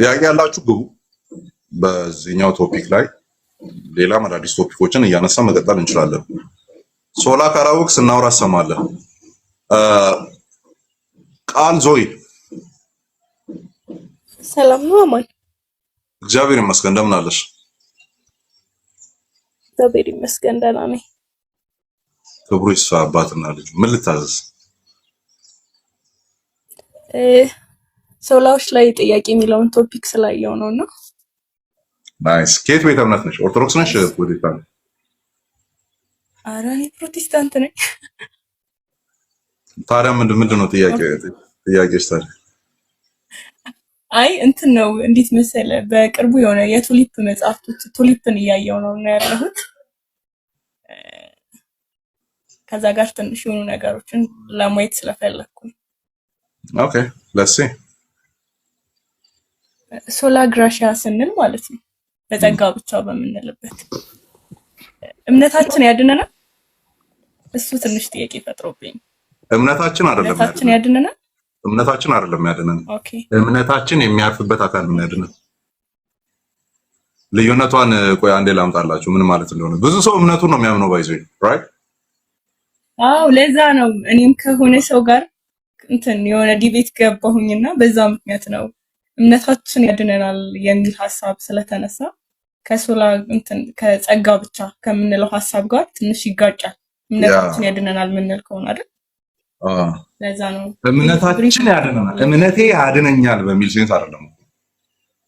ጥያቄ ያላችሁ ግቡ። በዚህኛው ቶፒክ ላይ ሌላ አዳዲስ ቶፒኮችን እያነሳ መቀጠል እንችላለን። ሶላ ካራወቅ ስናወራ ሰማለን። ቃል ዞይ ሰላም ነው አማን? እግዚአብሔር ይመስገን። እንደምን አለሽ? እግዚአብሔር ይመስገን ደህና ነኝ። ክብሩ ይስፋ አባትና ልጅ። ምን ልታዘዝ? ሶላዎች ላይ ጥያቄ የሚለውን ቶፒክ ስላየው ነውና። ናይስ። ከየት ቤተ እምነት ነሽ? ኦርቶዶክስ ነሽ? ፕሮቴስታንት? ኧረ እኔ ፕሮቴስታንት ነኝ። ታዲያ ምንድን ነው ጥያቄሽ ታዲያ? አይ እንትን ነው እንዴት መሰለ፣ በቅርቡ የሆነ የቱሊፕ መጽሐፍቶች ቱሊፕን እያየው ነው እና ያለሁት ከዛ ጋር ትንሽ የሆኑ ነገሮችን ለማየት ስለፈለኩ። ኦኬ ለሲ ሶላ ግራሺያ ስንል ማለት ነው በጸጋ ብቻ በምንልበት እምነታችን ያድነናል? እሱ ትንሽ ጥያቄ ፈጥሮብኝ። እምነታችን ያድነናል? እምነታችን አይደለም ያድነን። ኦኬ እምነታችን የሚያርፍበት አካል ምን ያድነን? ልዩነቷን ቆይ አንዴ ላምጣላችሁ ምን ማለት እንደሆነ። ብዙ ሰው እምነቱን ነው የሚያምነው ባይዘይ ራይት። አዎ ለዛ ነው እኔም ከሆነ ሰው ጋር እንትን የሆነ ዲቤት ገባሁኝና በዛ ምክንያት ነው እምነታችን ያድነናል የሚል ሐሳብ ስለተነሳ ከሶላ እንትን ከጸጋ ብቻ ከምንለው ሐሳብ ጋር ትንሽ ይጋጫል። እምነታችን ያድነናል ምንል ከሆነ አይደል? ለዛ ነው እምነታችን ያድነናል፣ እምነቴ ያድነኛል በሚል ሴንስ አይደለም።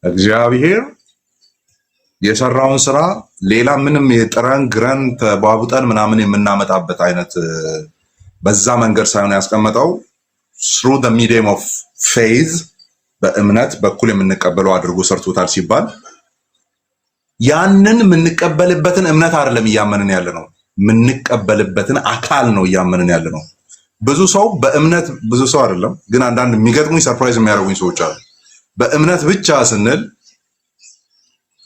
እግዚአብሔር የሰራውን ስራ ሌላ ምንም የጥረን ግረን ተባቡጠን ምናምን የምናመጣበት አይነት በዛ መንገድ ሳይሆን ያስቀመጠው through the medium of faith በእምነት በኩል የምንቀበለው አድርጎ ሰርቶታል ሲባል ያንን የምንቀበልበትን እምነት አይደለም እያመንን ያለ ነው፣ የምንቀበልበትን አካል ነው እያመንን ያለ ነው። ብዙ ሰው በእምነት ብዙ ሰው አይደለም ግን አንዳንድ የሚገጥሙኝ ሰርፕራይዝ የሚያደርጉኝ ሰዎች አሉ። በእምነት ብቻ ስንል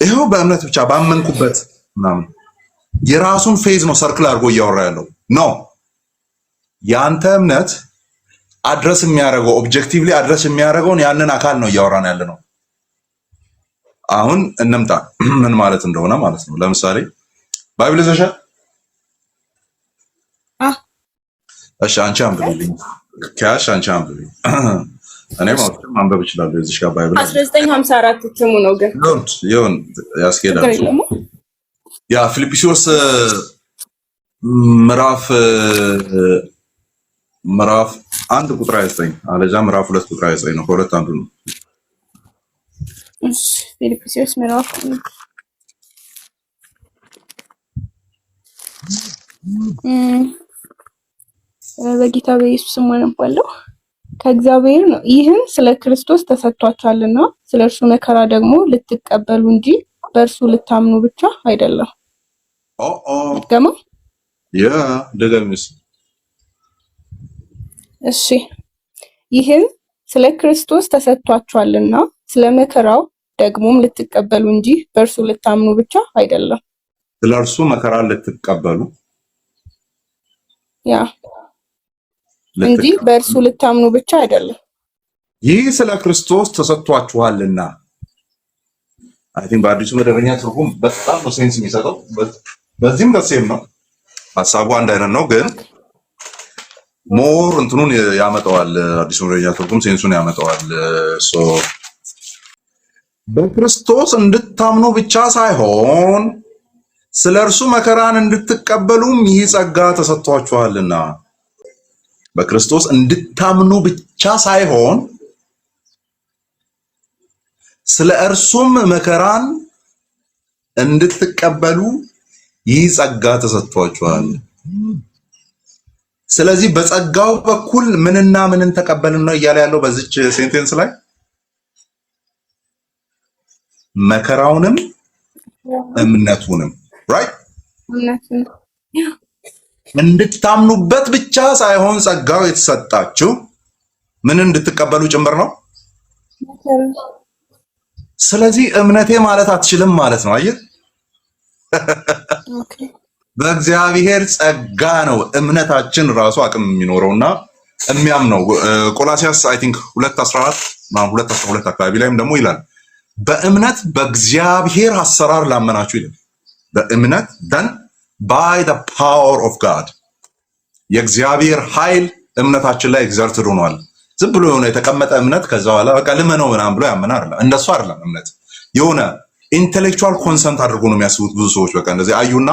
ይሄው በእምነት ብቻ ባመንኩበት ምናምን የራሱን ፌዝ ነው ሰርክል አድርጎ እያወራ ያለው ኖ። ያንተ እምነት አድረስ የሚያደርገው ኦብጀክቲቭሊ አድረስ የሚያደርገውን ያንን አካል ነው እያወራን ያለ ነው። አሁን እንምጣ ምን ማለት እንደሆነ ማለት ነው። ለምሳሌ ባይብል ይዘሻል? እሺ አንቺ አንብቢልኝ። ካሽ አንቺ አንብቢ። እኔ ማንበብ እችላለሁ። እዚህ ጋር ባይብል 1954 እትሙ ነው ግን ይሁን ያስኬዳል። ያ ፊልጵስዩስ ምዕራፍ 1 ቁጥር 29 አለዛ ምዕራፍ 2 ቁጥር 29 ነው። ከሁለት አንዱ ነው። እሺ ፊልጵስዩስ ምዕራፍ በጌታ በኢየሱስ ስም አነባለሁ። ከእግዚአብሔር ነው፣ ይህም ስለ ክርስቶስ ተሰጥቷችኋልና ስለ እርሱ መከራ ደግሞ ልትቀበሉ እንጂ በእርሱ ልታምኑ ብቻ አይደለም። ገማ ያ ደጋሚስ እሺ ይህም ስለ ክርስቶስ ተሰጥቷችኋልና ስለ መከራው ደግሞም ልትቀበሉ እንጂ በእርሱ ልታምኑ ብቻ አይደለም። ስለ እርሱ መከራ ልትቀበሉ ያ እንጂ በእርሱ ልታምኑ ብቻ አይደለም። ይህ ስለ ክርስቶስ ተሰጥቷችኋልና አይ ቲንክ በአዲሱ መደበኛ ትርጉም በጣም ነው ሴንስ የሚሰጠው። በዚህም ደሴም ነው ሐሳቡ አንድ አይነት ነው ግን ሞር እንትኑን ያመጣዋል። አዲሱ መደበኛ ትርጉም ሴንሱን ያመጣዋል። በክርስቶስ እንድታምኑ ብቻ ሳይሆን ስለ እርሱ መከራን እንድትቀበሉም ይህ ጸጋ ተሰጥቷችኋልና። በክርስቶስ እንድታምኑ ብቻ ሳይሆን ስለ እርሱም መከራን እንድትቀበሉ ይህ ጸጋ ተሰጥቷችኋል። ስለዚህ በጸጋው በኩል ምንና ምንን ተቀበልን ነው እያለ ያለው በዚች ሴንቴንስ ላይ መከራውንም እምነቱንም ራይት እንድታምኑበት ብቻ ሳይሆን ጸጋው የተሰጣችሁ ምን እንድትቀበሉ ጭምር ነው። ስለዚህ እምነቴ ማለት አትችልም ማለት ነው። አየህ በእግዚአብሔር ጸጋ ነው እምነታችን ራሱ አቅም የሚኖረውና የሚያምነው። ቆላሲያስ አይ ቲንክ 2:14 2:12 አካባቢ ላይም ደግሞ ይላል በእምነት በእግዚአብሔር አሰራር ላመናችሁ ይላል። በእምነት then by the power of God የእግዚአብሔር ኃይል እምነታችን ላይ ኤግዘርትድ ሆኗል። ዝም ብሎ የሆነ የተቀመጠ እምነት ከዛ በኋላ በቃ ልመነው ምናምን ብሎ ያመና አይደለም። እንደሱ አይደለም እምነት። የሆነ ኢንተሌክቹዋል ኮንሰንት አድርጎ ነው የሚያስቡት ብዙ ሰዎች። በቃ እንደዚህ አዩና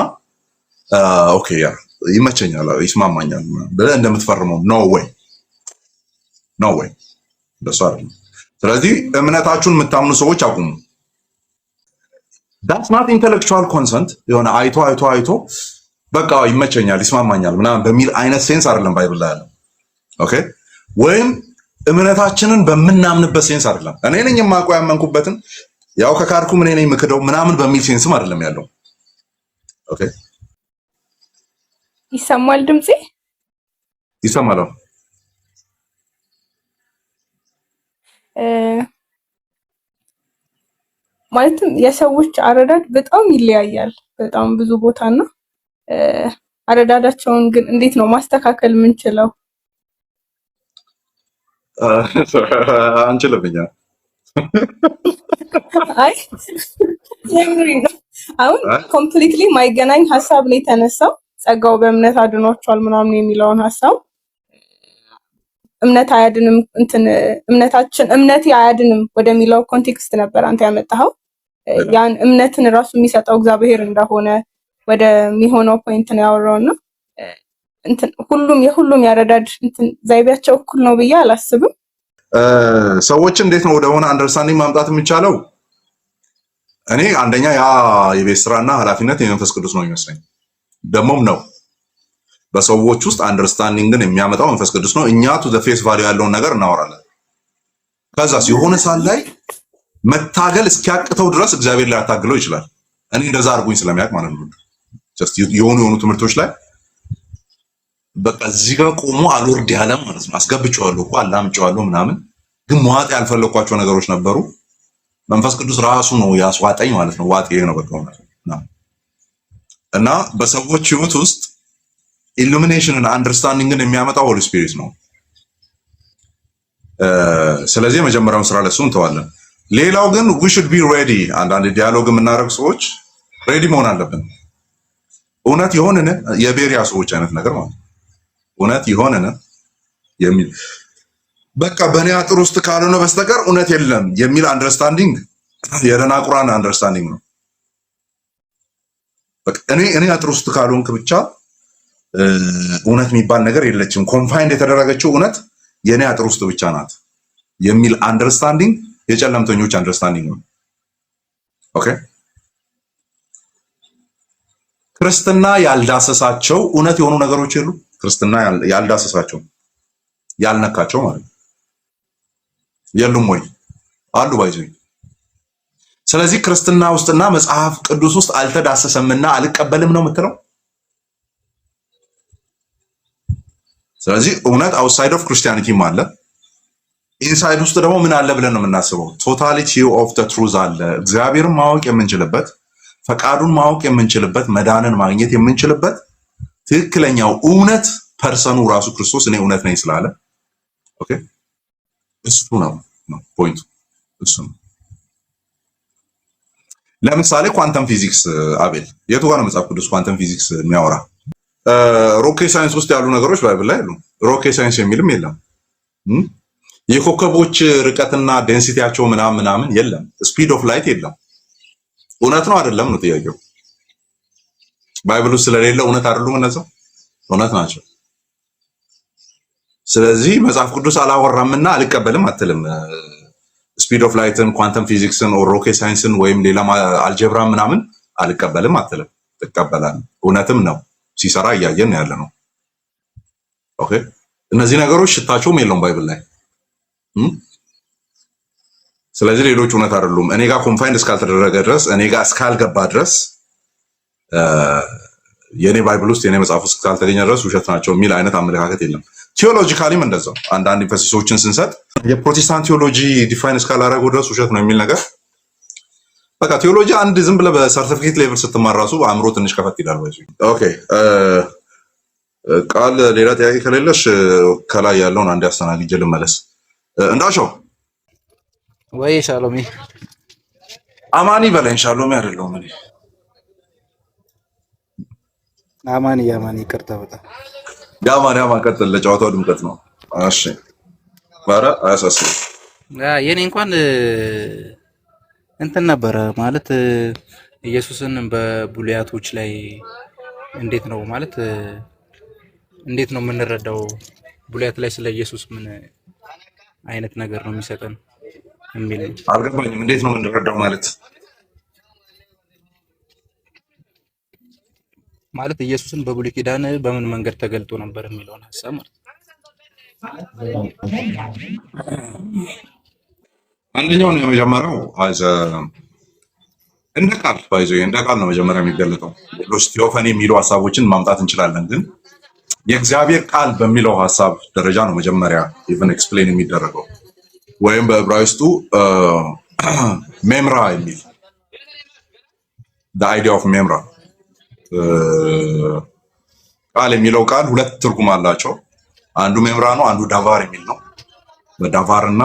ኦኬ ያ ይመቸኛል፣ ይስማማኛል ብለህ እንደምትፈርመው ኖ ዌይ እንደሱ አይደለም። ስለዚህ እምነታችሁን የምታምኑ ሰዎች አቁሙ። that's not intellectual consent የሆነ አይቶ በቃ ይመቸኛል፣ ይስማማኛል ምናምን በሚል አይነት ሴንስ አይደለም ባይብል ላይ ያለው። ኦኬ ወይም እምነታችንን በምናምንበት ሴንስ አይደለም። እኔ ነኝ የማውቀው ያመንኩበትን ያው ከካርኩ ምን ነኝ የምክደው ምናምን በሚል ሴንስም አይደለም ያለው። ኦኬ ይሰማል? ድምጼ ይሰማል? ማለትም የሰዎች አረዳድ በጣም ይለያያል፣ በጣም ብዙ ቦታና አረዳዳቸውን ግን እንዴት ነው ማስተካከል የምንችለው? አንችልም። አይ የምሪ ነው። አሁን ኮምፕሊትሊ ማይገናኝ ሀሳብ ነው የተነሳው። ጸጋው በእምነት አድኗቸዋል ምናምን የሚለውን ሀሳብ እምነት አያድንም እምነቴ አያድንም ወደሚለው ኮንቴክስት ነበር አንተ ያመጣኸው። ያን እምነትን ራሱ የሚሰጠው እግዚአብሔር እንደሆነ ወደሚሆነው ፖይንት ነው ያወራውና የሁሉም ያረዳድ ዘይቤያቸው እኩል ነው ብዬ አላስብም። ሰዎች እንዴት ነው ወደሆነ አንደርስታንዲንግ ማምጣት የሚቻለው? እኔ አንደኛ ያ የቤት ስራና ኃላፊነት የመንፈስ ቅዱስ ነው ይመስለኝ። ደሞም ነው በሰዎች ውስጥ አንደርስታንዲንግን የሚያመጣው መንፈስ ቅዱስ ነው። እኛ ቱ ዘ ፌስ ቫልዩ ያለውን ነገር እናወራለን። ከዛ ሲሆን ሳል ላይ መታገል እስኪያቅተው ድረስ እግዚአብሔር ላይ ያታግለው ይችላል። እኔ እንደዛ አድርጉኝ ስለሚያውቅ ማለት ነው። ጀስት የሆኑ ትምህርቶች ላይ በቃ እዚህ ጋር ቆሞ አልወርድ ያለ ማለት ነው። አስገብቼዋለሁ እኮ አላምጬዋለሁ ምናምን፣ ግን መዋጥ ያልፈለኳቸው ነገሮች ነበሩ። መንፈስ ቅዱስ ራሱ ነው ያስዋጠኝ ማለት ነው። ዋጥ ይሄ ነው በቃ ነው። እና በሰዎች ህይወት ውስጥ ኢሉሚኔሽንን አንደርስታንዲንግን የሚያመጣው ሆሊ ስፒሪት ነው። ስለዚህ የመጀመሪያውን ስራ ለሱ እንተዋለን። ሌላው ግን we should be ready። አንዳንድ ዲያሎግ የምናደርግ ሰዎች ሬዲ መሆን አለብን። እውነት የሆነን የቤሪያ ሰዎች አይነት ነገር ማለት እውነት የሆነን የሚል በቃ በእኔ አጥር ውስጥ ካልሆነ በስተቀር እውነት የለም የሚል አንደርስታንዲንግ የደናቁራን አንደርስታንዲንግ ነው። በቃ እኔ አጥር ውስጥ ካልሆንክ ብቻ እውነት የሚባል ነገር የለችም፣ ኮንፋይንድ የተደረገችው እውነት የኔ አጥር ውስጥ ብቻ ናት የሚል አንደርስታንዲንግ የጨለምተኞች አንደርስታንዲንግ ነው። ኦኬ ክርስትና ያልዳሰሳቸው እውነት የሆኑ ነገሮች የሉ። ክርስትና ያልዳሰሳቸው ያልነካቸው ማለት የሉም ወይ? አሉ ባይዘ። ስለዚህ ክርስትና ውስጥና መጽሐፍ ቅዱስ ውስጥ አልተዳሰሰምና አልቀበልም ነው የምትለው። ስለዚህ እውነት አውትሳይድ ኦፍ ክርስቲያኒቲም አለ፣ ኢንሳይድ ውስጥ ደግሞ ምን አለ ብለን ነው የምናስበው? ቶታሊቲ ኦፍ ዘ ትሩዝ አለ። እግዚአብሔርን ማወቅ የምንችልበት፣ ፈቃዱን ማወቅ የምንችልበት፣ መዳንን ማግኘት የምንችልበት ትክክለኛው እውነት ፐርሰኑ ራሱ ክርስቶስ እኔ እውነት ነኝ ስላለ ኦኬ፣ እሱ ነው ፖይንቱ። እሱ ነው። ለምሳሌ ኳንተም ፊዚክስ አቤል፣ የቱ ጋር ነው መጽሐፍ ቅዱስ ኳንተም ፊዚክስ የሚያወራ? ሮኬት ሳይንስ ውስጥ ያሉ ነገሮች ባይብል ላይ የሉም። ሮኬት ሳይንስ የሚልም የለም። የኮከቦች ርቀትና ዴንሲቲያቸው ምናምን የለም። ስፒድ ኦፍ ላይት የለም። እውነት ነው አይደለም ነው ጥያቄው። ባይብል ውስጥ ስለሌለ እውነት አይደሉም እነዛ? እውነት ናቸው። ስለዚህ መጽሐፍ ቅዱስ አላወራምና አልቀበልም አትልም። ስፒድ ኦፍ ላይትን፣ ኳንተም ፊዚክስን፣ ሮኬት ሳይንስን ወይም ሌላ አልጀብራ ምናምን አልቀበልም አትልም። ትቀበላለህ። እውነትም ነው ሲሰራ እያየን ያለ ነው። ኦኬ እነዚህ ነገሮች ሽታቸውም የለውም ባይብል ላይ። ስለዚህ ሌሎች እውነት አይደሉም። እኔ ጋር ኮንፋይንድ እስካልተደረገ ድረስ፣ እኔ ጋር እስካልገባ ድረስ፣ የኔ ባይብል ውስጥ የኔ መጽሐፍ ውስጥ እስካልተገኘ ድረስ ውሸት ናቸው የሚል አይነት አመለካከት የለም። ቲዮሎጂካሊም እንደዛው አንዳንድ ኢንፈሲሶችን ስንሰጥ የፕሮቴስታንት ቲዮሎጂ ዲፋይን እስካላደረጉ ድረስ ውሸት ነው የሚል ነገር በቃ ቲዮሎጂ አንድ ዝም ብለህ በሰርቲፊኬት ሌቭል ስትማራሱ አእምሮ ትንሽ ከፈት ይላል። ኦኬ ቃል ሌላ ጥያቄ ከሌለሽ ከላይ ያለውን አንድ አስተናግጄ ልመለስ። እንዳሻው ወይ ሻሎሚ አማኒ በለኝ ሻሎም አይደለሁም እኔ አማን ይቅርታ በጣም ያማን ቀጥል። ለጨዋታው ድምቀት ነው። እሺ ኧረ አያሳስብም። የኔ እንኳን እንትን ነበረ ማለት ኢየሱስን በቡልያቶች ላይ እንዴት ነው ማለት እንዴት ነው የምንረዳው? ቡልያት ላይ ስለ ኢየሱስ ምን አይነት ነገር ነው የሚሰጠን የሚል ነው። አልገባኝም። እንዴት ነው የምንረዳው ማለት ማለት ኢየሱስን በብሉይ ኪዳን በምን መንገድ ተገልጦ ነበር የሚለውን ሐሳብ ማለት አንደኛው ነው የመጀመሪያው እንደ ቃል ባይዞ እንደ ቃል ነው መጀመሪያ የሚገለጠው። ሌሎች ቴዎፈኒ የሚሉ ሀሳቦችን ማምጣት እንችላለን፣ ግን የእግዚአብሔር ቃል በሚለው ሀሳብ ደረጃ ነው መጀመሪያ ኢቭን ኤክስፕሌን የሚደረገው ወይም በዕብራይስጡ ሜምራ የሚል the idea of ሜምራ ቃል የሚለው ቃል ሁለት ትርጉም አላቸው። አንዱ ሜምራ ነው፣ አንዱ ዳቫር የሚል ነው። በዳቫር እና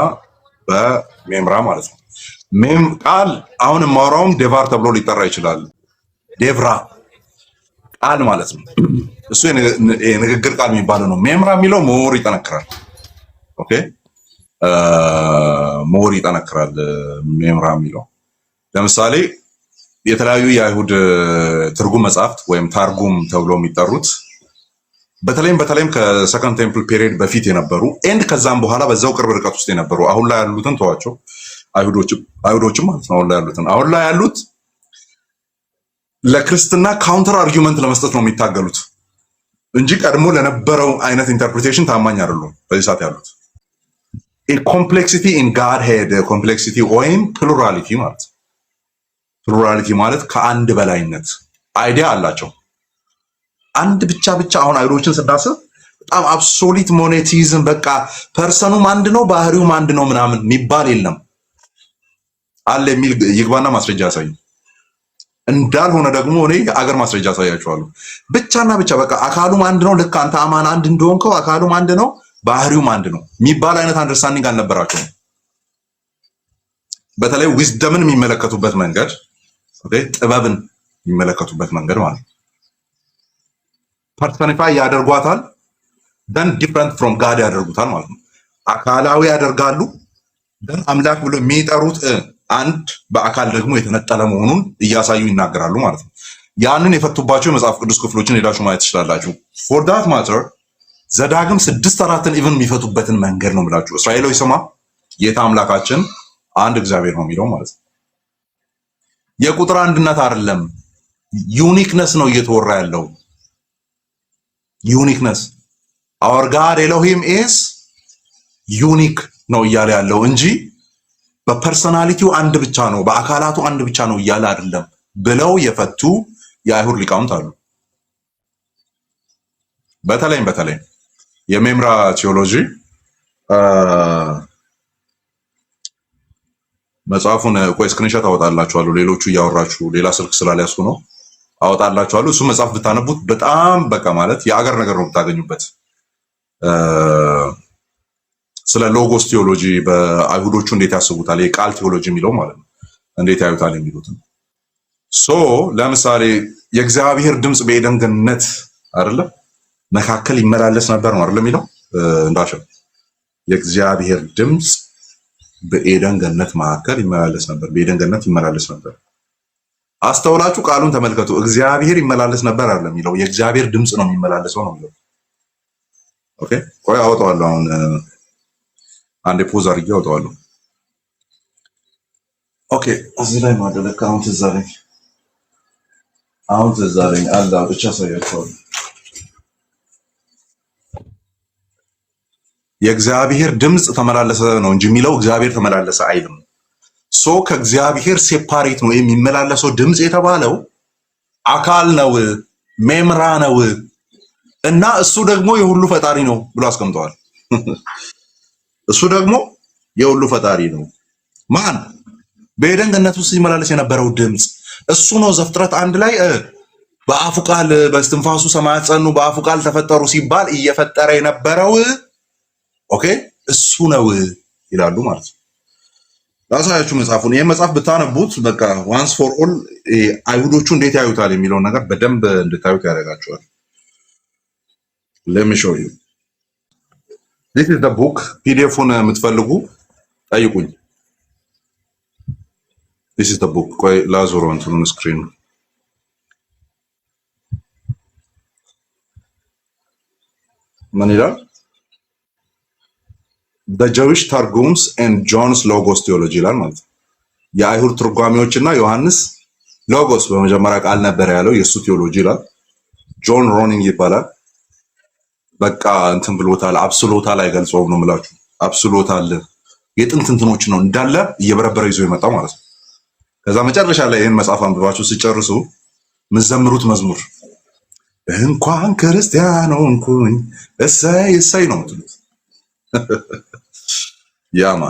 በሜምራ ማለት ነው። ቃል አሁን የማወራውም ዴቫር ተብሎ ሊጠራ ይችላል። ዴቭራ ቃል ማለት ነው። እሱ የንግግር ቃል የሚባለው ነው። ሜምራ የሚለው ሞር ይጠነክራል። ኦኬ ሞር ይጠነክራል። ሜምራ የሚለው ለምሳሌ የተለያዩ የአይሁድ ትርጉም መጽሐፍት ወይም ታርጉም ተብሎ የሚጠሩት በተለይም ከሰከንድ ቴምፕል ፔሪየድ በፊት የነበሩ ኤንድ ከዛም በኋላ በዛው ቅርብ ርቀት ውስጥ የነበሩ አሁን ላይ ያሉትን ተዋቸው አይሁዶችም ማለት ነው። አሁን ላይ ያሉት ለክርስትና ካውንተር አርጊውመንት ለመስጠት ነው የሚታገሉት እንጂ ቀድሞ ለነበረው አይነት ኢንተርፕሪቴሽን ታማኝ አይደሉም። በዚህ ሰዓት ያሉት ኮምፕሌክሲቲ ኢን ጋድ ሄድ ኮምፕሌክሲቲ ወይም ፕሉራሊቲ ማለት ከአንድ በላይነት አይዲያ አላቸው። አንድ ብቻ አሁን አይሁዶችን ስናስብ በጣም አብሶሊት ሞኔቲዝም በቃ ፐርሰኑም አንድ ነው ባህሪውም አንድ ነው ምናምን የሚባል የለም አለ የሚል ይግባና ማስረጃ ያሳዩ። እንዳልሆነ ደግሞ እኔ አገር ማስረጃ ያሳያቸዋለሁ። ብቻና ብቻ በቃ አካሉም አንድ ነው፣ ልክ አንተ አማን አንድ እንደሆንከው አካሉም አንድ ነው ባህሪውም አንድ ነው የሚባል አይነት አንደርስታንዲንግ አልነበራቸውም። በተለይ ዊዝደምን የሚመለከቱበት መንገድ ጥበብን የሚመለከቱበት መንገድ ማለት ነው ፐርሰኒፋይ ያደርጓታል ደን ዲፍረንት ፍሮም ጋድ ያደርጉታል ማለት ነው። አካላዊ ያደርጋሉ ደን አምላክ ብሎ የሚጠሩት አንድ በአካል ደግሞ የተነጠለ መሆኑን እያሳዩ ይናገራሉ ማለት ነው። ያንን የፈቱባቸው የመጽሐፍ ቅዱስ ክፍሎችን ሄዳችሁ ማየት ትችላላችሁ። ፎር ዳት ማተር ዘዳግም 6:4 ኢቭን የሚፈቱበትን መንገድ ነው ብላችሁ እስራኤላዊ ስማ ጌታ አምላካችን አንድ እግዚአብሔር ነው የሚለው ማለት ነው። የቁጥር አንድነት አይደለም ዩኒክነስ ነው እየተወራ ያለው። ዩኒክነስ our God Elohim is ዩኒክ ነው እያለ ያለው እንጂ በፐርሰናሊቲው አንድ ብቻ ነው በአካላቱ አንድ ብቻ ነው እያለ አይደለም ብለው የፈቱ የአይሁድ ሊቃውንት አሉ። በተለይም የሜምራ ቴዎሎጂ መጽሐፉን ቆይ ስክሪንሾት አወጣላችኋለሁ። ሌሎቹ እያወራችሁ ሌላ ስልክ ስላልያዝኩ ነው አወጣላችኋለሁ። እሱ መጽሐፍ ብታነቡት በጣም በቃ ማለት የአገር ነገር ነው ብታገኙበት። ስለ ሎጎስ ቴዎሎጂ በአይሁዶቹ እንዴት ያስቡታል የቃል ቴዎሎጂ የሚለው ማለት ነው እንዴት ያዩታል የሚሉት ለምሳሌ የእግዚአብሔር ድምጽ በኤደን ገነት አይደለ መካከል ይመላለስ ነበር ነው አይደል የሚለው እንዳሸው የእግዚአብሔር ድምጽ በኤደን ገነት መካከል ይመላለስ ነበር በኤደን ገነት ይመላለስ ነበር። አስተውላችሁ ቃሉን ተመልከቱ። እግዚአብሔር ይመላለስ ነበር አይደለም የሚለው የእግዚአብሔር ድምጽ ነው የሚመላለሰው ነው የሚለው። ኦኬ ቆይ አወጣዋለሁ። አሁን አንዴ ፖዝ አድርጌ አወጣዋለሁ። ኦኬ እዚህ ላይ ማለት አካውንት እዛ ላይ አለ ብቻ ሳያችኋለሁ። የእግዚአብሔር ድምጽ ተመላለሰ ነው እንጂ የሚለው እግዚአብሔር ተመላለሰ አይልም። ከእግዚአብሔር ሴፓሬት ነው የሚመላለሰው ድምጽ የተባለው አካል ነው ሜምራ ነው እና እሱ ደግሞ የሁሉ ፈጣሪ ነው ብሎ አስቀምጠዋል። እሱ ደግሞ የሁሉ ፈጣሪ ነው ማን በኤደን ገነት ውስጥ ሲመላለስ የነበረው ድምጽ እሱ ነው። ዘፍጥረት 1 ላይ በአፉ ቃል በእስትንፋሱ ሰማያት ጸኑ በአፉ ቃል ተፈጠሩ ሲባል እየፈጠረ የነበረው ኦኬ እሱ ነው ይላሉ ማለት ነው። ላሳያችሁ መጽሐፉን። ይሄን መጽሐፍ ብታነቡት በቃ ዋንስ ፎር ኦል አይሁዶቹ እንዴት ያዩታል የሚለውን ነገር በደንብ እንድታዩት ያደርጋቸዋል። let me show you this is the book ፒዲኤፉን የምትፈልጉ ጠይቁኝ። this is the book ቆይ ላዞረው እንትኑን ስክሪን ምን ይላል? the Jewish targums and John's logos theology ይላል ማለት ነው። የአይሁድ ትርጓሜዎችና ዮሐንስ ሎጎስ በመጀመሪያ ቃል ነበር ያለው የሱ ቴዎሎጂ ይላል። ጆን ሮኒንግ ይባላል። በቃ እንትን ብሎታል። አብሶሉታል አይገልጸውም ነው የምላችሁ። አብሶሉታል የጥንት እንትኖች ነው እንዳለ እየበረበረ ይዞ የመጣው ማለት ነው። ከዛ መጨረሻ ላይ ይሄን መጽሐፍ አንብባችሁ ሲጨርሱ ምዘምሩት መዝሙር እንኳን ክርስቲያን ሆንኩኝ እሰይ እሰይ ነው የምትሉት። ያማ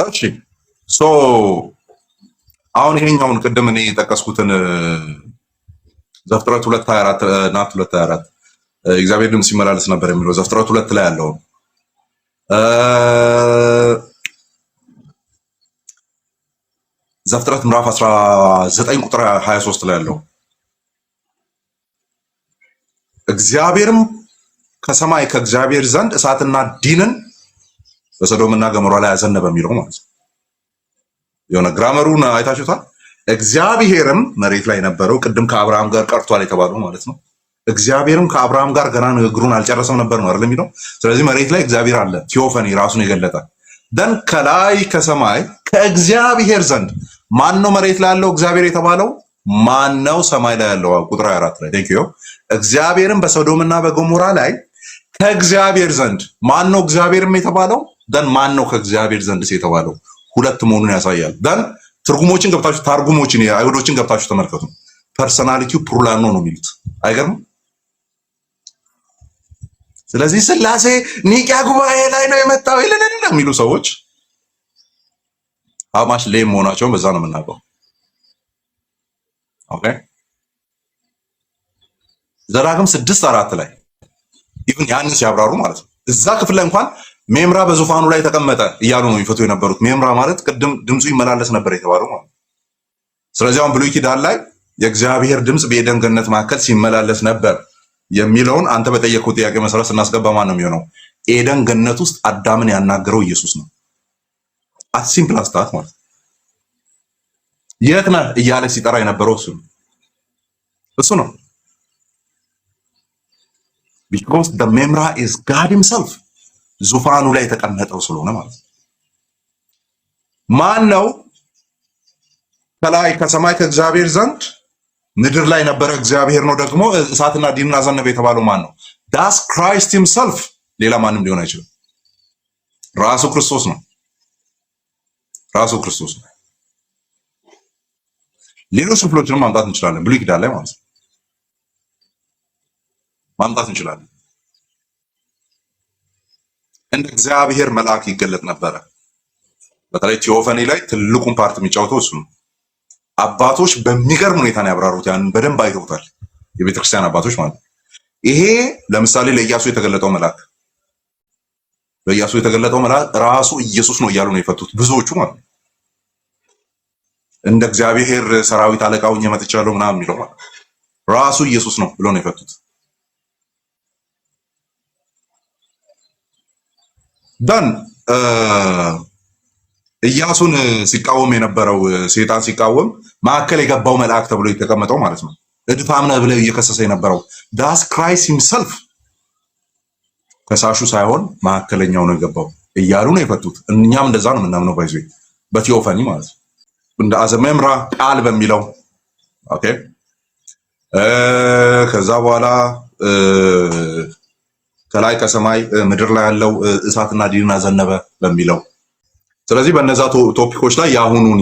እሺ ሶ አሁን ይሄኛውን ቅድም እኔ የጠቀስኩትን ዘፍጥረት 2:24 ናት 2:24 እግዚአብሔር ድምፅ ሲመላለስ ነበር የሚለው ዘፍጥረት 2 ላይ ያለው ዘፍጥረት ምዕራፍ 19 ቁጥር 23 ላይ ያለው እግዚአብሔርም ከሰማይ ከእግዚአብሔር ዘንድ እሳትና ዲንን በሰዶምና ገሞራ ላይ ያዘነበ የሚለው ማለት ነው። የሆነ ግራመሩን አይታችሁታል። እግዚአብሔርም መሬት ላይ ነበረው ቅድም ከአብርሃም ጋር ቀርቷል የተባለው ማለት ነው። እግዚአብሔርም ከአብርሃም ጋር ገና ንግግሩን አልጨረሰም ነበር ነው አይደል የሚለው። ስለዚህ መሬት ላይ እግዚአብሔር አለ፣ ቲዮፈኒ ራሱን የገለጠ ደን ከላይ ከሰማይ ከእግዚአብሔር ዘንድ ማን ነው መሬት ላይ ያለው እግዚአብሔር የተባለው? ማን ነው ሰማይ ላይ ያለው? ቁጥር 24 ላይ ቴንክ ዩ። እግዚአብሔርም በሶዶምና በገሞራ ላይ ከእግዚአብሔር ዘንድ ማን ነው እግዚአብሔርም የተባለው? ደን ማን ነው ከእግዚአብሔር ዘንድ የተባለው? ሁለት መሆኑን ያሳያል። ደን ትርጉሞችን ገብታችሁ ታርጉሞችን የአይሁዶችን ገብታችሁ ተመልከቱ። ፐርሰናሊቲው ፕሉራል ነው የሚሉት አይገርም? ስለዚህ ስላሴ ኒቂያ ጉባኤ ላይ ነው የመጣው ይለናል የሚሉ ሰዎች አማሽ ላይ መሆናቸውን በዛ ነው የምናውቀው። ኦኬ ዘዳግም 6:4 ላይ ኢቭን ያንን ሲያብራሩ ማለት ነው እዛ ክፍል ላይ እንኳን ሜምራ በዙፋኑ ላይ ተቀመጠ እያሉ ነው ይፈቱ የነበሩት። ሜምራ ማለት ቅድም ድምፁ ይመላለስ ነበር የተባለው ማለት ነው። ስለዚህ አሁን ብሉይ ኪዳን ላይ የእግዚአብሔር ድምፅ በኤደን ገነት መካከል ሲመላለስ ነበር የሚለውን አንተ በጠየቀው ጥያቄ መሰረት ስናስገባ ማን ነው የሚሆነው? ኤደን ገነት ውስጥ አዳምን ያናገረው ኢየሱስ ነው። አት ሲምፕል አስታት ማለት የት ነህ እያለ ሲጠራ የነበረው እሱ ነው። because the memra is God himself ዙፋኑ ላይ የተቀመጠው ስለሆነ ማለት ነው። ማን ነው ከላይ ከሰማይ ከእግዚአብሔር ዘንድ ምድር ላይ ነበረ እግዚአብሔር ነው ደግሞ እሳትና ዲንን አዘነበ የተባለው ማን ነው? ዳስ ክራይስት ሂምሰልፍ። ሌላ ማንም ሊሆን አይችልም። ራሱ ክርስቶስ ነው። ራሱ ክርስቶስ ነው። ሌሎች ክፍሎችንም ማምጣት እንችላለን። ብሉይ ኪዳን ላይ ማለት ነው ማምጣት እንችላለን። እንደ እግዚአብሔር መልአክ ይገለጥ ነበረ። በተለይ ቲዮፈኒ ላይ ትልቁን ፓርት የሚጫወተው እሱ ነው። አባቶች በሚገርም ሁኔታ ነው ያብራሩት። ያንን በደንብ አይተውታል፣ የቤተክርስቲያን አባቶች ማለት ነው። ይሄ ለምሳሌ ለኢያሱ የተገለጠው መልአክ ራሱ ኢየሱስ ነው እያሉ ነው የፈቱት ብዙዎቹ ማለት ነው። እንደ እግዚአብሔር ሰራዊት አለቃው መጥቻለሁ ምናምን የሚለው ማለት ራሱ ኢየሱስ ነው ብሎ ነው የፈቱት። ደን ኢያሱን ሲቃወም የነበረው ሴጣን ሲቃወም ማዕከል የገባው መልአክ ተብሎ የተቀመጠው ማለት ነው። እድፋም ነህ ብለው እየከሰሰ የነበረው ዳስ ክራይስት ሂምሰልፍ ከሳሹ ሳይሆን ማዕከለኛው ነው የገባው እያሉ ነው የፈቱት። እኛም እንደዛ ነው የምናምነው። ባይዞ በቲዮፈኒ ማለት ነው እንደ አዘመምራ ቃል በሚለው ኦኬ። ከዛ በኋላ ከላይ ከሰማይ ምድር ላይ ያለው እሳትና ዲንን አዘነበ በሚለው። ስለዚህ በእነዛ ቶፒኮች ላይ የአሁኑን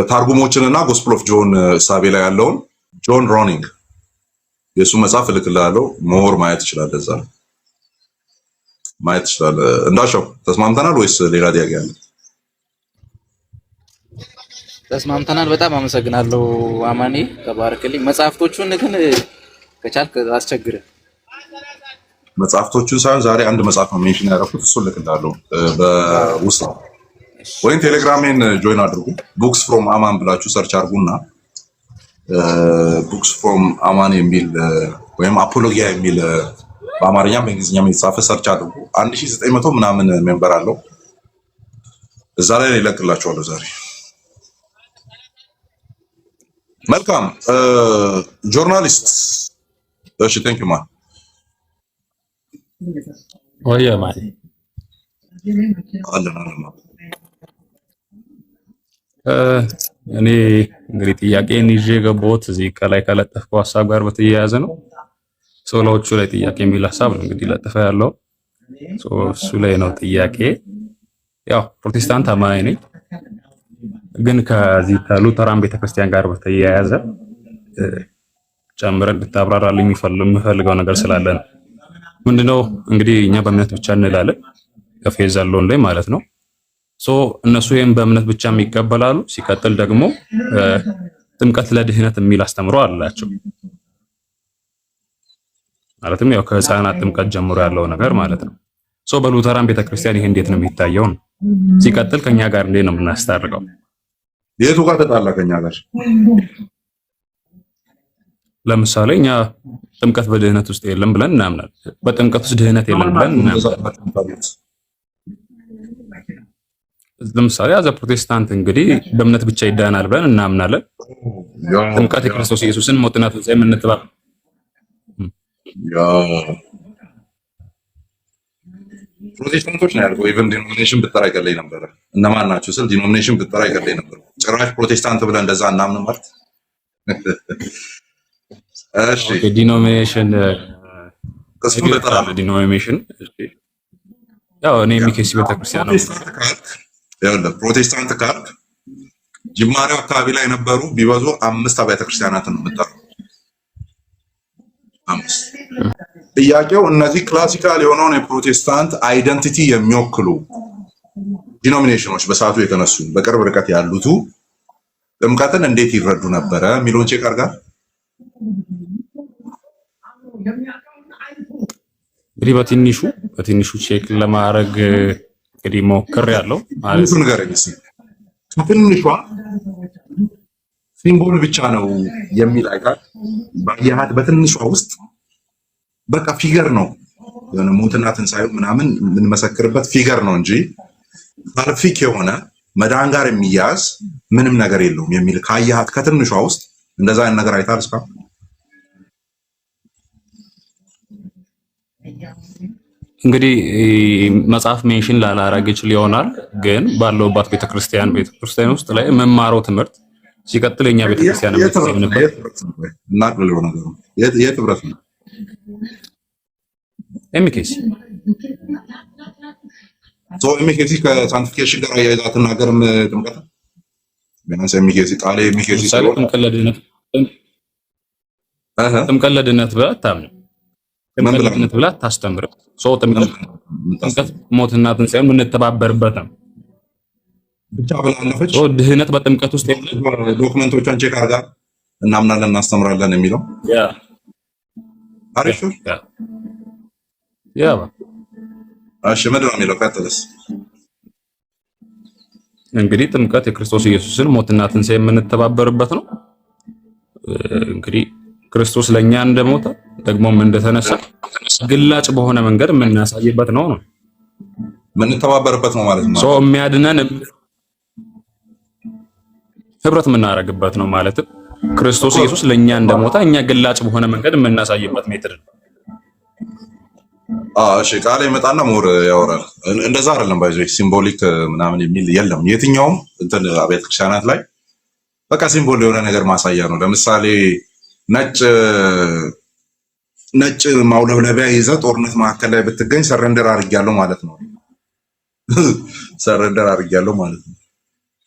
ታርጉሞችንና ጎስፕል ኦፍ ጆን እሳቤ ላይ ያለውን ጆን ሮኒንግ የሱ መጽሐፍ እልክልሃለሁ። ሞር ማየት ትችላለህ፣ እዛ ማየት ትችላለህ። እንዳሻው ተስማምተናል ወይስ ሌላ ጥያቄ አለ? ተስማምተናል። በጣም አመሰግናለሁ አማኔ፣ ተባረክልኝ። መጽሐፍቶቹን ግን ከቻልክ አስቸግረህ መጽሐፍቶቹን ሳይሆን ዛሬ አንድ መጽሐፍ ነው ሜንሽን ያደረኩት። እሱን ልክልሃለሁ በውስጥ ወይም ቴሌግራሜን ጆይን አድርጉ። ቡክስ ፍሮም አማን ብላችሁ ሰርች አድርጉና ቡክስ ፍሮም አማን የሚል ወይም አፖሎጊያ የሚል በአማርኛም በእንግሊዝኛም የተጻፈ ሰርች አድርጉ። 1900 ምናምን ሜምበር አለው። እዛ ላይ ይለቅላችኋለሁ ዛሬ። መልካም ጆርናሊስት። እሺ ቴንክ ዩ ማን ወየ ማን አለን እኔ እንግዲህ ጥያቄን ይዤ የገባሁት እዚህ ከላይ ከለጠፍከው ሀሳብ ጋር በተያያዘ ነው። ሶሎዎቹ ላይ ጥያቄ የሚል ሀሳብ ነው እንግዲህ ለጥፈ ያለው እሱ ላይ ነው ጥያቄ። ያው ፕሮቴስታንት አማኝ ነኝ፣ ግን ከዚህ ከሉተራን ቤተክርስቲያን ጋር በተያያዘ ጨምረን እንድታብራራልኝ የምፈልገው ነገር ስላለ ነው። ምንድነው እንግዲህ እኛ በእምነት ብቻ እንላለን ከፌዝ አለውን ላይ ማለት ነው። እነሱ ይሄን በእምነት ብቻ የሚቀበላሉ። ሲቀጥል ደግሞ ጥምቀት ለድህነት የሚል አስተምሮ አላቸው። ማለትም ያው ከህፃናት ጥምቀት ጀምሮ ያለው ነገር ማለት ነው። በሉተራን ቤተክርስቲያን ይሄ እንዴት ነው የሚታየው? ሲቀጥል ከኛ ጋር እንዴት ነው የምናስታርቀው? የቱ ጋር ተጣላ ከኛ ጋር? ለምሳሌ እኛ ጥምቀት በድህነት ውስጥ የለም ብለን እናምናለን። በጥምቀት ውስጥ ድህነት የለም ብለን እናምናለን። ለምሳሌ አዘ ፕሮቴስታንት እንግዲህ በእምነት ብቻ ይዳናል ብለን እናምናለን። ጥምቀት የክርስቶስ ኢየሱስን ሞትና ትንሣኤ የምንተባበ ፕሮቴስታንቶች ነው ያልከው። ኢቨን ዲኖሚኔሽን ብትጠራ ይቀለኝ ነበር። እነማን ናቸው ስል ዲኖሚኔሽን ብትጠራ ይቀለኝ ነበር። ጭራሽ ፕሮቴስታንት ብለን እንደዛ እናምን ማለት እሺ። ዲኖሚኔሽን እሱን ብትጠራ ዲኖሚኔሽን ያው እኔ የሚኬሲ ቤተክርስቲያን ነው። ፕሮቴስታንት ካልክ ጅማሬው አካባቢ ላይ ነበሩ ቢበዙ 5 አብያተ ክርስቲያናትን ነው የምጠራው። 5 ጥያቄው እነዚህ ክላሲካል የሆነውን የፕሮቴስታንት አይደንቲቲ የሚወክሉ ዲኖሚኔሽኖች በሰዓቱ የተነሱ በቅርብ ርቀት ያሉቱ ጥምቀትን እንዴት ይረዱ ነበረ የሚለውን ቼክ አድርጋ። እንግዲህ በትንሹ ቼክ ለማድረግ እንግዲህ ሞክሬያለሁ ማለት ነው። ነገር እሺ ትንሿ ሲምቦል ብቻ ነው የሚል አይካል ባያሃት በትንሿ ውስጥ በቃ ፊገር ነው የሆነ ሞትና ትንሣኤው ምናምን የምንመሰክርበት ፊገር ነው እንጂ ፐርፌክት የሆነ መዳን ጋር የሚያዝ ምንም ነገር የለውም የሚል ካያሃት ከትንሿ ውስጥ እንደዛ አይነት ነገር አይታል እስካሁን? እንግዲህ መጽሐፍ ሜንሽን ላላረግ ይችል ይሆናል፣ ግን ባለውባት ቤተክርስቲያን ውስጥ ላይ መማረው ትምህርት ሲቀጥል የኛ ቤተክርስቲያን የት ህብረት ነው? ኤምኬሲ ኤምኬሲ ከሳንቲፊኬሽን ጋር አያይዛ አትናገርም። ጥምቀት ቢያንስ ኤምኬሲ ቃሌ ኤምኬሲ ጥምቀት ለድነት ብላ አታምንም። ጥምቀት ለድነት ብላ አታስተምርም። ጥምቀት ሞትና ትንሣኤውን የምንተባበርበት ነው ብቻ ብላለፈች። ድህነት በጥምቀት ውስጥ ዶክመንቶቿን ቼክ አድርጋ እናምናለን እናስተምራለን የሚለው አሪፍ ነው። እሺ ምንድን ነው የሚለው? ቀጥልስ። እንግዲህ ጥምቀት የክርስቶስ ኢየሱስን ሞትና ትንሣኤ የምንተባበርበት ነው። እንግዲህ ክርስቶስ ለኛ እንደሞተ ደግሞም እንደተነሳ ግላጭ በሆነ መንገድ የምናሳይበት ነው የምንተባበርበት ነው ማለት ነው። የሚያድነን ህብረት የምናደርግበት ነው ማለት ክርስቶስ ኢየሱስ ለኛ እንደሞተ እኛ ግላጭ በሆነ መንገድ የምናሳይበት ሜትድ ነው። እሺ ቃል ይመጣና ሞር ያወራል። እንደዛ አይደለም ባይዞ ሲምቦሊክ ምናምን የሚል የለም። የትኛውም እንትን አብያተ ክርስቲያናት ላይ በቃ ሲምቦል የሆነ ነገር ማሳያ ነው። ለምሳሌ ነጭ ማውለብለቢያ ይዘህ ጦርነት መካከል ላይ ብትገኝ ሰረንደር አድርጊያለሁ ማለት ነው። ሰረንደር አድርጊያለሁ ማለት ነው።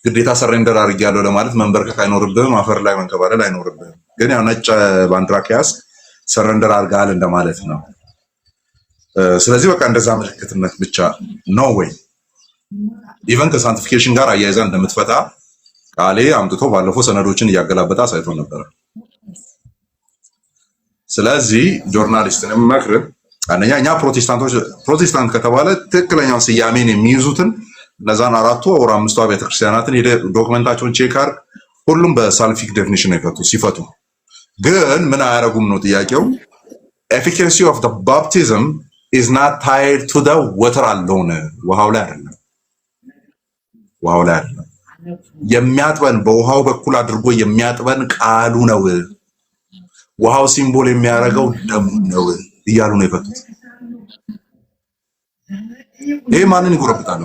ግዴታ ሰረንደር አድርጊያለሁ ለማለት መንበርከክ አይኖርብህም፣ አፈር ላይ መንከባለል አይኖርብህም። ግን ያው ነጭ ባንዲራ ከያዝ ሰረንደር አድርገሃል እንደማለት ነው። ስለዚህ በቃ እንደዛ ምልክትነት ብቻ ነው ወይ ኢቨን ከሳንቲፊኬሽን ጋር አያይዛ እንደምትፈታ ቃሌ አምጥቶ ባለፈው ሰነዶችን እያገላበጠ አሳይቶ ነበር። ስለዚህ ጆርናሊስትን የምመክርህ አንደኛ እኛ ፕሮቴስታንት ከተባለ ትክክለኛውን ስያሜን የሚይዙትን እነዛን 4 ወር 5 አብያተ ክርስቲያናትን ሄደ ዶክመንታቸውን ቼክ አድርግ። ሁሉም በሳልፊክ ዴፊኒሽን ነው ሲፈቱ ግን ምን አያረጉም ነው ጥያቄው። efficacy of the baptism is not tied to the water alone። ውሃው ላይ አይደለም የሚያጥበን በውሃው በኩል አድርጎ የሚያጥበን ቃሉ ነው። ውሃው ሲምቦል የሚያደርገው ደሙ ነው እያሉ ነው የፈቱት። ይሄ ማንን ይጎረብጣል?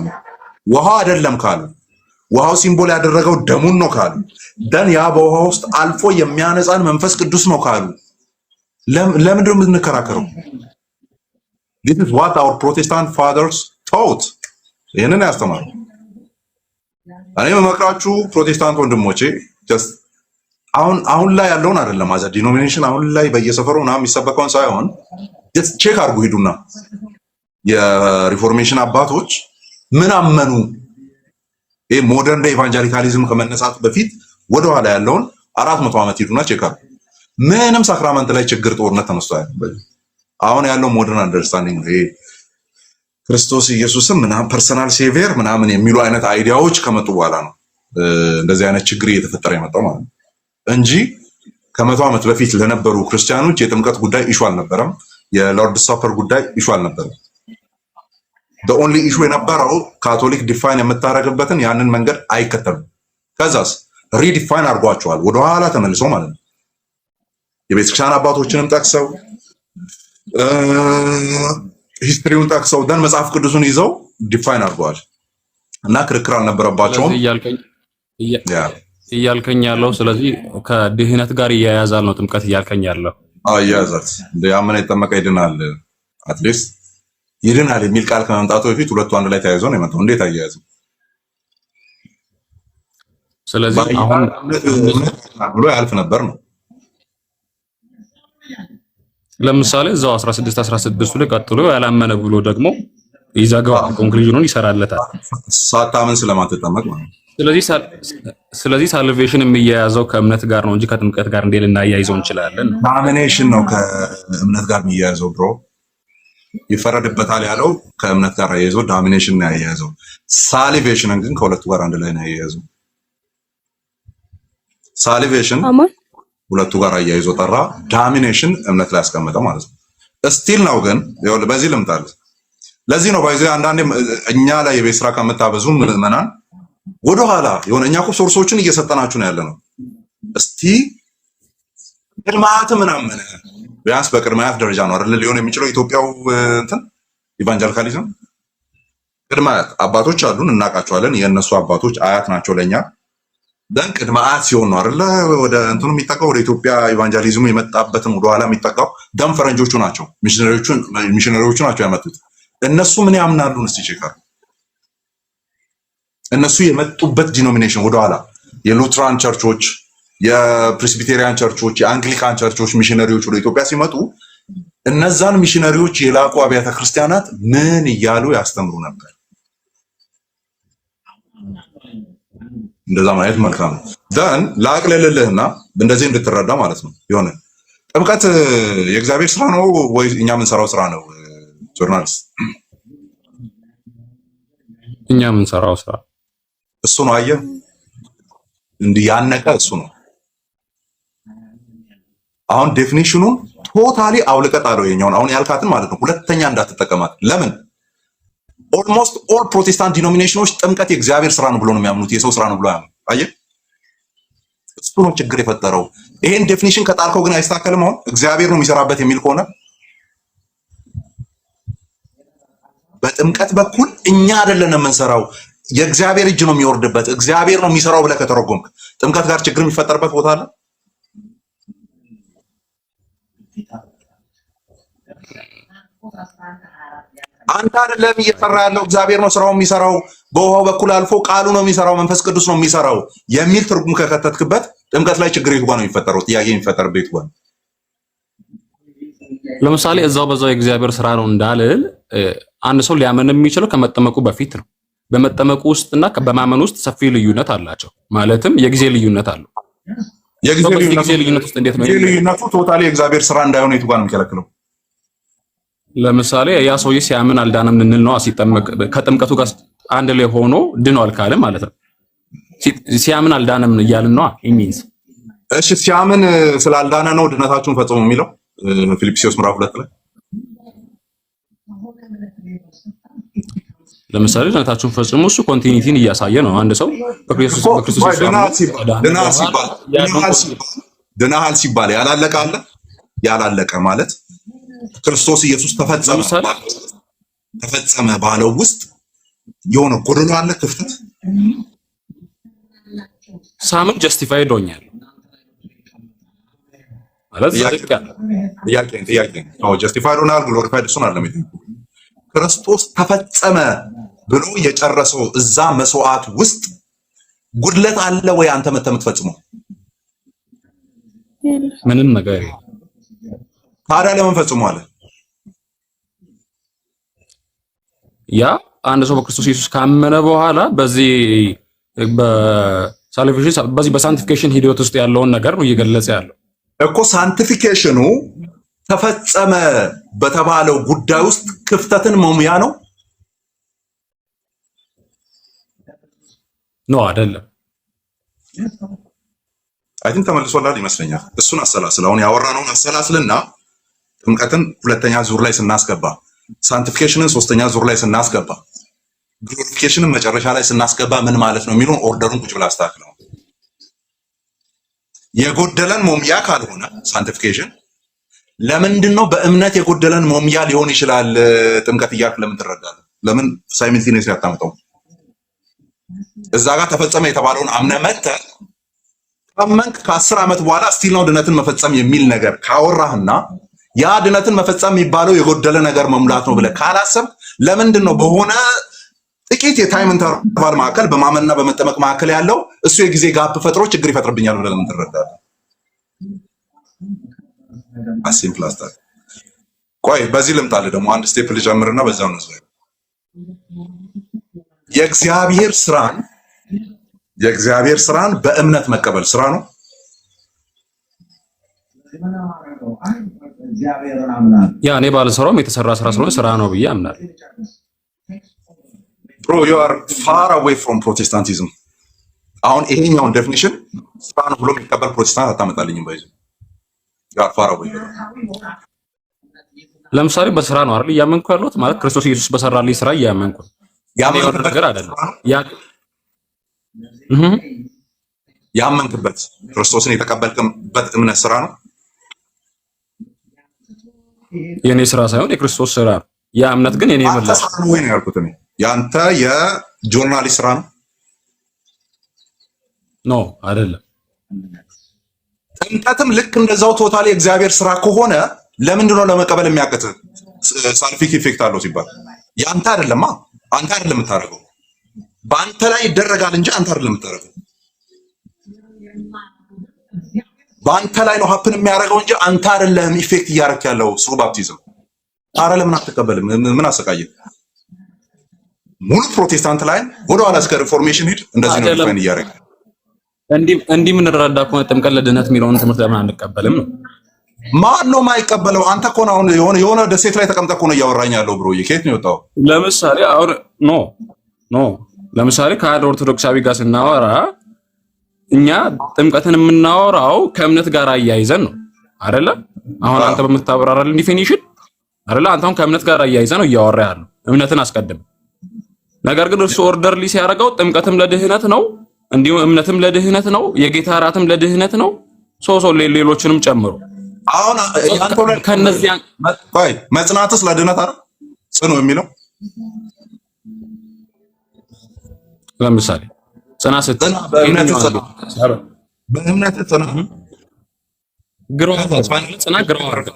ውሃው አይደለም ካሉ ውሃው ሲምቦል ያደረገው ደሙን ነው ካሉ ደን ያ በውሃ ውስጥ አልፎ የሚያነጻን መንፈስ ቅዱስ ነው ካሉ ለምንድን ነው የምንከራከረው? This is what our Protestant fathers taught። ይሄንን ያስተማሩ። እኔ መመክራችሁ ፕሮቴስታንት ወንድሞቼ just አሁን ላይ ያለውን አይደለም አዛ ዲኖሚኔሽን አሁን ላይ በየሰፈሩ ምናምን የሚሰበከውን ሳይሆን just ቼክ አድርጉ ሂዱና የሪፎርሜሽን አባቶች ምን አመኑ? ይሄ ሞደርን ዴይ ኢቫንጀሊካሊዝም ከመነሳት በፊት ወደኋላ ያለውን 400 ዓመት ሂዱና ቼክ አድርጉ። ምንም ሳክራመንት ላይ ችግር ጦርነት ተነስቶ አይደለም። አሁን ያለው ሞደርን አንደርስታንዲንግ ይሄ ክርስቶስ ኢየሱስም ምናምን ፐርሰናል ሴቪየር ምናምን የሚሉ አይነት አይዲያዎች ከመጡ በኋላ ነው እንደዚህ አይነት ችግር እየተፈጠረ የመጣው ማለት ነው እንጂ ከመቶ ዓመት በፊት ለነበሩ ክርስቲያኖች የጥምቀት ጉዳይ ኢሹ አልነበረም። የሎርድ ሳፐር ጉዳይ ኢሹ አልነበረም። the only issue የነበረው ካቶሊክ ዲፋይን የምታረግበትን ያንን መንገድ አይከተሉም። ከዛስ ሪዲፋይን አድርጓቸዋል ወደ ኋላ ተመልሶ ማለት ነው። የቤተክርስቲያን አባቶችንም ጠቅሰው ሂስትሪውን ጠቅሰው ደን መጽሐፍ ቅዱስን ይዘው ዲፋይን አድርገዋል እና ክርክር አልነበረባቸውም እያልከኝ ያለው። ስለዚህ ከድህነት ጋር እያያዛል ነው ጥምቀት እያልከኝ ያለው? አዎ እያያዛል። ያመነ የጠመቀ ይድናል፣ አትሊስት ይድናል የሚል ቃል ከመምጣቱ በፊት ሁለቱ አንድ ላይ ተያይዞ ነው የመጣው። እንዴት አያያዝም? ስለዚህ አሁን ብሎ ያልፍ ነበር ነው። ለምሳሌ እዛው 16 ላይ ቀጥሎ ያላመነ ብሎ ደግሞ ይዘጋዋል፣ ኮንክሉዥኑን ይሰራለታል። ሳታምን ስለማትጠመቅ ማለት ነው። ስለዚህ ሳልቬሽን የሚያያዘው ከእምነት ጋር ነው እንጂ ከጥምቀት ጋር እንዴት ልናያይዘው እንችላለን? ዳሚኔሽን ነው ከእምነት ጋር የሚያያዘው ብሮ ይፈረድበታል ያለው ከእምነት ጋር ያያይዘው ዳሚኔሽን ነው ያያይዘው። ሳሊቬሽንን ግን ከሁለቱ ጋር አንድ ላይ ነው ያያይዘው። ሳሊቬሽን ሁለቱ ጋር አያይዞ ጠራ፣ ዳሚኔሽን እምነት ላይ ያስቀመጠ ማለት ነው። ስቲል ነው ግን ይኸውልህ በዚህ ልምጣልህ። ለዚህ ነው ባይዘ አንዳንዴ እኛ ላይ የቤት ስራ ከምታበዙ ምዕመናን ወደኋላ የሆነ እኛ እኮ ሶርሶችን እየሰጠናችሁ ነው ያለነው። እስቲ ቅድማት ምናምን ቢያንስ በቅድማት ደረጃ ነው አይደል ሊሆን የሚችለው ኢትዮጵያው እንትን ኢቫንጀሊካሊዝም ቅድማት አባቶች አሉን እናውቃቸዋለን። የእነሱ አባቶች አያት ናቸው ለኛ ደን ቅድማት ሲሆን ነው አይደል ወደ እንትኑ የሚጠቃው ወደ ኢትዮጵያ ኢቫንጀሊዝሙ የመጣበትም ወደኋላ የሚጠቃው ደም ፈረንጆቹ ናቸው፣ ሚሽነሪዎቹ ናቸው ያመጡት። እነሱ ምን ያምናሉ? እስቲ ቼክ እነሱ የመጡበት ዲኖሚኔሽን ወደኋላ የሉትራን ቸርቾች፣ የፕሬስቢቴሪያን ቸርቾች፣ የአንግሊካን ቸርቾች ሚሽነሪዎች ወደ ኢትዮጵያ ሲመጡ እነዛን ሚሽነሪዎች የላቁ አብያተ ክርስቲያናት ምን እያሉ ያስተምሩ ነበር? እንደዛ ማለት መልካም ነው። ደን ላቅልልልህና እንደዚህ እንድትረዳ ማለት ነው። የሆነ ጥምቀት የእግዚአብሔር ስራ ነው ወይ እኛ የምንሰራው ስራ ነው? ጆርናሊስት እኛ የምንሰራው ስራ እሱ ነው። አየህ እንዲህ ያነቀ እሱ ነው። አሁን ዴፊኒሽኑን ቶታሊ አውልቀጥ አለው የኛውን አሁን ያልካትን ማለት ነው። ሁለተኛ እንዳትጠቀማት። ለምን ኦልሞስት ኦል ፕሮቴስታንት ዲኖሚኔሽኖች ጥምቀት የእግዚአብሔር ስራ ነው ብሎ ነው የሚያምኑት፣ የሰው ስራ ነው ብሎ ያምኑ። አየህ እሱ ነው ችግር የፈጠረው። ይሄን ዴፊኒሽን ከጣልከው ግን አይስተካከልም። አሁን እግዚአብሔር ነው የሚሰራበት የሚል ከሆነ በጥምቀት በኩል እኛ አይደለንም የምንሰራው፣ የእግዚአብሔር እጅ ነው የሚወርድበት፣ እግዚአብሔር ነው የሚሰራው ብለህ ከተረጎምክ ጥምቀት ጋር ችግር የሚፈጠርበት ቦታ አለ? አንተ አይደለም እየሰራ ያለው እግዚአብሔር ነው ስራው የሚሰራው፣ በውሃው በኩል አልፎ ቃሉ ነው የሚሰራው፣ መንፈስ ቅዱስ ነው የሚሰራው የሚል ትርጉም ከከተትክበት ጥምቀት ላይ ችግር የቱ ጋር ነው የሚፈጠረው? ጥያቄ የሚፈጠርበት የቱ ጋር? ለምሳሌ እዛው በዛው የእግዚአብሔር ስራ ነው እንዳልል አንድ ሰው ሊያመን የሚችለው ከመጠመቁ በፊት ነው። በመጠመቁ ውስጥና በማመን ውስጥ ሰፊ ልዩነት አላቸው። ማለትም የጊዜ ልዩነት አለው። የጊዜ ልዩነት ውስጥ እንዴት ነው ልዩነቱ? ቶታሊ የእግዚአብሔር ስራ እንዳይሆን የቱ ጋር ነው የሚከለክለው? ለምሳሌ ያ ሰውዬ ሲያምን አልዳነም ልንል ነው። ሲጠመቅ ከጥምቀቱ ጋር አንድ ላይ ሆኖ ድኗል ካለ ማለት ነው። ሲያምን አልዳነም እያልን ነው ኢሚንስ። እሺ ሲያምን ስላልዳነ ነው ድነታችሁን ፈጽሙ የሚለው ፊልጵስዩስ ምዕራፍ 2 ላይ ለምሳሌ ድነታችሁን ፈጽሙ እሱ ኮንቲኒቲን እያሳየ ነው። አንድ ሰው በክርስቶስ ድናሃል ሲባል ያላለቀ አለ። ያላለቀ ማለት ክርስቶስ ኢየሱስ ተፈጸመ ባለው ውስጥ የሆነ ጎደሎ አለ፣ ክፍተት። ሳምን ጀስቲፋይድ ሆኛል ማለት ጥያቄ ነው። ጀስቲፋይድ ሆናል፣ ግሎሪፋይድ እሱን አይደለም። ክርስቶስ ተፈጸመ ብሎ የጨረሰው እዛ መስዋዕት ውስጥ ጉድለት አለ ወይ? አንተ መተህ የምትፈጽመው ምንም ነገር የለም። ታዲያ ለምን ፈጽሞ አለ? ያ አንድ ሰው በክርስቶስ ኢየሱስ ካመነ በኋላ በዚህ በሳልቬሽን በዚህ በሳንቲፊኬሽን ሂደት ውስጥ ያለውን ነገር ነው እየገለጸ ያለው እኮ። ሳንቲፊኬሽኑ ተፈጸመ በተባለው ጉዳይ ውስጥ ክፍተትን መሙያ ነው አይደለም? አይ ቲንክ ተመልሶላል ይመስለኛል። እሱን አሰላስል። አሁን ያወራነውን አሰላስልና ጥምቀትን ሁለተኛ ዙር ላይ ስናስገባ፣ ሳንቲፊኬሽንን ሶስተኛ ዙር ላይ ስናስገባ፣ ግሎሪፊኬሽንን መጨረሻ ላይ ስናስገባ ምን ማለት ነው የሚለውን ኦርደሩን ቁጭ ብላ አስተካክለው። የጎደለን ሞምያ ካልሆነ ሳንቲፊኬሽን ለምንድን ነው በእምነት የጎደለን ሞምያ ሊሆን ይችላል? ጥምቀት እያልክ ለምን ትረዳለህ? ለምን ሳይመልቲኔስ ያታምጠው? እዛ ጋር ተፈጸመ የተባለውን አምነህ መተህ ካመንክ ከ10 ዓመት በኋላ ስቲል ነው ድነትን መፈጸም የሚል ነገር ካወራህና ያ ድነትን መፈጸም የሚባለው የጎደለ ነገር መሙላት ነው ብለህ ካላሰብ ለምንድን ነው በሆነ ጥቂት የታይም ኢንተርቫል መካከል በማመንና በመጠመቅ መካከል ያለው እሱ የጊዜ ጋፕ ፈጥሮ ችግር ይፈጥርብኛል ብለህ ለምን ትረዳለህ? አሲምፕል አስታ ቆይ በዚህ ልምጣልህ ደግሞ አንድ ስቴፕ ልጨምርና በዛው ነው የእግዚአብሔር ስራን በእምነት መቀበል ስራ ነው። ያ እኔ ባልሰራውም የተሰራ ስራ ስለሆነ ስራ ነው ብዬ አምናለሁ። Bro, you are far away from Protestantism. አሁን ይሄኛውን ዴፊኒሽን ስራ ነው ብሎ የሚቀበል ፕሮቴስታንት አታመጣልኝም። ባይዘ you are far away. ለምሳሌ በስራ ነው አይደል እያመንኩ ያለሁት ማለት ክርስቶስ ኢየሱስ በሰራልኝ ስራ እያመንኩ ያመንኩት ነገር አይደለም። ያመንክበት ክርስቶስን የተቀበልክበት እምነት ስራ ነው። የኔ ስራ ሳይሆን የክርስቶስ ስራ ነው። ያ እምነት ግን የኔ መለስ ነው ወይ ነው ያልኩት እኔ። ያንተ የጆርናሊስት ስራ ነው? ኖ አይደለም። ጥምቀትም ልክ እንደዛው ቶታሊ የእግዚአብሔር ስራ ከሆነ ለምንድን ነው ለመቀበል የሚያቅት? ሳልፊክ ኢፌክት አለው ሲባል ያንተ አይደለማ። አንተ አይደለም የምታደርገው፣ በአንተ ላይ ይደረጋል እንጂ አንተ አይደለም የምታደርገው። በአንተ ላይ ነው ሀፕን የሚያደርገው እንጂ አንተ አይደለም ኢፌክት እያደረክ ያለው ስሩ ባፕቲዝም። አረ ለምን አትቀበልም? ምን አሰቃየህ? ሙሉ ፕሮቴስታንት ላይ ወደ ኋላ እስከ ሪፎርሜሽን ሂድ። እንደዚህ ነው ዲፋይን እያደረገ እንዲህ ምን ረዳ ከሆነ ጥምቀት ለድነት የሚለውን ትምህርት ለምን አንቀበልም ነው? ማን ነው የማይቀበለው? አንተ እኮ ነው የሆነ ደሴት ላይ ተቀምጠህ እኮ ነው እያወራኝ ያለው ብሮ። ከየት ነው የወጣው? ለምሳሌ አሁን ኖ ለምሳሌ ከአንድ ኦርቶዶክሳዊ ጋር ስናወራ እኛ ጥምቀትን የምናወራው ከእምነት ጋር አያይዘን ነው አይደለ? አሁን አንተ በምታብራራልን ዲፊኒሽን አይደለ? አንተ አሁን ከእምነት ጋር አያይዘን ነው እያወራ ያለው እምነትን አስቀድም። ነገር ግን እርሱ ኦርደርሊ ሲያደርገው ጥምቀትም ለድህነት ነው፣ እንዲሁም እምነትም ለድህነት ነው፣ የጌታ እራትም ለድህነት ነው፣ ሌሎችንም ጨምሮ አሁን ያንተው ላይ ከነዚያ ቆይ መጽናትስ ለድህነት አይደል? ጽኑ የሚለው ለምሳሌ ጽና ስትል በእምነት ጽና፣ በእምነት ጽና፣ ግሮው ጽና ግሮው አርጋ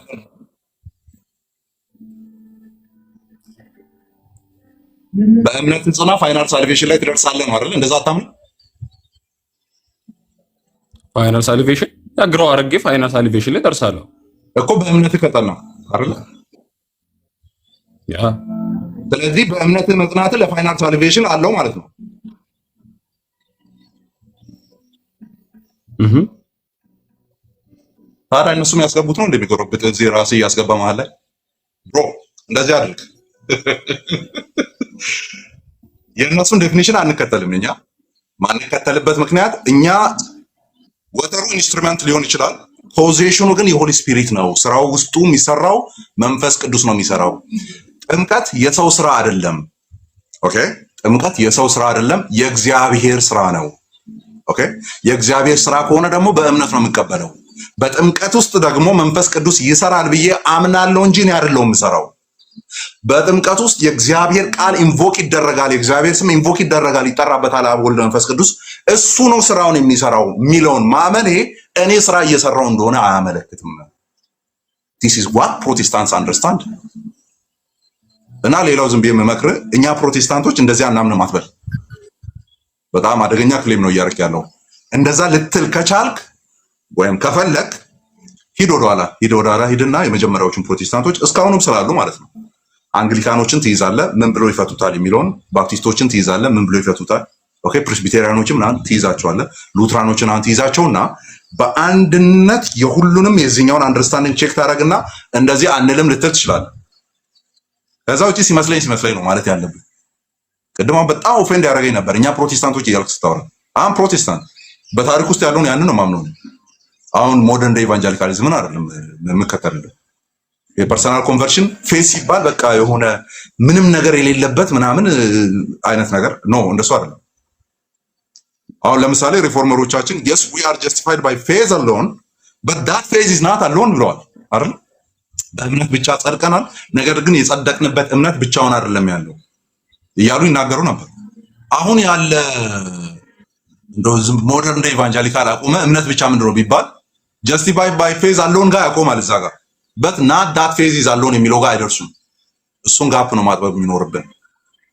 በእምነት ጽና ፋይናል ሳልቬሽን ላይ ትደርሳለህ ነው አይደል? እንደዛ አታምኑ? ፋይናል ሳልቬሽን ያ ግሮው አርጌ ፋይናል ሳልቬሽን ላይ ደርሳለሁ እኮ በእምነት ከጠና አይደል? ያ ስለዚህ በእምነት መጽናት ለፋይናል ሳልቬሽን አለው ማለት ነው። ታዲያ እነሱም ያስገቡት ነው እንደሚጎረብጥ እዚህ ራስህ እያስገባ መሀል ላይ ብሮ እንደዚህ አድርግ። የእነሱን ዴፊኒሽን አንከተልም። እኛ ማንከተልበት ምክንያት እኛ ወተሩ ኢንስትሩመንት ሊሆን ይችላል። ፖዚሽኑ ግን የሆሊ ስፒሪት ነው። ስራው ውስጡ የሚሰራው መንፈስ ቅዱስ ነው የሚሰራው። ጥምቀት የሰው ስራ አይደለም። ኦኬ፣ ጥምቀት የሰው ስራ አይደለም፣ የእግዚአብሔር ስራ ነው። ኦኬ፣ የእግዚአብሔር ስራ ከሆነ ደግሞ በእምነት ነው የምቀበለው። በጥምቀት ውስጥ ደግሞ መንፈስ ቅዱስ ይሰራል ብዬ አምናለሁ እንጂ እኔ አይደለሁም የምሰራው። በጥምቀት ውስጥ የእግዚአብሔር ቃል ኢንቮክ ይደረጋል፣ የእግዚአብሔር ስም ኢንቮክ ይደረጋል፣ ይጠራበታል፣ አብ ወልድ መንፈስ ቅዱስ። እሱ ነው ስራውን የሚሰራው የሚለውን ማመኔ እኔ ስራ እየሰራው እንደሆነ አያመለክትም። ዲስ ኢዝ ዋት ፕሮቴስታንትስ አንደርስታንድ። እና ሌላው ዝም ብዬ የምመክርህ እኛ ፕሮቴስታንቶች እንደዚያ እናምንም አትበል። በጣም አደገኛ ክሌም ነው እያደረክ ያለው። እንደዛ ልትል ከቻልክ ወይም ከፈለክ ሂድ ወደኋላ ሂድና የመጀመሪያዎቹን ፕሮቴስታንቶች እስካሁንም ስላሉ ማለት ነው አንግሊካኖችን ትይዛለህ፣ ምን ብሎ ይፈቱታል የሚለውን፣ ባፕቲስቶችን ትይዛለህ፣ ምን ብሎ ይፈቱታል። ኦኬ፣ ፕሬስቢቴሪያኖችን ምናምን ትይዛቸዋለህ፣ ሉትራኖችን አንተ ትይዛቸውና በአንድነት የሁሉንም የዚህኛውን አንደርስታንዲንግ ቼክ ታደርግና እንደዚህ አንልም ልትል ትችላለህ። ከዛ ውጪ ሲመስለኝ ነው ማለት ያለብን። ቅድም በጣም ኦፌንድ ያደረገኝ ነበር እኛ ፕሮቴስታንቶች እያልክ ስታወራ። አሁን ፕሮቴስታንት በታሪክ ውስጥ ያለውን ያንን ነው ማምነው። አሁን ሞደርን ዴይ ኢቫንጀሊካሊዝምን አይደለም የምከተልልህ። የፐርሰናል ኮንቨርሽን ፌስ ሲባል በቃ የሆነ ምንም ነገር የሌለበት ምናምን አይነት ነገር ነው፣ እንደሱ አይደለም። አሁን ለምሳሌ ሪፎርመሮቻችን yes we are justified by faith alone but that faith is not alone ብለዋል አይደል? በእምነት ብቻ ጸድቀናል፣ ነገር ግን የጸደቅንበት እምነት ብቻውን አይደለም ያለው እያሉ ይናገሩ ነበር። አሁን ያለ እንደው ሞደርን ዴይ ኢቫንጀሊካል አቁመ እምነት ብቻ ምንድነው ቢባል justified by faith alone ጋር ያቆማል እዛ ጋር but not that faith is alone የሚለው ጋር አይደርሱም። እሱን ጋፕ ነው ማጥበብ የሚኖርብን።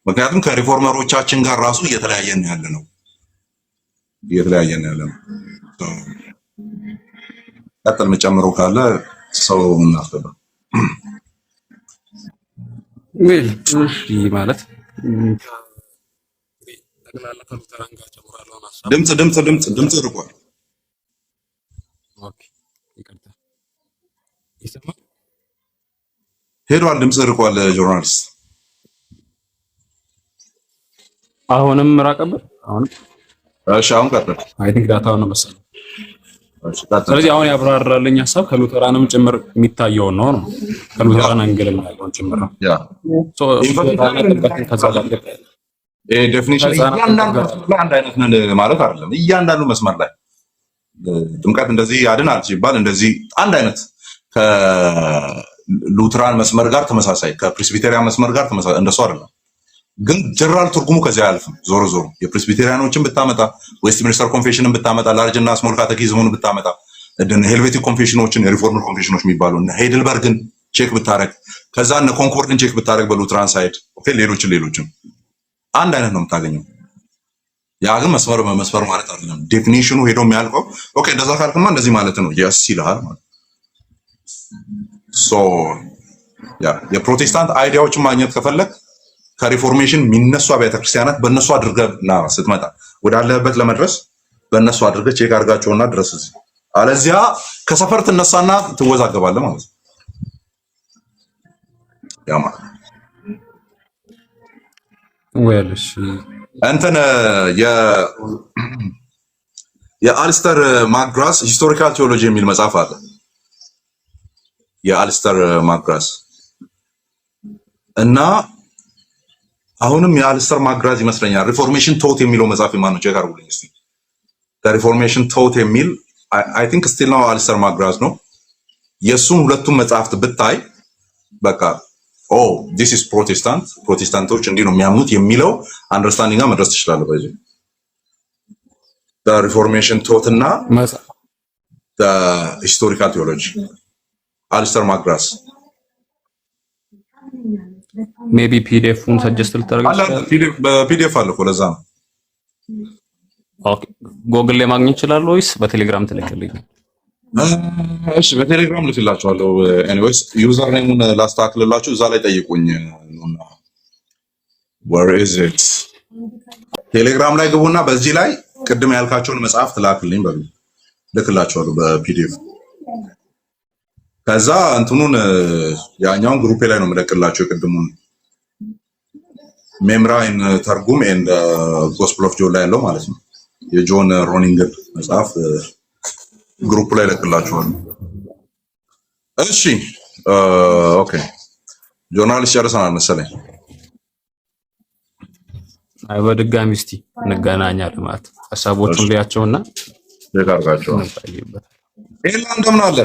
ምክንያቱም ከሪፎርመሮቻችን ጋር ራሱ እየተለያየን ያለ ነው። ቀጥል መጨመሩ ካለ ሰው እናስገባ። ማለት ድምፅ ርቋል። ሄዷል፣ ድምፅ ርቋል። ጆርናሊስት አሁንም ራቀበት። አሁን ቀጥል። አይ ቲንክ ዳታው ነው መሰለኝ። ስለዚህ አሁን ያብራራልኝ ሀሳብ ከሉተራንም ጭምር የሚታየው ነው ከሉተራን አንግል ያለውን ጭምር ነው። ያ ሶ ዴፊኒሽን እያንዳንዱ ላይ አንድ አይነት ነን ማለት አይደለም። እያንዳንዱ መስመር ላይ ጥምቀት እንደዚህ ያድናል ሲባል እንደዚህ አንድ አይነት ከሉትራን መስመር ጋር ተመሳሳይ፣ ከፕሬስቢቴሪያን መስመር ጋር ተመሳሳይ እንደሱ አይደለም። ግን ጀነራል ትርጉሙ ከዚያ አያልፍም። ዞሮ የፕሬስቢቴሪያኖችን ብታመጣ፣ ዌስትሚኒስተር ኮንፌሽንን ብታመጣ፣ ላርጅ እና ስሞል ካቴኪዝሙን ብታመጣ፣ ሄልቬቲክ ኮንፌሽኖችን፣ የሪፎርምድ ኮንፌሽኖች የሚባሉ እነ ሄይድልበርግን ቼክ ብታረግ፣ ከዛ እነ ኮንኮርድን ቼክ ብታረግ በሉትራን ሳይድ ኦኬ፣ ሌሎችን አንድ አይነት ነው የምታገኘው። ያ ግን መስመር በመስመር ማለት አይደለም። ዴፊኒሽኑ ሄዶ የሚያልቀው ኦኬ፣ እንደዛ ካልክማ እንደዚህ ማለት ነው የስ ይልሃል ማለት ሶ ያ የፕሮቴስታንት አይዲያዎችን ማግኘት ከፈለክ ከሪፎርሜሽን የሚነሱ አብያተ ክርስቲያናት በእነሱ አድርገህና ስትመጣ ወዳለህበት ለመድረስ በእነሱ አድርገህ ቼክ አድርጋቸውና ድረስ እዚህ። አለዚያ ከሰፈር ትነሳና ትወዛገባለህ ማለት ነው። ያ ማለት ወልሽ እንትን የአልስተር ማክግራስ ሂስቶሪካል ቴዎሎጂ የሚል መጽሐፍ አለ። የአልስተር ማክግራስ እና አሁንም የአልስተር ማክግራስ ይመስለኛል ሪፎርሜሽን ቶት የሚለው መጽሐፍ ማነው? ቼክ አድርጉልኝ እስቲ። ሪፎርሜሽን ቶት የሚል አይ ቲንክ ስቲል ነው አልስተር ማክግራስ ነው። የሱን ሁለቱም መጽሐፍት ብታይ በቃ ኦ ዲስ ኢዝ ፕሮቴስታንቶች እንዲህ ነው የሚያምኑት የሚለው አንደርስታንዲንግ ጋር መድረስ ትችላለህ። በዚህ ሪፎርሜሽን ቶት እና ሂስቶሪካል ቴዎሎጂ አልስተር ማክግራስ ሜቢ ፒዲኤፉን ሰጀስት ልታደርግ በፒዲኤፍ አለ እኮ ለዛ ነው። ኦኬ ጎግል ላይ ማግኘት ይችላል ወይስ በቴሌግራም ትልክልኝ? እሺ በቴሌግራም ልክላችኋለሁ። ኤኒዌይስ ዩዘር ኔሙን ላስተካክልላችሁ፣ እዛ ላይ ጠይቁኝ። where is it ቴሌግራም ላይ ግቡና በዚህ ላይ ቅድም ያልካቸውን መጽሐፍ ትላክልኝ በሉ ልክላችኋለሁ በፒዲኤፍ። ከዛ እንትኑን ያኛውን ግሩፕ ላይ ነው የምለቅላቸው የቅድሙን ሜምራይን ተርጉም ኤንድ ጎስፕል ኦፍ ጆን ላይ ያለው ማለት ነው የጆን ሮኒንግን መጽሐፍ ግሩፕ ላይ ለቅላችኋለሁ። እሺ ኦኬ ጆርናሊስት ጨርሰናል መሰለኝ። አይ በድጋሚ እስቲ እንገናኛለን ማለት ሐሳቦቹን ሊያቸውና ለጋርጋቸው ኤላ እንደምን አለ?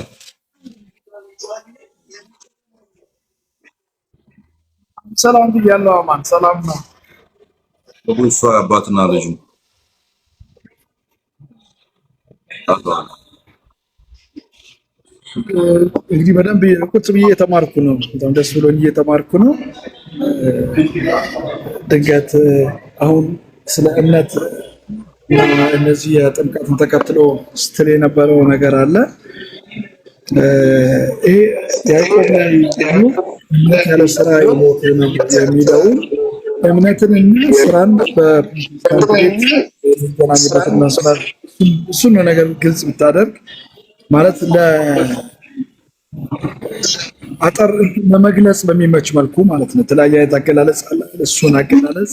ሰላም ብያለሁ። አማን ሰላም ነው። በቁልፍ አባትና ልጁ እንግዲህ በደንብ ቁጭ ብዬ እየተማርኩ ነው። በጣም ደስ ብሎኝ እየተማርኩ ነው። ድንገት አሁን ስለ እምነት እና እነዚህ የጥምቀትን ተከትሎ ስትል የነበረው ነገር አለ። ይሄ ያዕቆብ ላይ ደግሞ እምነት ያለ ስራ የሞተ ነው የሚለውን እምነትንና ስራን በኮንክሪት የሚገናኝበትን መስመር እሱን ነገር ግልጽ ብታደርግ ማለት አጠር ለመግለጽ በሚመች መልኩ ማለት ነው። የተለያየ አይነት አገላለጽ አለ። እሱን አገላለጽ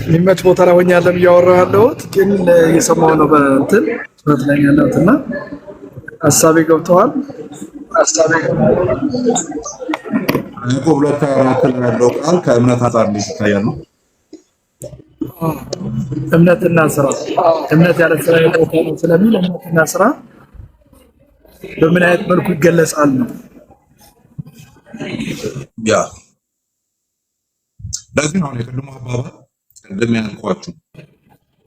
የሚመች ቦታ ላይ ሆኜ ያለም እያወራሁ ያለሁት ግን እየሰማሁ ነው በእንትን ስራት ላይ ያለሁት እና ሀሳቤ ገብተዋል። ያዕቆብ 2:4 ላይ ያለው ቃል ከእምነት አንጻር ይታያል ነው። እምነትና ስራ እምነት ያለ ስራ የሞተ ነው ስለሚል እምነትና ስራ በምን አይነት መልኩ ይገለጻል ነው። ያ ለዚህ ነው የቅድሙ አባባል ቅድም ያልኳችሁ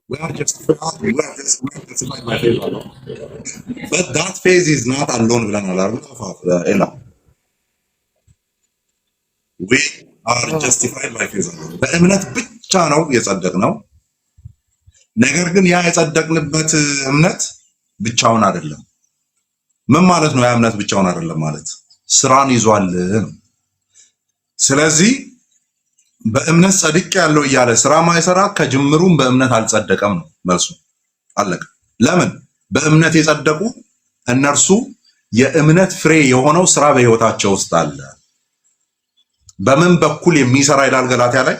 we are justified by faith alone. But that faith is not alone ብለናል አይደል? ኤላ we are justified by faith alone. በእምነት ብቻ ነው የጸደቅነው። ነገር ግን ያ የጸደቅንበት እምነት ብቻውን አይደለም። ምን ማለት ነው? ያ እምነት ብቻውን አይደለም ማለት ስራን ይዟል ነው። ስለዚህ በእምነት ጸድቅ ያለው እያለ ስራ ማይሰራ ከጅምሩም በእምነት አልጸደቀም ነው መልሱ። አለቀ። ለምን? በእምነት የጸደቁ እነርሱ የእምነት ፍሬ የሆነው ስራ በህይወታቸው ውስጥ አለ። በምን በኩል የሚሰራ ይላል ገላትያ ላይ።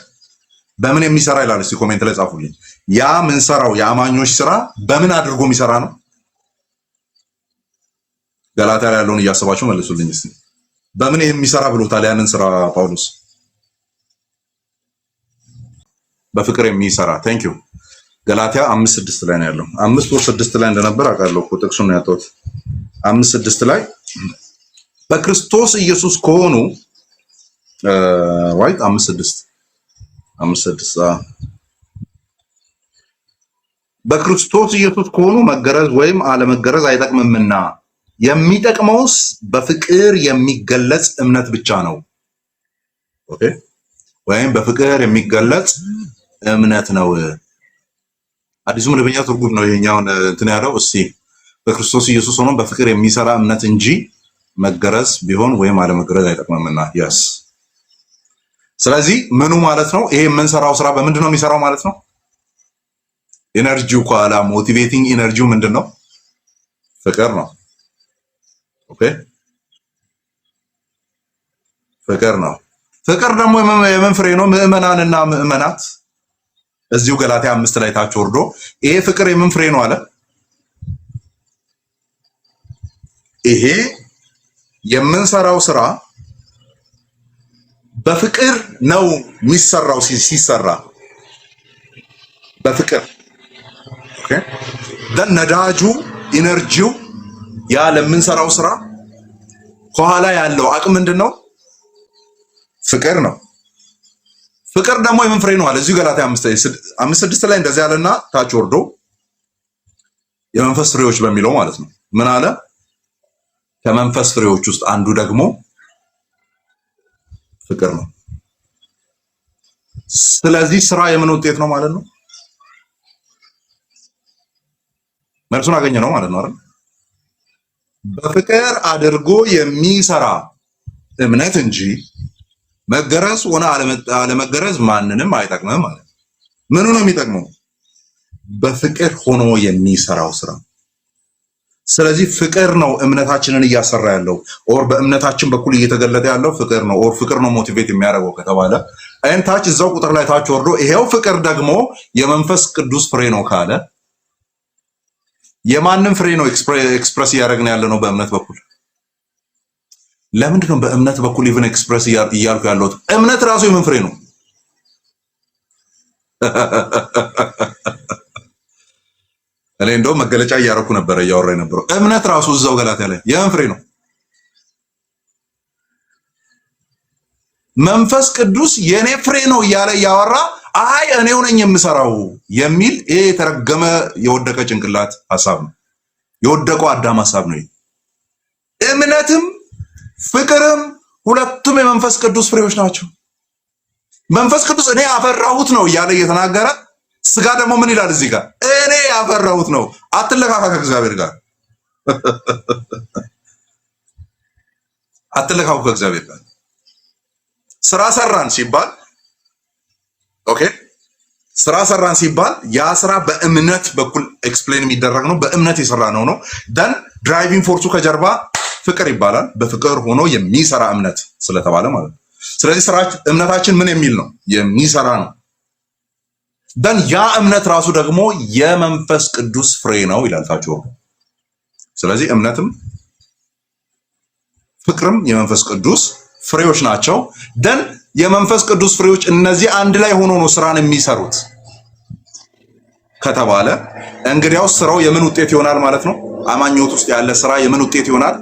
በምን የሚሰራ ይላል? እስቲ ኮሜንት ላይ ጻፉልኝ። ያ ምን ሰራው የአማኞች ስራ በምን አድርጎ የሚሰራ ነው? ገላትያ ላይ ያለውን እያሰባችሁ መልሱልኝ እስቲ። በምን የሚሰራ ብሎታል ያንን ስራ ጳውሎስ? በፍቅር የሚሰራ ቴንክ ዩ ገላትያ 5:6 ላይ ነው ያለው። 5:6 ላይ እንደነበር አውቃለሁ እኮ ጥቅሱን ነው ያጣሁት። 5:6 ላይ በክርስቶስ ኢየሱስ ከሆኑ right 5:6 በክርስቶስ ኢየሱስ ከሆኑ መገረዝ ወይም አለመገረዝ አይጠቅምምና የሚጠቅመውስ በፍቅር የሚገለጽ እምነት ብቻ ነው። ኦኬ ወይም በፍቅር የሚገለጽ እምነት ነው። አዲሱ መደበኛ ትርጉም ነው ይሄኛውን እንትን ያለው። እስቲ በክርስቶስ ኢየሱስ ሆኖ በፍቅር የሚሰራ እምነት እንጂ መገረዝ ቢሆን ወይም አለመገረዝ አይጠቅምምና። ያስ ስለዚህ ምኑ ማለት ነው? ይሄ የምንሰራው ስራ በምንድን ነው የሚሰራው ማለት ነው? ኤነርጂው ኳላ ሞቲቬቲንግ ኤነርጂው ምንድን ነው? ፍቅር ነው። ኦኬ ፍቅር ነው። ፍቅር ደግሞ የምን ፍሬ ነው? ምዕመናንና ምዕመናት እዚሁ ገላትያ 5 ላይ ታች ወርዶ ይሄ ፍቅር የምን ፍሬ ነው አለ? ይሄ የምንሰራው ስራ በፍቅር ነው የሚሰራው። ሲሰራ በፍቅር ኦኬ ነዳጁ ኢነርጂው ያ ለምንሰራው ስራ ከኋላ ያለው አቅም ምንድነው? ፍቅር ነው። ፍቅር ደግሞ የምን ፍሬ ነው አለ እዚሁ ገላትያ 5:6 ላይ እንደዚህ ያለና ታች ወርዶ የመንፈስ ፍሬዎች በሚለው ማለት ነው ምን አለ? ከመንፈስ ፍሬዎች ውስጥ አንዱ ደግሞ ፍቅር ነው። ስለዚህ ስራ የምን ውጤት ነው ማለት ነው? መልሱን አገኘ ነው ማለት ነው አይደል? በፍቅር አድርጎ የሚሰራ እምነት እንጂ መገረዝ ሆነ አለመገረዝ ማንንም አይጠቅምም ማለት ነው። ምኑ ነው የሚጠቅመው? በፍቅር ሆኖ የሚሰራው ስራ። ስለዚህ ፍቅር ነው እምነታችንን እያሰራ ያለው ኦር በእምነታችን በኩል እየተገለጠ ያለው ፍቅር ነው ኦር ፍቅር ነው ሞቲቬት የሚያደርገው ከተባለ አይን ታች እዛው ቁጥር ላይ ታች ወርዶ ይሄው ፍቅር ደግሞ የመንፈስ ቅዱስ ፍሬ ነው ካለ የማንን ፍሬ ነው ኤክስፕረስ እያደረግን ያለ ነው በእምነት በኩል? ለምንድን ነው በእምነት በኩል ኢቭን ኤክስፕረስ እያልኩ ያለሁት? እምነት ራሱ የምን ፍሬ ነው? እኔ እንደው መገለጫ እያደረኩ ነበረ እያወራ ነበረው። እምነት ራሱ እዛው ገላትያ ላይ የምን ፍሬ ነው? መንፈስ ቅዱስ የኔ ፍሬ ነው እያለ እያወራ አይ እኔው ነኝ የምሰራው የሚል ይሄ የተረገመ የወደቀ ጭንቅላት ሐሳብ ነው። የወደቀው አዳም ሐሳብ ነው። እምነትም ፍቅርም ሁለቱም የመንፈስ ቅዱስ ፍሬዎች ናቸው። መንፈስ ቅዱስ እኔ ያፈራሁት ነው እያለ እየተናገረ ስጋ ደግሞ ምን ይላል እዚህ ጋር? እኔ ያፈራሁት ነው። አትለካካ ከእግዚአብሔር ጋር አትለካኩ ከእግዚአብሔር ጋር። ስራ ሰራን ሲባል ኦኬ፣ ስራ ሰራን ሲባል ያ ስራ በእምነት በኩል ኤክስፕሌን የሚደረግ ነው። በእምነት የሰራ ነው ደን ድራይቪንግ ፎርሱ ከጀርባ ፍቅር ይባላል። በፍቅር ሆኖ የሚሰራ እምነት ስለተባለ ማለት ነው። ስለዚህ እምነታችን ምን የሚል ነው? የሚሰራ ነው። ደን ያ እምነት ራሱ ደግሞ የመንፈስ ቅዱስ ፍሬ ነው ይላል ታች ወርዶ። ስለዚህ እምነትም ፍቅርም የመንፈስ ቅዱስ ፍሬዎች ናቸው። ደን የመንፈስ ቅዱስ ፍሬዎች እነዚህ አንድ ላይ ሆኖ ነው ስራን የሚሰሩት ከተባለ እንግዲያው ስራው የምን ውጤት ይሆናል ማለት ነው? አማኞት ውስጥ ያለ ስራ የምን ውጤት ይሆናል?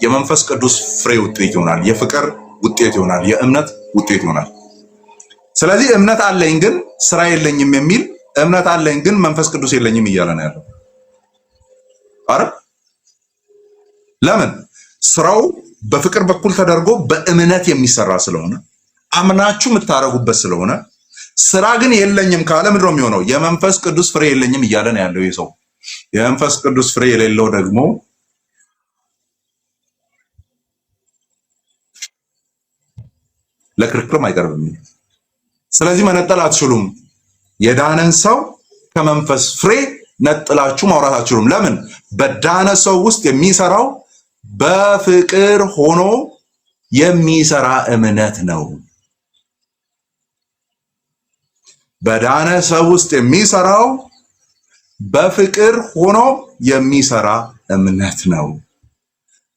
የመንፈስ ቅዱስ ፍሬ ውጤት ይሆናል። የፍቅር ውጤት ይሆናል። የእምነት ውጤት ይሆናል። ስለዚህ እምነት አለኝ ግን ስራ የለኝም የሚል እምነት አለኝ ግን መንፈስ ቅዱስ የለኝም እያለ ነው ያለው። አረ ለምን? ስራው በፍቅር በኩል ተደርጎ በእምነት የሚሰራ ስለሆነ አምናችሁ የምታረጉበት ስለሆነ ስራ ግን የለኝም ካለ ምንድነው የሚሆነው? የመንፈስ ቅዱስ ፍሬ የለኝም እያለ ነው ያለው ይህ ሰው። የመንፈስ ቅዱስ ፍሬ የሌለው ደግሞ ለክርክርም አይቀርብም። ስለዚህ መነጠል አትችሉም። የዳነን ሰው ከመንፈስ ፍሬ ነጥላችሁ ማውራት አትችሉም። ለምን? በዳነ ሰው ውስጥ የሚሰራው በፍቅር ሆኖ የሚሰራ እምነት ነው። በዳነ ሰው ውስጥ የሚሰራው በፍቅር ሆኖ የሚሰራ እምነት ነው።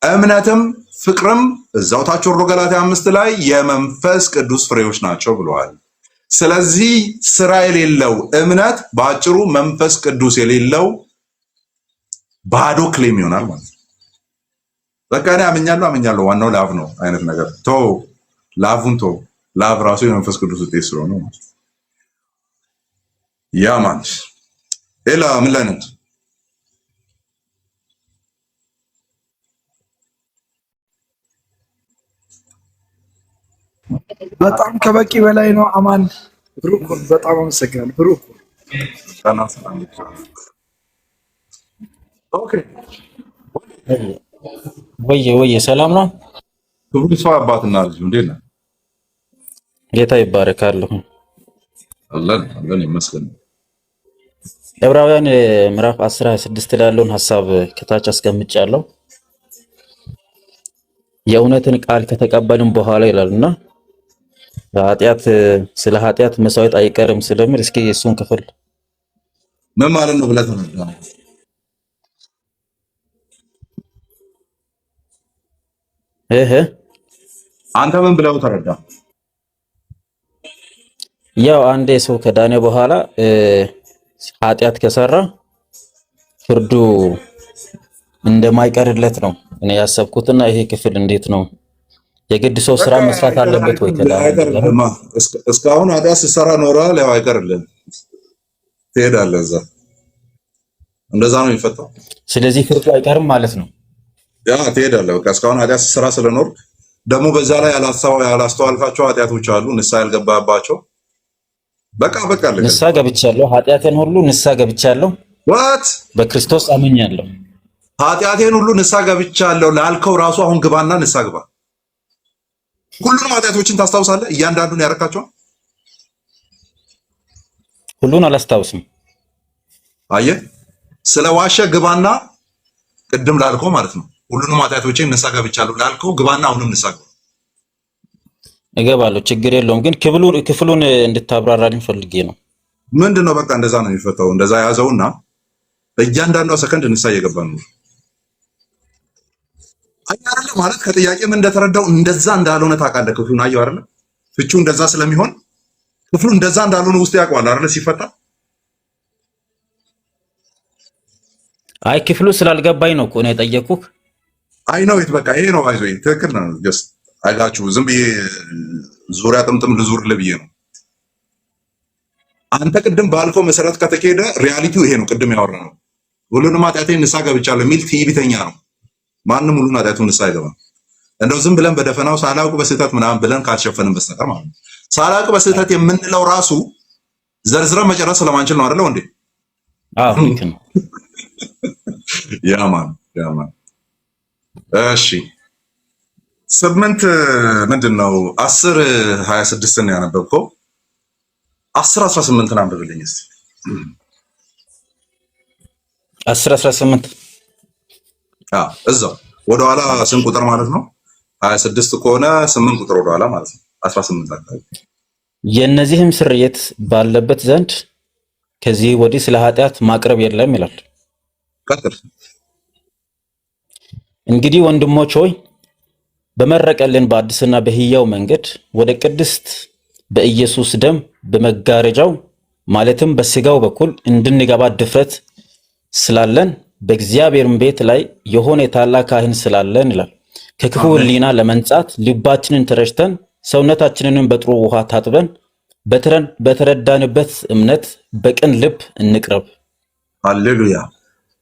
እምነትም ፍቅርም እዛው ታች ወርዶ ገላትያ 5 ላይ የመንፈስ ቅዱስ ፍሬዎች ናቸው ብለዋል። ስለዚህ ስራ የሌለው እምነት በአጭሩ መንፈስ ቅዱስ የሌለው ባዶ ክሌም ይሆናል ማለት ነው። በቃ እኔ አምኛለሁ ዋናው ላቭ ነው አይነት ነገር ቶ ላቭን ቶ ላቭ ራሱ የመንፈስ ቅዱስ ውጤት ስለሆነ ማለት ያ ማለት ኤላ ምን ላይ ነህ? በጣም ከበቂ በላይ ነው። አማን ብሩክ፣ በጣም አመሰግናለሁ ብሩክ። ኦኬ ወየ ሰላም ነው። ክቡር ሰው አባትና ልጅ እንዴት ነህ? ጌታ ይባረካለሁ። አለን ይመስገን። ዕብራውያን ምዕራፍ 10:26 ላይ ያለውን ሐሳብ ከታች አስቀምጫለሁ። የእውነትን ቃል ከተቀበልን በኋላ ይላልና ስለ ኃጢአት መስዋዕት አይቀርም ስለሚል እስኪ የሱን ክፍል ምን ማለት ነው ብለህ ተረዳ? አንተ ምን ብለው ተረዳ? ያው አንዴ ሰው ከዳነ በኋላ ኃጢአት ከሰራ ፍርዱ እንደማይቀርለት ነው እኔ ያሰብኩትና ይሄ ክፍል እንዴት ነው የግድ ሰው ስራ መስራት አለበት ወይ? ከዳነ እስካሁን ኃጢአት ስትሰራ ኖረሃል፣ ያው አይቀርልህም፣ ትሄዳለህ እዛ። እንደዛ ነው የሚፈታው። ስለዚህ ፍርዱ አይቀርም ማለት ነው። ያ ትሄዳለህ። በቃ እስካሁን ኃጢአት ስትሰራ ስለኖር ደግሞ በዛ ላይ ያላስተዋልካቸው ኃጢአቶች አሉ፣ ንስሐ ያልገባባቸው። በቃ ንስሐ ገብቻለሁ፣ ኃጢአቴን ሁሉ ንስሐ ገብቻለሁ፣ በክርስቶስ አምኛለሁ። ኃጢአቴን ሁሉ ንስሐ ገብቻለሁ ላልከው ራሱ አሁን ግባና ንስሐ ግባ። ሁሉንም ኃጢአቶችን ታስታውሳለህ? እያንዳንዱን ያረካቸው? ሁሉን አላስታውስም። አየህ፣ ስለ ዋሸ ግባና ቅድም ላልከው ማለት ነው ሁሉንም ኃጢአቶቼን ንስሐ ገብቻለሁ ላልከው ግባና አሁንም ንስሐ ግባ። እገባለሁ፣ ችግር የለውም። ግን ክፍሉን እንድታብራራልኝ ፈልጌ ነው። ምንድነው? በቃ እንደዛ ነው የሚፈታው። እንደዛ ያዘውና በእያንዳንዷ ሰከንድ ንስሐ እየገባ ነው። አይ አይደለ ማለት ከጥያቄ ምን እንደተረዳው እንደዛ እንዳልሆነ ታውቃለህ። ክፍሉን አየው አይደለ? ፍቹ እንደዛ ስለሚሆን ክፍሉ እንደዛ እንዳልሆነ ውስጥ ያውቀዋል አይደለ? ሲፈታ አይ ክፍሉ ስላልገባኝ ነው እኮ ነው የጠየኩህ። አይ ነው በቃ ይሄ ነው። አይዞህ ትክክል ነው። ጀስት አይጋችሁ ዝም ብዬ ዙሪያ ጥምጥም ልዙርልህ ብዬ ነው። አንተ ቅድም ባልከው መሰረት ከተካሄደ ሪያሊቲው ይሄ ነው። ቅድም ያወራነው ሁሉንም ኃጢአቴን ንስሐ ገብቻለሁ የሚል ትዕቢተኛ ነው። ማንም ሁሉን ኃጢአቱን ንስሐ አይገባም። እንደው ዝም ብለን በደፈናው ሳላውቅ በስህተት ምናምን ብለን ካልሸፈንን በስተቀር ማለት ነው። ሳላውቅ በስህተት የምንለው ራሱ ዘርዝረን መጨረስ ስለማንችል ነው አይደል እንዴ? አዎ ልክ ነው። ያማን እሺ 8 ምንድነው 10:26 ነው ያነበብከው። 10:18 አንብብልኝ እስቲ። 10:18 እዛው ወደ ኋላ ስንት ቁጥር ማለት ነው? 26 ከሆነ 8 ቁጥር ወደ ኋላ ማለት ነው። 18 አካባቢ የእነዚህም ስርየት ባለበት ዘንድ ከዚህ ወዲህ ስለ ኃጢአት ማቅረብ የለም ይላል። ቀጥል። እንግዲህ ወንድሞች ሆይ በመረቀልን በአዲስና በሕያው መንገድ ወደ ቅድስት በኢየሱስ ደም በመጋረጃው ማለትም በስጋው በኩል እንድንገባ ድፍረት ስላለን በእግዚአብሔርም ቤት ላይ የሆነ ታላቅ ካህን ስላለን ይላል። ከክፉ ሕሊና ለመንጻት ልባችንን ተረጭተን ሰውነታችንንም በጥሩ ውሃ ታጥበን በተረዳንበት እምነት በቅን ልብ እንቅረብ። ሃሌሉያ።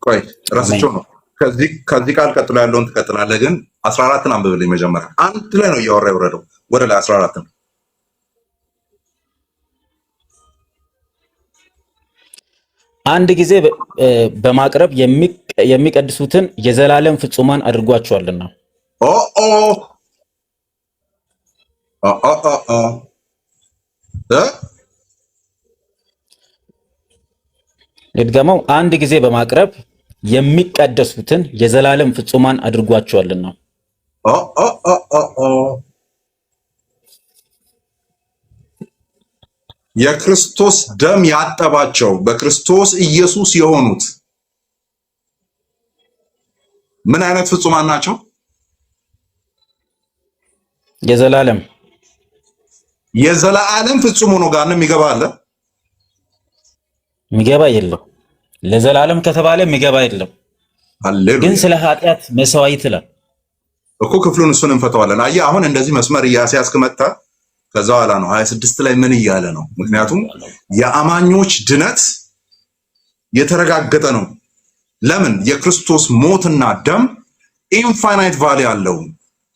ቆይ ራስቸው ነው። ከዚህ ቃል ቀጥሎ ያለውን ትቀጥላለህ። ግን 14ን አንብብልኝ መጀመሪያ። አንድ ላይ ነው እያወራ የወረደው ወደ ላይ 14ን አንድ ጊዜ በማቅረብ የሚቀድሱትን የዘላለም ፍጹማን አድርጓቸዋልና። ልድገመው። አንድ ጊዜ በማቅረብ የሚቀደሱትን የዘላለም ፍጹማን አድርጓቸዋልና። የክርስቶስ ደም ያጠባቸው በክርስቶስ ኢየሱስ የሆኑት ምን አይነት ፍጹማን ናቸው? የዘላለም ፍጹም ሆኖ ጋር ነው የሚገባ አለ? የሚገባ የለም። ለዘላለም ከተባለ የሚገባ የለም። ግን ስለ ኃጢአት መስዋዕት ይላል እኮ ክፍሉን። እሱን እንፈተዋለን። አየህ አሁን እንደዚህ መስመር እያስያዝክ መጣ። ከዛ በኋላ ነው 26 ላይ ምን እያለ ነው? ምክንያቱም የአማኞች ድነት የተረጋገጠ ነው። ለምን? የክርስቶስ ሞትና ደም ኢንፋይናይት ቫሊ አለው፣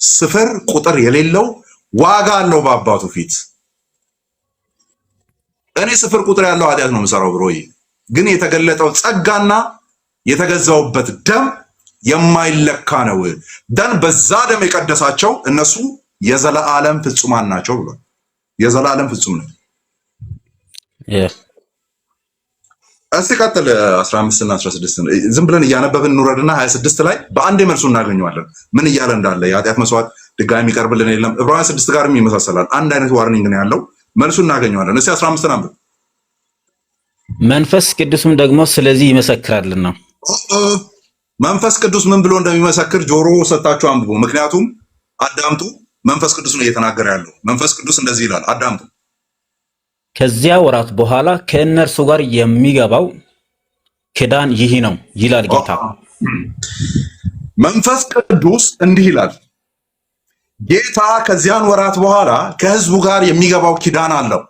ስፍር ቁጥር የሌለው ዋጋ አለው በአባቱ ፊት። እኔ ስፍር ቁጥር ያለው ኃጢአት ነው የምሰራው ብሮዬ፣ ግን የተገለጠው ጸጋና የተገዛውበት ደም የማይለካ ነው። ደን በዛ ደም የቀደሳቸው እነሱ የዘላለም ፍጹማን ናቸው ብሏል። የዘላለም ፍጹም ነው። እስቲ ቀጥል 15 እና 16 ዝም ብለን እያነበብን እንውረድና 26 ላይ በአንድ መልሱ እናገኘዋለን ምን እያለ እንዳለ። የኃጢአት መስዋዕት ድጋሚ የሚቀርብልን የለም። ዕብራውያን 6 ጋርም ይመሳሰላል። አንድ አይነት ዋርኒንግ ነው ያለው። መልሱ እናገኘዋለን። እስቲ 15 አንብብ። መንፈስ ቅዱስም ደግሞ ስለዚህ ይመሰክራልና። መንፈስ ቅዱስ ምን ብሎ እንደሚመሰክር ጆሮ ሰጣችሁ አንብቡ። ምክንያቱም አዳምጡ፣ መንፈስ ቅዱስ ነው እየተናገረ ያለው። መንፈስ ቅዱስ እንደዚህ ይላል፣ አዳምጡ። ከዚያ ወራት በኋላ ከእነርሱ ጋር የሚገባው ኪዳን ይህ ነው ይላል ጌታ። መንፈስ ቅዱስ እንዲህ ይላል ጌታ፣ ከዚያን ወራት በኋላ ከህዝቡ ጋር የሚገባው ኪዳን አለው።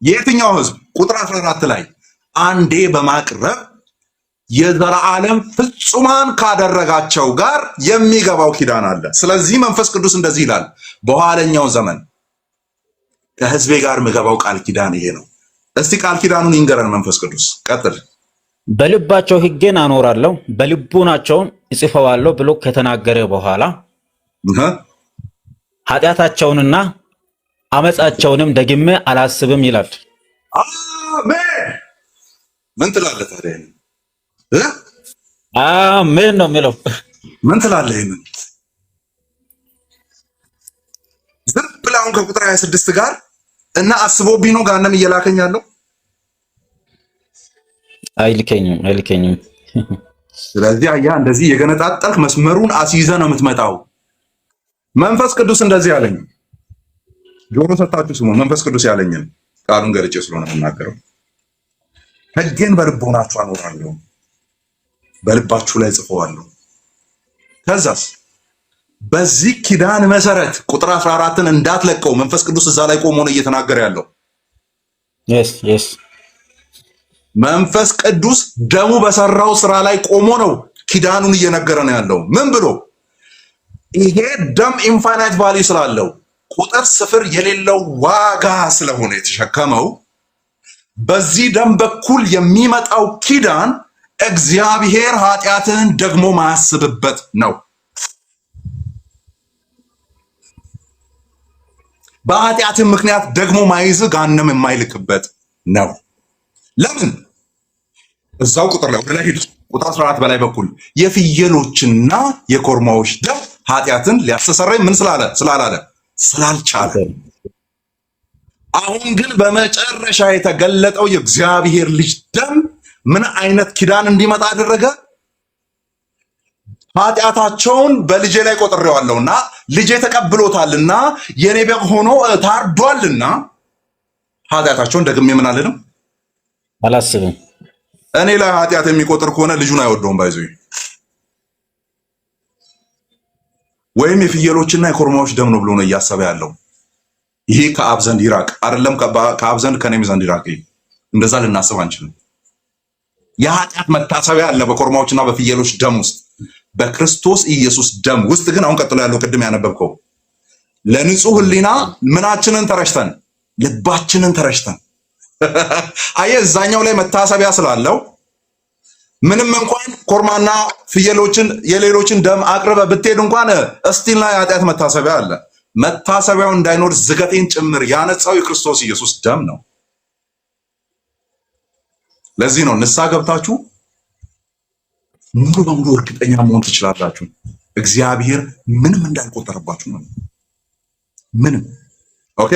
የትኛው ህዝብ? ቁጥር 14 ላይ አንዴ በማቅረብ የዘላለም ፍጹማን ካደረጋቸው ጋር የሚገባው ኪዳን አለ። ስለዚህ መንፈስ ቅዱስ እንደዚህ ይላል፣ በኋለኛው ዘመን ከህዝቤ ጋር የምገባው ቃል ኪዳን ይሄ ነው። እስቲ ቃል ኪዳኑን ይንገረን መንፈስ ቅዱስ። ቀጥል። በልባቸው ሕጌን አኖራለሁ በልቡናቸውም እጽፈዋለሁ ብሎ ከተናገረ በኋላ ኃጢአታቸውንና አመፃቸውንም ደግሜ አላስብም ይላል። አሜን። ምን ትላለህ ታዲያ? ምን ነው የሚለው? ምን ትላለህ? ይሄንን ዝም ብለህ አሁን ከቁጥር 26 ጋር እና አስቦብኝ ነው ጋነም እየላከኝ ያለው። አይልከኝም። ስለዚህ አያ እንደዚህ የገነጣጠልክ መስመሩን አስይዘህ ነው የምትመጣው። መንፈስ ቅዱስ እንደዚህ ያለኝ፣ ጆሮ ሰጣችሁ ስሙ። መንፈስ ቅዱስ ያለኝን ቃሉን ገልጬ ስለሆነ የምናገረው፣ ሕጌን በልቦናችሁ አኖራለሁ፣ በልባችሁ ላይ ጽፈዋለሁ። ከዛስ በዚህ ኪዳን መሰረት ቁጥር 14ን እንዳትለቀው። መንፈስ ቅዱስ እዛ ላይ ቆሞ ነው እየተናገረ ያለው። yes መንፈስ ቅዱስ ደሙ በሰራው ስራ ላይ ቆሞ ነው ኪዳኑን እየነገረ ነው ያለው። ምን ብሎ? ይሄ ደም ኢንፋይናይት ቫልዩ ስላለው ቁጥር ስፍር የሌለው ዋጋ ስለሆነ የተሸከመው በዚህ ደም በኩል የሚመጣው ኪዳን እግዚአብሔር ኃጢአትህን ደግሞ ማያስብበት ነው። በኃጢአትህ ምክንያት ደግሞ ማይዝ ጋነም የማይልክበት ነው። ለምን? እዛው ቁጥር ላይ ወደ ላይ ሄድ። ቁጥር 14 በላይ በኩል የፍየሎችና የኮርማዎች ደም ኃጢአትን ሊያስተሰርይ ምን ስላላለ ስላልቻለ፣ አሁን ግን በመጨረሻ የተገለጠው የእግዚአብሔር ልጅ ደም ምን አይነት ኪዳን እንዲመጣ አደረገ? ኃጢአታቸውን በልጄ ላይ ቆጥሬዋለሁና ልጄ ተቀብሎታልና የኔ በግ ሆኖ ታርዷልና ኃጢአታቸውን ደግሜ ምን አልልም አላስብም። እኔ ላይ ኃጢአት የሚቆጥር ከሆነ ልጁን አይወደውም። ባይዘይ ወይም የፍየሎችና የኮርማዎች ደም ነው ብሎ ነው እያሰበ ያለው። ይሄ ከአብ ዘንድ ይራቅ። አይደለም ከአብ ዘንድ ከኔም ዘንድ ይራቅ። እንደዛ ልናስብ አንችልም። የኃጢአት መታሰቢያ አለ በኮርማዎችና በፍየሎች ደም ውስጥ። በክርስቶስ ኢየሱስ ደም ውስጥ ግን አሁን ቀጥሎ ያለው ቅድም ያነበብከው ለንጹህ ሕሊና ምናችንን ተረሽተን ልባችንን ተረሽተን አየህ፣ እዛኛው ላይ መታሰቢያ ስላለው ምንም እንኳን ኮርማና ፍየሎችን የሌሎችን ደም አቅርበ ብትሄድ እንኳን እስቲል ላይ ኃጢአት መታሰቢያ አለ። መታሰቢያው እንዳይኖር ዝገቴን ጭምር ያነጻው የክርስቶስ ኢየሱስ ደም ነው። ለዚህ ነው ንስሐ ገብታችሁ ሙሉ በሙሉ እርግጠኛ መሆን ትችላላችሁ እግዚአብሔር ምንም እንዳልቆጠረባችሁ ነው። ምንም። ኦኬ፣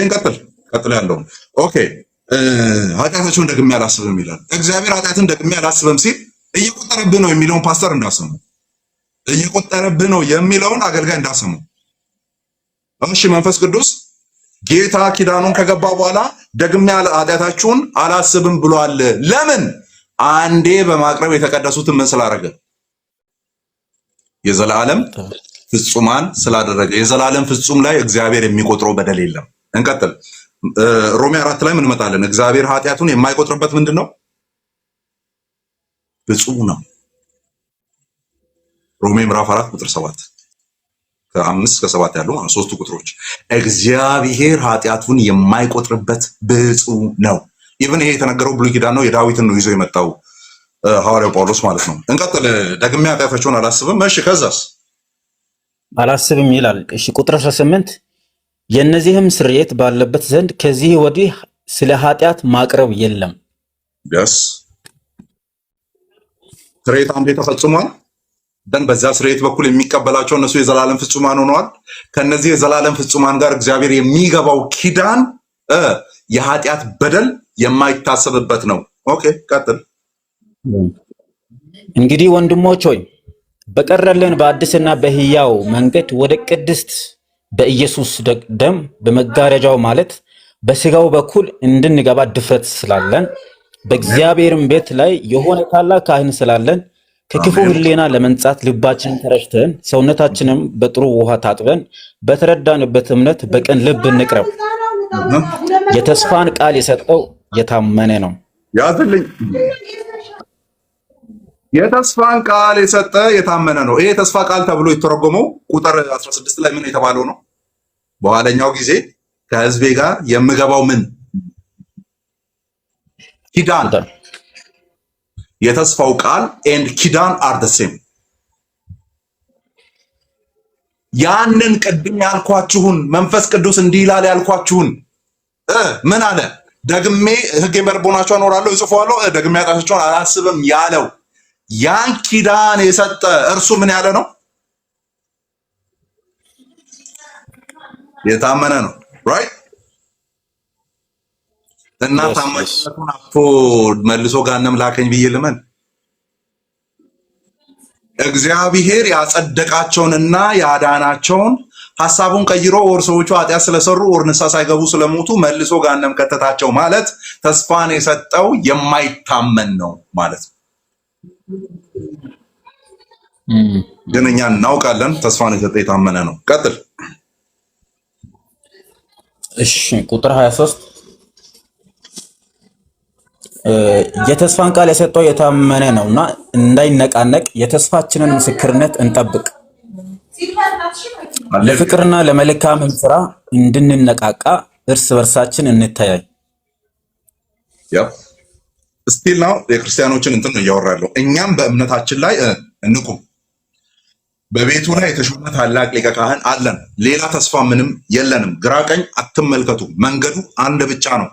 ቀጥል ያለው ኦኬ። ኃጢአታቸውን ደግሜ አላስብም ይላል። እግዚአብሔር ኃጢአትን ደግሜ አላስብም ሲል እየቆጠረብህ ነው የሚለውን ፓስተር እንዳሰሙ፣ እየቆጠረብህ ነው የሚለውን አገልጋይ እንዳሰሙ። እሺ፣ መንፈስ ቅዱስ ጌታ ኪዳኑን ከገባ በኋላ ደግሜ ኃጢአታችሁን አላስብም ብሏል። ለምን? አንዴ በማቅረብ የተቀደሱትን ምን ስላደረገ? የዘላለም ፍጹማን ስላደረገ። የዘላለም ፍጹም ላይ እግዚአብሔር የሚቆጥረው በደል የለም። እንቀጥል። ሮሜ 4 ላይ ምን እንመጣለን? እግዚአብሔር ኃጢአቱን የማይቆጥርበት ምንድን ነው? ፍጹም ነው። ሮሜ ምዕራፍ 4 ቁጥር 7 ከ5 እስከ 7 ያሉ ማለት ሶስቱ ቁጥሮች እግዚአብሔር ኃጢአቱን የማይቆጥርበት ብፁዕ ነው። ኢቭን ይሄ የተነገረው ብሉይ ኪዳን ነው። የዳዊትን ነው ይዞ የመጣው ሐዋርያው ጳውሎስ ማለት ነው። እንቀጥል። ደግሜ ኃጢአታቸውን አላስብም። እሺ፣ ከዛስ? አላስብም ይላል። እሺ፣ ቁጥር 18 የእነዚህም ስርየት ባለበት ዘንድ ከዚህ ወዲህ ስለ ኃጢአት ማቅረብ የለም። ደስ ስርየት አንዴ ተፈጽሟል። ደን በዛ ስርየት በኩል የሚቀበላቸው እነሱ የዘላለም ፍጹማን ሆነዋል። ከነዚህ የዘላለም ፍጹማን ጋር እግዚአብሔር የሚገባው ኪዳን የኃጢአት በደል የማይታሰብበት ነው። ኦኬ፣ ቀጥል። እንግዲህ ወንድሞች ሆይ በቀረልን በአዲስና በሕያው መንገድ ወደ ቅድስት በኢየሱስ ደም በመጋረጃው ማለት በስጋው በኩል እንድንገባ ድፍረት ስላለን በእግዚአብሔርም ቤት ላይ የሆነ ታላቅ ካህን ስላለን ከክፉ ሕሊና ለመንጻት ልባችንን ተረጭተን ሰውነታችንም በጥሩ ውሃ ታጥበን በተረዳንበት እምነት በቅን ልብ እንቅረብ። የተስፋን ቃል የሰጠው የታመነ ነው። ያዝልኝ። የተስፋን ቃል የሰጠ የታመነ ነው። ይሄ የተስፋ ቃል ተብሎ የተረጎመው ቁጥር 16 ላይ ምን የተባለው ነው? በኋለኛው ጊዜ ከሕዝቤ ጋር የምገባው ምን ኪዳን። የተስፋው ቃል ኤንድ ኪዳን አር ዘ ሴም። ያንን ቅድም ያልኳችሁን መንፈስ ቅዱስ እንዲህ ይላል ያልኳችሁን ምን አለ? ደግሜ ሕጌን በልቦናችሁ አኖራለሁ እጽፈዋለሁ፣ ደግሜ ኃጢአታቸውን አላስብም ያለው ያን ኪዳን የሰጠ እርሱ ምን ያለ ነው? የታመነ ነው። ራይት እና ታማኝነቱን አጥቶ መልሶ ገሃነም ላከኝ ብዬ ልመን? እግዚአብሔር ያጸደቃቸውንና ያዳናቸውን ሐሳቡን ቀይሮ ወር ሰዎቹ ኃጢአት ስለሰሩ ወር ንስሐ ሳይገቡ ስለሞቱ መልሶ ገሃነም ከተታቸው ማለት ተስፋን የሰጠው የማይታመን ነው ማለት ነው። ግን እኛ እናውቃለን ተስፋን የሰጠ የታመነ ነው። ቀጥል። እሺ ቁጥር 23 የተስፋን ቃል የሰጠው የታመነ ነውና እንዳይነቃነቅ የተስፋችንን ምስክርነት እንጠብቅ። ለፍቅርና ለመልካም ስራ እንድንነቃቃ እርስ በርሳችን እንተያይ። ስቲል ነው የክርስቲያኖችን እንትን ነው እያወራለሁ። እኛም በእምነታችን ላይ እንቁም። በቤቱ ላይ የተሾመ ታላቅ ሊቀ ካህን አለን። ሌላ ተስፋ ምንም የለንም። ግራ ቀኝ አትመልከቱ፣ መንገዱ አንድ ብቻ ነው።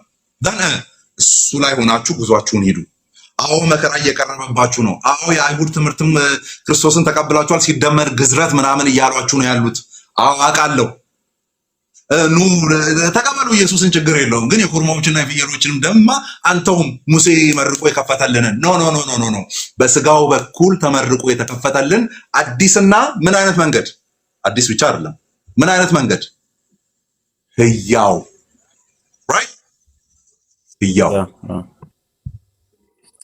እሱ ላይ ሆናችሁ ጉዟችሁን ሂዱ። አዎ መከራ እየቀረበባችሁ ነው። አዎ የአይሁድ ትምህርትም ክርስቶስን ተቀብላችኋል ሲደመር ግዝረት ምናምን እያሏችሁ ነው ያሉት። አዎ አውቃለሁ። ኑ ተቀበሉ ኢየሱስን፣ ችግር የለውም። ግን የኮርማዎችና የፍየሎችንም ደማ አንተውም ሙሴ መርቆ የከፈተልን ኖ በስጋው በኩል ተመርቆ የተከፈተልን አዲስና ምን አይነት መንገድ? አዲስ ብቻ አይደለም፣ ምን አይነት መንገድ? ህያው ራይት፣ ህያው።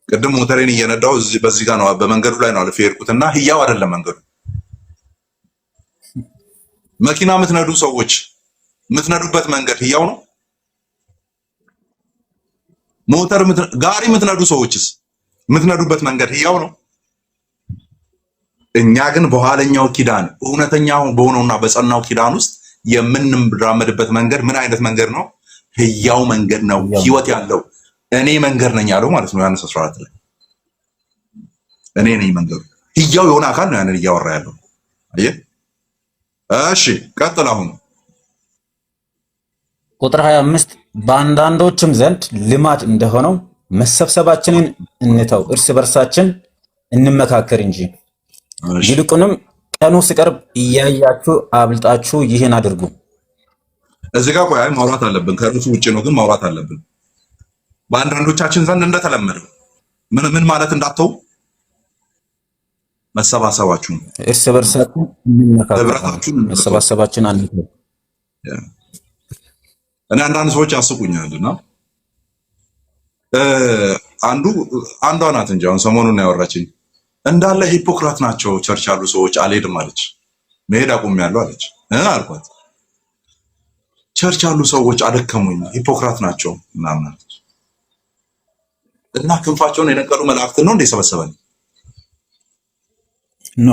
ቅድም ሞተሬን እየነዳው በዚህ ጋር ነው በመንገዱ ላይ ነው አልፌ የሄድኩትና ህያው አይደለም መንገዱ። መኪና የምትነዱ ሰዎች የምትነዱበት መንገድ ህያው ነው? ሞተር ጋሪ የምትነዱ ሰዎችስ የምትነዱበት መንገድ ህያው ነው? እኛ ግን በኋለኛው ኪዳን እውነተኛ በሆነውና በጸናው ኪዳን ውስጥ የምንራመድበት መንገድ ምን አይነት መንገድ ነው? ህያው መንገድ ነው፣ ህይወት ያለው። እኔ መንገድ ነኝ ያለው ማለት ነው ዮሐንስ 14 ላይ እኔ ነኝ መንገዱ። ህያው የሆነ አካል ነው ያንን እያወራ ያለው። አየህ? እሺ ቀጥል። አሁን ቁጥር 25 በአንዳንዶችም ዘንድ ልማድ እንደሆነው መሰብሰባችንን እንተው፣ እርስ በርሳችን እንመካከር እንጂ ይልቁንም ቀኑ ሲቀርብ እያያችሁ አብልጣችሁ ይህን አድርጉ። እዚህ ጋር ቆይ ማውራት አለብን። ከርሱ ውጪ ነው ግን ማውራት አለብን። በአንዳንዶቻችን ዘንድ እንደተለመደው ምን ማለት እንዳትተው መሰባሰባችሁን፣ እርስ በርሳችን እንመካከር፣ መሰባሰባችን አንተው። እኔ አንዳንድ ሰዎች ያስቁኛልና አንዷ ናት እንጂ አሁን ሰሞኑን ያወራችኝ እንዳለ ሂፖክራት ናቸው ቸርች ያሉ ሰዎች አልሄድም አለች። መሄድ አቁሜያለሁ አለች። አልኳት ቸርች ያሉ ሰዎች አደከሙኝ፣ ሂፖክራት ናቸው ምናምን አለች። እና ክንፋቸውን የነቀሉ መላእክትን ነው እንደ ሰበሰበን? ኖ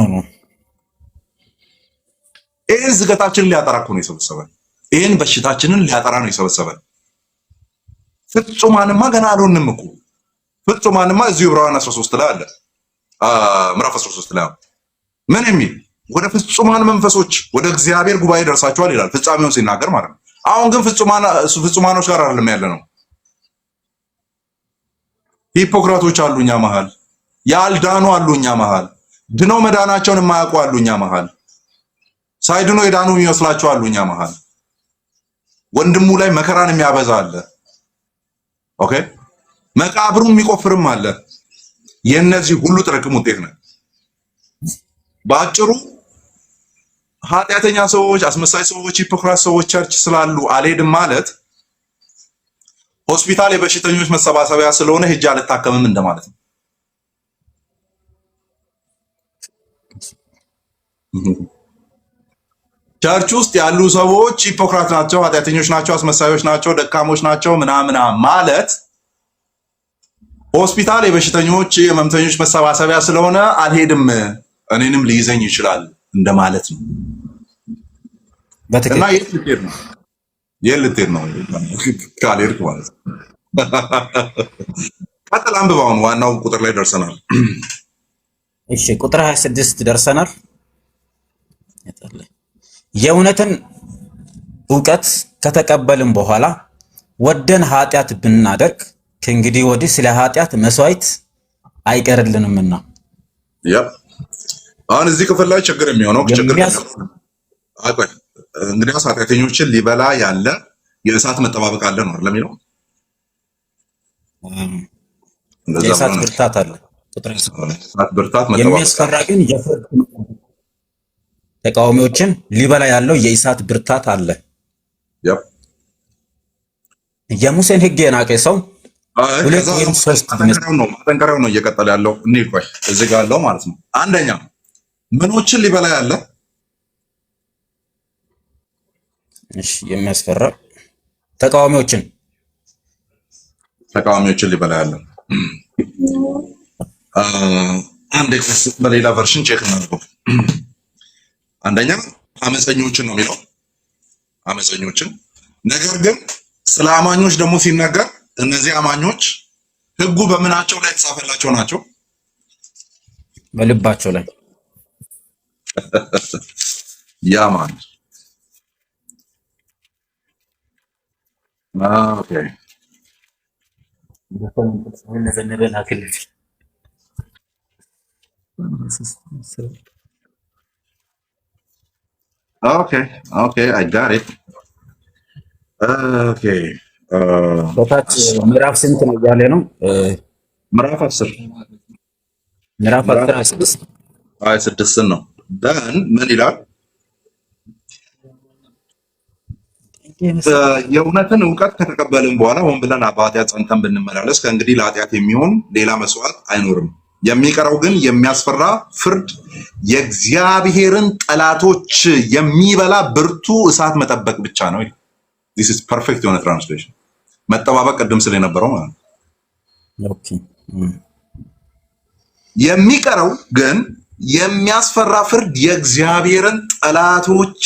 ይህን ዝገታችንን ሊያጠራ እኮ ነው የሰበሰበን። ይህን በሽታችንን ሊያጠራ ነው የሰበሰበን። ፍጹማንማ ገና አልሆንም እኮ። ፍጹማንማ እዚሁ ዕብራውያን 13 ላይ አለ፣ ምዕራፍ 13 ላይ ምን የሚል ወደ ፍጹማን መንፈሶች ወደ እግዚአብሔር ጉባኤ ደርሳችኋል ይላል፣ ፍጻሜውን ሲናገር ማለት ነው። አሁን ግን ፍጹማኖች ጋር አይደለም ያለ ነው። ሂፖክራቶች አሉ እኛ መሃል፣ ያልዳኑ አሉ እኛ መሃል፣ ድነው መዳናቸውን የማያውቁ አሉ እኛ መሃል፣ ሳይድኖ የዳኑ የሚመስላቸው አሉ እኛ መሃል፣ ወንድሙ ላይ መከራን የሚያበዛ አለ። ኦኬ መቃብሩን የሚቆፍርም አለ። የእነዚህ ሁሉ ጥርቅም ውጤት ነው። በአጭሩ ኃጢአተኛ ሰዎች፣ አስመሳይ ሰዎች፣ ሂፖክራት ሰዎች ቸርች ስላሉ አልሄድም ማለት ሆስፒታል የበሽተኞች መሰባሰቢያ ስለሆነ ሄጄ አልታከምም እንደማለት ነው። ቸርች ውስጥ ያሉ ሰዎች ሂፖክራት ናቸው፣ ኃጢአተኞች ናቸው፣ አስመሳዮች ናቸው፣ ደካሞች ናቸው ምናምን ማለት ሆስፒታል የበሽተኞች የህመምተኞች መሰባሰቢያ ስለሆነ አልሄድም እኔንም ሊይዘኝ ይችላል እንደማለት ነው። እና የት ልትሄድ ነው ካልሄድክ ማለት ነው። ቀጥል አንብብ። አሁን ዋናው ቁጥር ላይ ደርሰናል። እሺ ቁጥር 26 ደርሰናል። የእውነትን እውቀት ከተቀበልን በኋላ ወደን ኃጢአት ብናደርግ ከእንግዲህ ወዲህ ስለ ኃጢአት መስዋዕት አይቀርልንምና ያ አሁን እዚህ ክፍል ላይ ችግር የሚሆነው አቆይ እንግዲያውስ ኃጢአተኞችን ሊበላ ያለ የእሳት መጠባበቅ አለ ነው ለሚለው የእሳት ብርታት አለ። እሳት ብርታት መጠባበቅ የሚያስፈራ ግን የፍርድ ተቃዋሚዎችን ሊበላ ያለው የእሳት ብርታት አለ። የሙሴን ሕግ የናቀ ሰው ሁለት ወይም ሶስት ማጠንከሪያው ነው እየቀጠለ ያለው። እንሂድ ቆይ እዚህ ጋር ያለው ማለት ነው። አንደኛ ምኖችን ሊበላ ያለ እሺ፣ የሚያስፈራ ተቃዋሚዎችን ሊበላ ያለ አንድ በሌላ ቨርሽን ቼክ እናድርገው። አንደኛ አመፀኞችን ነው የሚለው አመፀኞችን። ነገር ግን ስለ አማኞች ደግሞ ሲነገር እነዚህ አማኞች ህጉ በምናቸው ላይ የተጻፈላቸው ናቸው? በልባቸው ላይ። ያማን ኦኬ ኦኬ አይ ጋት ኢት ኦኬ በታች ምዕራፍ ስንት ነው እያለ ነው? ምዕራፍ 10 ምዕራፍ 10 26 ነው። ደን ምን ይላል? የእውነትን እውቀት ከተቀበልን በኋላ ሆን ብለን በኃጢአት ጸንተን ብንመላለስ ከእንግዲህ ለኃጢአት የሚሆን ሌላ መስዋዕት አይኖርም። የሚቀረው ግን የሚያስፈራ ፍርድ የእግዚአብሔርን ጠላቶች የሚበላ ብርቱ እሳት መጠበቅ ብቻ ነው። this is perfect የሆነ ትራንስሌሽን መጠባበቅ ቅድም ስለነበረው ማለት ነው። ኦኬ የሚቀረው ግን የሚያስፈራ ፍርድ የእግዚአብሔርን ጠላቶች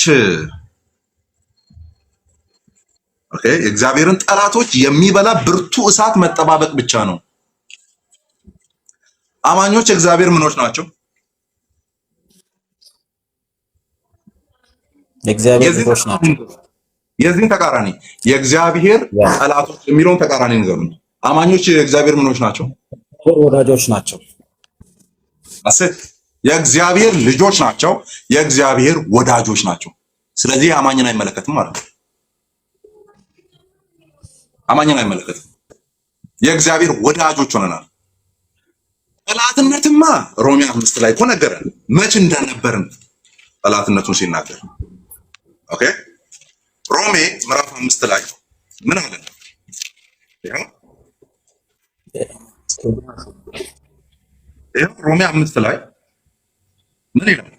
የእግዚአብሔርን ጠላቶች የሚበላ ብርቱ እሳት መጠባበቅ ብቻ ነው። አማኞች የእግዚአብሔር ምኖች ናቸው? የእግዚአብሔር ልጆች ናቸው። የዚህን ተቃራኒ የእግዚአብሔር ጠላቶች የሚለውን ተቃራኒ ንገሩኝ። አማኞች የእግዚአብሔር ምኖች ናቸው? ወዳጆች ናቸው። የእግዚአብሔር ልጆች ናቸው፣ የእግዚአብሔር ወዳጆች ናቸው። ስለዚህ አማኝን አይመለከትም ማለት ነው። አማኝን አይመለከትም። የእግዚአብሔር ወዳጆች ሆነናል። ጠላትነትማ ሮሜ 5 ላይ እኮ ነገረን መች እንደነበርን ጠላትነቱን ሲናገር። ኦኬ ሮሜ ምዕራፍ 5 ላይ ምን አለ? ይሄው ሮሜ 5 ላይ ምን ይላል?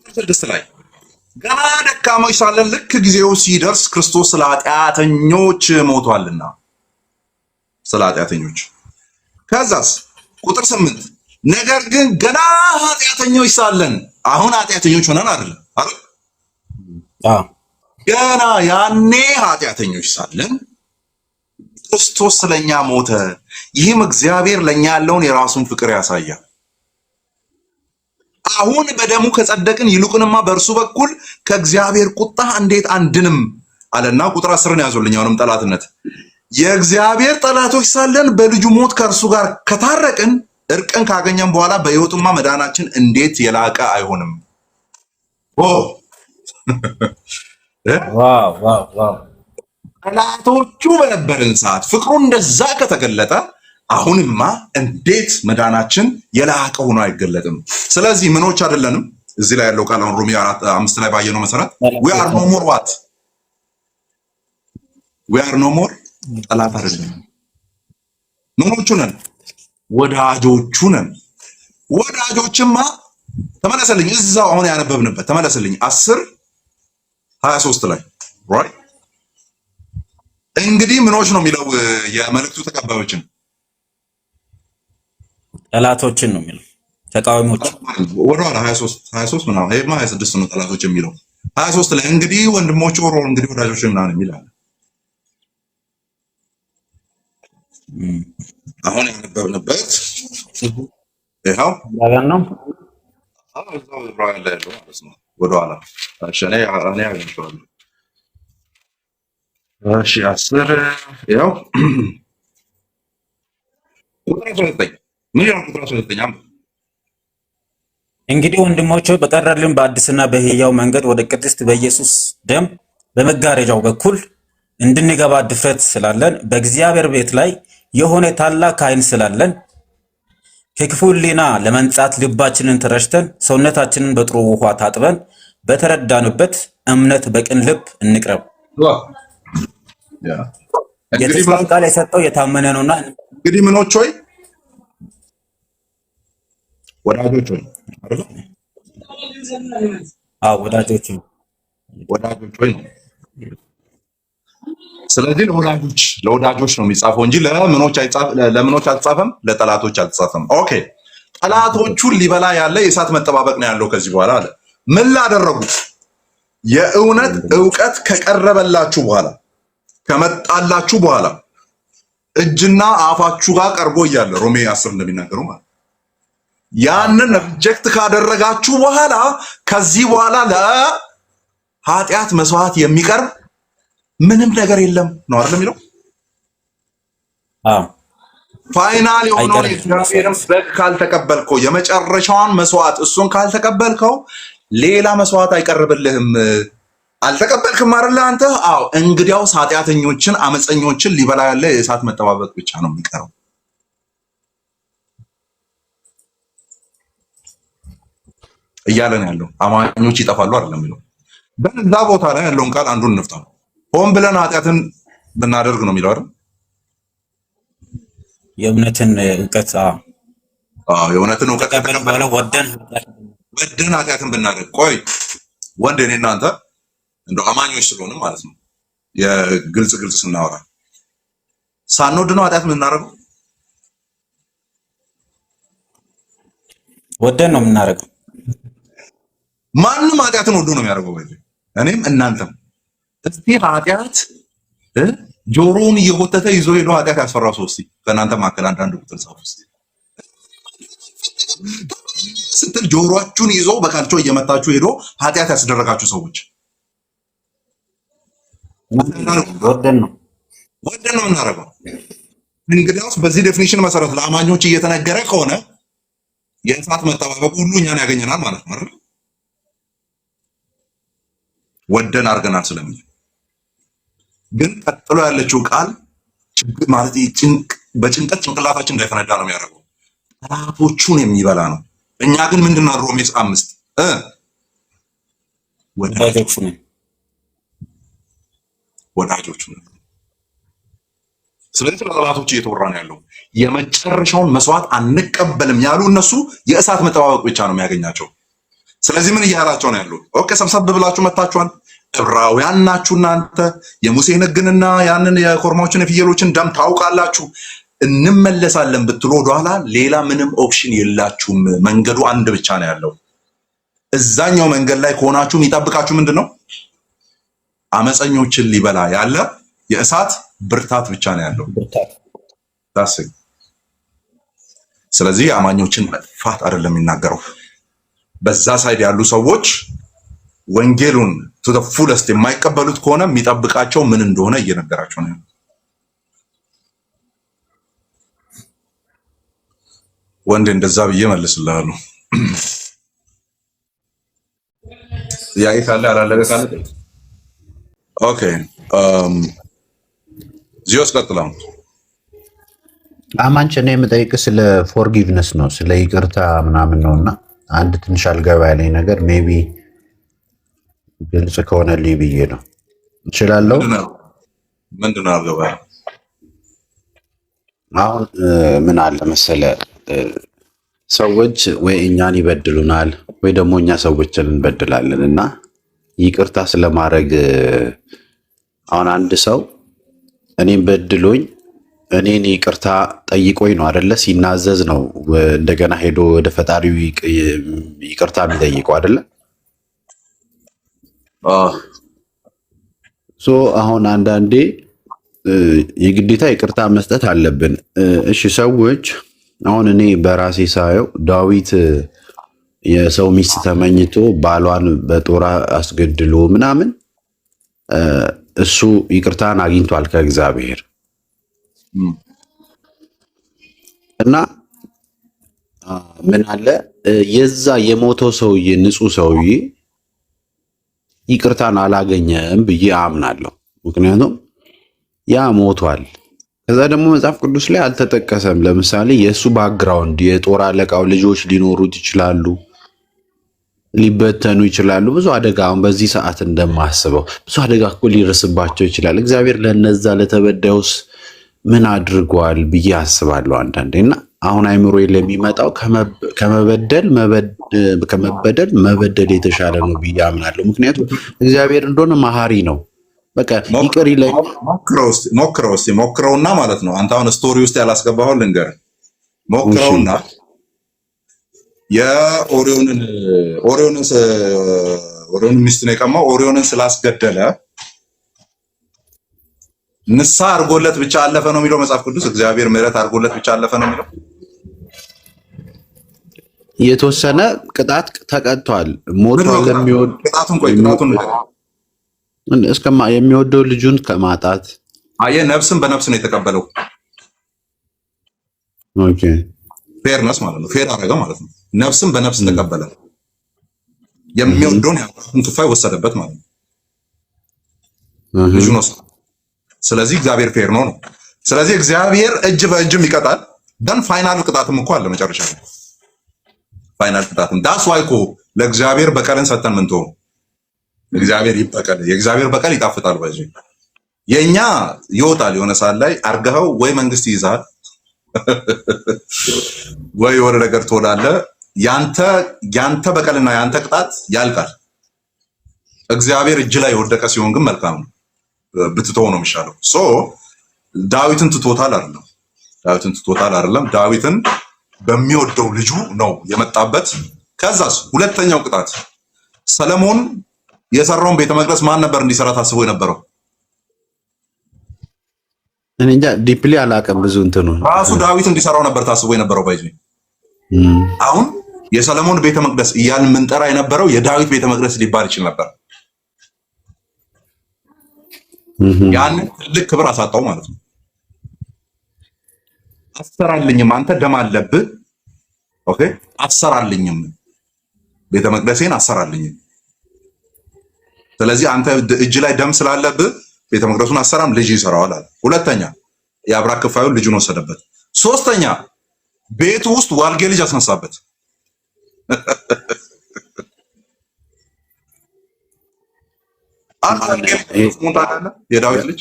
ቁጥር 6 ላይ ገና ደካሞች ሳለን ልክ ጊዜው ሲደርስ ክርስቶስ ስለ ኃጢአተኞች ሞቷልና፣ ስለ ኃጢአተኞች። ከዛስ ቁጥር 8 ነገር ግን ገና ኃጢአተኞች ሳለን፣ አሁን ኃጢአተኞች ሆነን አይደለም አይደል? ገና ያኔ ኃጢአተኞች ሳለን ክርስቶስ ስለኛ ሞተ። ይህም እግዚአብሔር ለኛ ያለውን የራሱን ፍቅር ያሳያል። አሁን በደሙ ከጸደቅን ይልቁንማ በእርሱ በኩል ከእግዚአብሔር ቁጣ እንዴት አንድንም አለና ቁጥር 10ን ያዙልኝ። አሁንም ጠላትነት የእግዚአብሔር ጠላቶች ሳለን በልጁ ሞት ከእርሱ ጋር ከታረቅን እርቅን ካገኘን በኋላ በሕይወቱማ መዳናችን እንዴት የላቀ አይሆንም? ጠላቶቹ በነበርን ሰዓት ፍቅሩ እንደዛ ከተገለጠ አሁንማ እንዴት መዳናችን የላቀ ሆኖ አይገለጥም? ስለዚህ ምኖች አይደለንም። እዚህ ላይ ያለው ቃል አሁን ሮሜ 4:5 ላይ ባየነው መሰረት we are no more what we are no more ጠላት አይደለም። ምኖቹ ነን? ወዳጆቹ ነን። ወዳጆችማ ተመለሰልኝ፣ እዛው አሁን ያነበብንበት ተመለሰልኝ 10:23 ላይ right እንግዲህ ምኖች ነው የሚለው የመልእክቱ ተቀባዮችን ጠላቶችን ነው የሚለው ተቃዋሚዎች። ወደኋላ 23 ምናምን ይሄማ 26 ነው ጠላቶች የሚለው 23 ላይ እንግዲህ ወንድሞች ኦሮ እንግዲህ ወዳጆች ምናምን የሚላል አሁን ያነበብንበት ይሄው ያለን ነው። እዛው ዕብራውያን ላይ ያለው ማለት ነው። ወደኋላ እሺ እኔ አገኝቼዋለሁ። እሺ 10 ይኸው ቁጥር 19 ምን ይላል? ቁጥር 19 እንግዲህ ወንድሞች ሆይ በቀረልን በአዲስና በሕያው መንገድ ወደ ቅድስት በኢየሱስ ደም በመጋረጃው በኩል እንድንገባ ድፍረት ስላለን በእግዚአብሔር ቤት ላይ የሆነ ታላቅ ኃይል ስላለን ከክፉ ሕሊና ለመንጻት ልባችንን ተረጭተን ሰውነታችንን በጥሩ ውኃ ታጥበን በተረዳንበት እምነት በቅን ልብ እንቅረብ። የተስፋን ቃል የሰጠው የታመነ ነውና። እንግዲህ ምኖች ሆይ ወዳጆች ሆይ አይደል? ወዳጆች ሆይ ነው። ስለዚህ ለወዳጆች ነው የሚጻፈው እንጂ ለምኖች አልተጻፈም፣ ለጠላቶች አልተጻፈም። ኦኬ ጠላቶቹን ሊበላ ያለ የእሳት መጠባበቅ ነው ያለው ከዚህ በኋላ አለ። ምን ላደረጉት? የእውነት ዕውቀት ከቀረበላችሁ በኋላ ከመጣላችሁ በኋላ እጅና አፋችሁ ጋር ቀርቦ እያለ ሮሜ 10 እንደሚናገሩ ማለት ያንን ሪጀክት ካደረጋችሁ በኋላ ከዚህ በኋላ ለኃጢአት መስዋዕት የሚቀርብ ምንም ነገር የለም ነው አይደል የሚለው? ፋይናል የሆነውን የእግዚአብሔርን በግ ካልተቀበልከው የመጨረሻዋን መስዋዕት እሱን ካልተቀበልከው ሌላ መስዋዕት አይቀርብልህም። አልተቀበልክም አይደል አንተ? አዎ እንግዲያውስ ኃጢአተኞችን አመፀኞችን ሊበላ ያለ የእሳት መጠባበቅ ብቻ ነው የሚቀረው እያለን ያለው አማኞች ይጠፋሉ አይደለም የሚለው። በዛ ቦታ ላይ ያለውን ቃል አንዱን እንፍታው። ሆን ብለን ኃጢአትን ብናደርግ ነው የሚለው አይደል? የእውነትን ዕውቀት የእውነትን ዕውቀት ከተቀበለ ወደን ኃጢአትን ብናደርግ ቆይ ወንድ እኔ እናንተ እንደው አማኞች ስለሆነ ማለት ነው የግልጽ ስናወራ ሳንወድ ነው ኃጢአት የምናደርገው? ወደን ነው የምናደርገው። ማንም ኃጢአትን ወዶ ነው የሚያደርገው። እኔም እናንተም እስቲ ኃጢአት ጆሮውን እየጎተተ ይዞ ሄዶ ኃጢአት ያስፈራው ሰው እስቲ ከእናንተ መካከል አንዳንድ ቁጥር ጻፉ እስቲ ስትል ጆሮአችሁን ይዞ በካልቾ እየመታችሁ ሄዶ ኃጢአት ያስደረጋችሁ ሰዎች ወደን ነው የምናደርገው። እንግዲያውስ በዚህ ዴፊኒሽን መሰረት ለአማኞች እየተነገረ ከሆነ የእሳት መጠባበቁ ሁሉ እኛን ያገኘናል ማለት ነው አይደል? ወደን አድርገናል ስለሚል ግን ቀጥሎ ያለችው ቃል ማለት በጭንቀት ጭንቅላታችን እንዳይፈነዳ ነው የሚያደርገው። ጠላቶቹን የሚበላ ነው። እኛ ግን ምንድነው ሮሜ 5 ወዳጆቹ ነው። ስለዚህ ስለ ጠላቶች እየተወራ ነው ያለው። የመጨረሻውን መስዋዕት አንቀበልም ያሉ እነሱ የእሳት መጠባበቅ ብቻ ነው የሚያገኛቸው። ስለዚህ ምን እያላቸው ነው ያለው? ኦኬ ሰብሰብ ብላችሁ መታችኋል። ዕብራውያን ናችሁ እናንተ የሙሴን ሕግንና ያንን የኮርማዎችን የፍየሎችን ደም ታውቃላችሁ። እንመለሳለን ብትሉ ወደኋላ ሌላ ምንም ኦፕሽን የላችሁም። መንገዱ አንድ ብቻ ነው ያለው። እዛኛው መንገድ ላይ ከሆናችሁ የሚጠብቃችሁ ምንድን ነው? አመፀኞችን ሊበላ ያለ የእሳት ብርታት ብቻ ነው ያለው። ስለዚህ አማኞችን መጥፋት አይደለም የሚናገረው። በዛ ሳይድ ያሉ ሰዎች ወንጌሉን to the fullest የማይቀበሉት ከሆነ የሚጠብቃቸው ምን እንደሆነ እየነገራቸው ነው። ወንድ እንደዛ ብዬ መልስልሃለሁ። ጥያቄ ካለ አላለቀ ካለ ኦኬ ዚዮስ ቀጥላም አማንች እኔ የምጠይቅህ ስለ ፎርጊቭነስ ነው፣ ስለ ይቅርታ ምናምን ነውና አንድ ትንሽ አልገባ ያለኝ ነገር ሜቢ ግልጽ ከሆነልኝ ብዬ ነው። እችላለሁ? ምንድነው አልገባ? አሁን ምን አለ መሰለ ሰዎች ወይ እኛን ይበድሉናል ወይ ደግሞ እኛ ሰዎችን እንበድላለን እና ይቅርታ ስለማድረግ አሁን አንድ ሰው እኔም በድሎኝ እኔን ይቅርታ ጠይቆኝ ነው አይደለ? ሲናዘዝ ነው እንደገና ሄዶ ወደ ፈጣሪው ይቅርታ የሚጠይቀው አይደለ? ሶ አሁን አንዳንዴ የግዴታ ይቅርታ መስጠት አለብን። እሺ ሰዎች አሁን እኔ በራሴ ሳየው ዳዊት የሰው ሚስት ተመኝቶ ባሏን በጦር አስገድሎ ምናምን እሱ ይቅርታን አግኝቷል ከእግዚአብሔር እና ምን አለ የዛ የሞተው ሰውዬ ንጹህ ሰውዬ ይቅርታን አላገኘም ብዬ አምናለሁ። ምክንያቱም ያ ሞቷል። ከዛ ደግሞ መጽሐፍ ቅዱስ ላይ አልተጠቀሰም። ለምሳሌ የእሱ ባክግራውንድ የጦር አለቃው ልጆች ሊኖሩት ይችላሉ፣ ሊበተኑ ይችላሉ። ብዙ አደጋ አሁን በዚህ ሰዓት እንደማስበው ብዙ አደጋ እኮ ሊደርስባቸው ይችላል። እግዚአብሔር ለነዛ ለተበዳዩስ ምን አድርጓል ብዬ አስባለሁ አንዳንዴ። እና አሁን አይምሮ ለሚመጣው ከመበደል መበደል የተሻለ ነው ብዬ አምናለሁ። ምክንያቱም እግዚአብሔር እንደሆነ መሐሪ ነው። በቃ ይቅር ይለኝ። ሞክረውና ማለት ነው። አንተ አሁን ስቶሪ ውስጥ ያላስገባኸው ልንገርህ። ሞክረውና የኦሪዮንን ሚስት ነው የቀማው። ኦሪዮንን ስላስገደለ ንስሐ አድርጎለት ብቻ አለፈ ነው የሚለው መጽሐፍ ቅዱስ። እግዚአብሔር ምሕረት አድርጎለት ብቻ አለፈ ነው የሚለው። የተወሰነ ቅጣት ተቀጥቷል። ሞቷል። የሚወደው ልጁን ከማጣት ነፍስን በነፍስ ነው የተቀበለው። ኦኬ ፌርነስ ማለት ነው። ፌር አደረገ ማለት ነው። ነፍስን በነፍስ ተቀበለ። የሚወደውን የአብርሃምን ክፋይ ወሰደበት ማለት ነው። ልጁን ወሰደ። ስለዚህ እግዚአብሔር ፌር ነው። ስለዚህ እግዚአብሔር እጅ በእጅም ይቀጣል። ደን ፋይናል ቅጣትም እኮ አለ መጨረሻ ላይ ፋይናል ቅጣትም። ዳስ ዋይ እኮ ለእግዚአብሔር በቀልን ሰተን ምን ትሆኑ? እግዚአብሔር ይበቀል። የእግዚአብሔር በቀል ይጣፍጣል። በዚህ የኛ ይወጣል። የሆነ ሰዓት ላይ አርገኸው ወይ መንግስት ይይዛል ወይ ወደ ነገር ትወዳለህ። ያንተ በቀልና ያንተ ቅጣት ያልቃል። እግዚአብሔር እጅ ላይ የወደቀ ሲሆን ግን መልካም ነው፣ ብትተው ነው የሚሻለው። ዳዊትን ትቶታል አይደለም። ዳዊትን በሚወደው ልጁ ነው የመጣበት። ከዛስ ሁለተኛው ቅጣት ሰለሞን የሰራውን ቤተ መቅደስ ማን ነበር እንዲሰራ ታስቦ የነበረው? እኔ እንጃ ዲፕሊ አላውቅም። ብዙ እንትኑ ራሱ ዳዊት እንዲሰራው ነበር ታስቦ የነበረው። ባይዚ አሁን የሰለሞን ቤተ መቅደስ እያልን ምንጠራ የነበረው የዳዊት ቤተ መቅደስ ሊባል ይችል ነበር። ያን ትልቅ ክብር አሳጣው ማለት ነው። አሰራልኝም፣ አንተ ደም አለብህ። ኦኬ አሰራልኝም፣ ቤተ መቅደሴን አሰራልኝም። ስለዚህ አንተ እጅ ላይ ደም ስላለብህ ቤተ መቅደሱን አሰራም፣ ልጅ ይሰራዋል አለ። ሁለተኛ የአብራክ ክፋዩን ልጁን ወሰደበት። ሶስተኛ ቤቱ ውስጥ ዋልጌ ልጅ አስነሳበት። የዳዊት ልጅ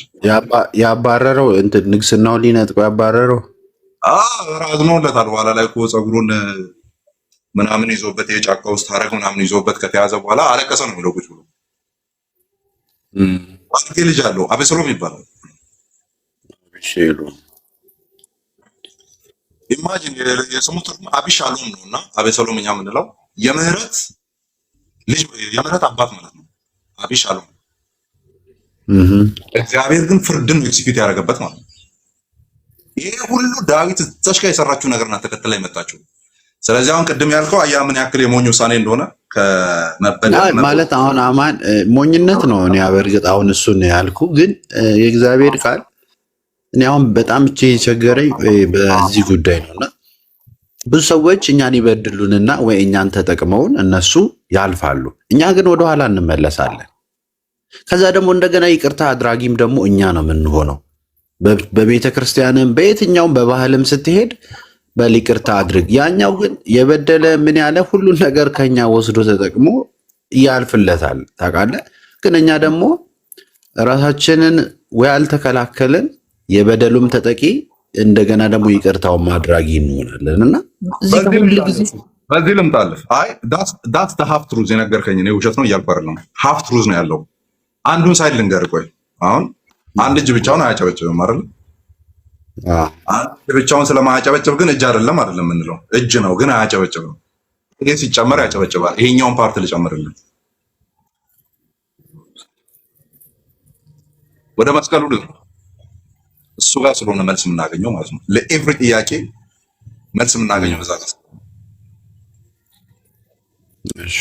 ያባረረው እንትን ንግስናውን ሊነጥቀው ያባረረው ራዝኖለታል። በኋላ ላይ እኮ ፀጉሩን ምናምን ይዞበት የጫካ ውስጥ ሀረግ ምናምን ይዞበት ከተያዘ በኋላ አለቀሰ ነው የሚለው ቁጭ ብሎ። ዋልጌ ልጅ አለው አቤሰሎም ይባላል። ኢማጂን የስሙ ትርጉም አቢሻሎም ነው እና አቤሰሎም እኛ የምንለው የምህረት ልጅ የምህረት አባት ማለት ነው። አቢሻሎም እግዚአብሔር ግን ፍርድን ኤክሲኪዩት ያደረገበት ማለት ነው። ይሄ ሁሉ ዳዊት ተሽካ የሰራችው ነገር ናት ተከትላ የመጣችው። ስለዚህ አሁን ቅድም ያልከው አያ ምን ያክል የሞኝ ውሳኔ እንደሆነ ከመበደል ማለት አሁን አማን ሞኝነት ነው። እኔ በእርግጥ አሁን እሱን ያልኩ ግን የእግዚአብሔር ቃል እኔ አሁን በጣም የቸገረኝ በዚህ ጉዳይ ነውና ብዙ ሰዎች እኛን ይበድሉንና ወይ እኛን ተጠቅመውን እነሱ ያልፋሉ፣ እኛ ግን ወደኋላ እንመለሳለን። ከዛ ደግሞ እንደገና ይቅርታ አድራጊም ደግሞ እኛ ነው የምንሆነው። በቤተ ክርስቲያንም በየትኛውም በባህልም ስትሄድ በይቅርታ አድርግ። ያኛው ግን የበደለ ምን ያለ ሁሉን ነገር ከኛ ወስዶ ተጠቅሞ ያልፍለታል። ታውቃለህ። ግን እኛ ደግሞ ራሳችንን ወይ አልተከላከልን የበደሉም ተጠቂ እንደገና ደግሞ ይቅርታውን ማድራጊ እንሆናለን። እና በዚህ ልምጣልህ። አይ ዳትስ ዘ ሃፍ ትሩዝ የነገርከኝ እኔ ውሸት ነው እያልኩ አይደለም። ሃፍ ትሩዝ ነው ያለው። አንዱን ሳይድ ልንገርህ። ቆይ አሁን አንድ እጅ ብቻውን አያጨበጭብም አይደል? አንድ ብቻውን ስለማያጨበጭብ ግን እጅ አይደለም የምንለው። እጅ ነው ግን አያጨበጭብም። ይሄ ሲጨመር ያጨበጭባል። ይሄኛውን ፓርት ልጨምርልን። ወደ መስቀሉ እሱ ጋር ስለሆነ መልስ የምናገኘው ማለት ነው። ለኤቭሪ ጥያቄ መልስ የምናገኘው እዛ ጋር። እሺ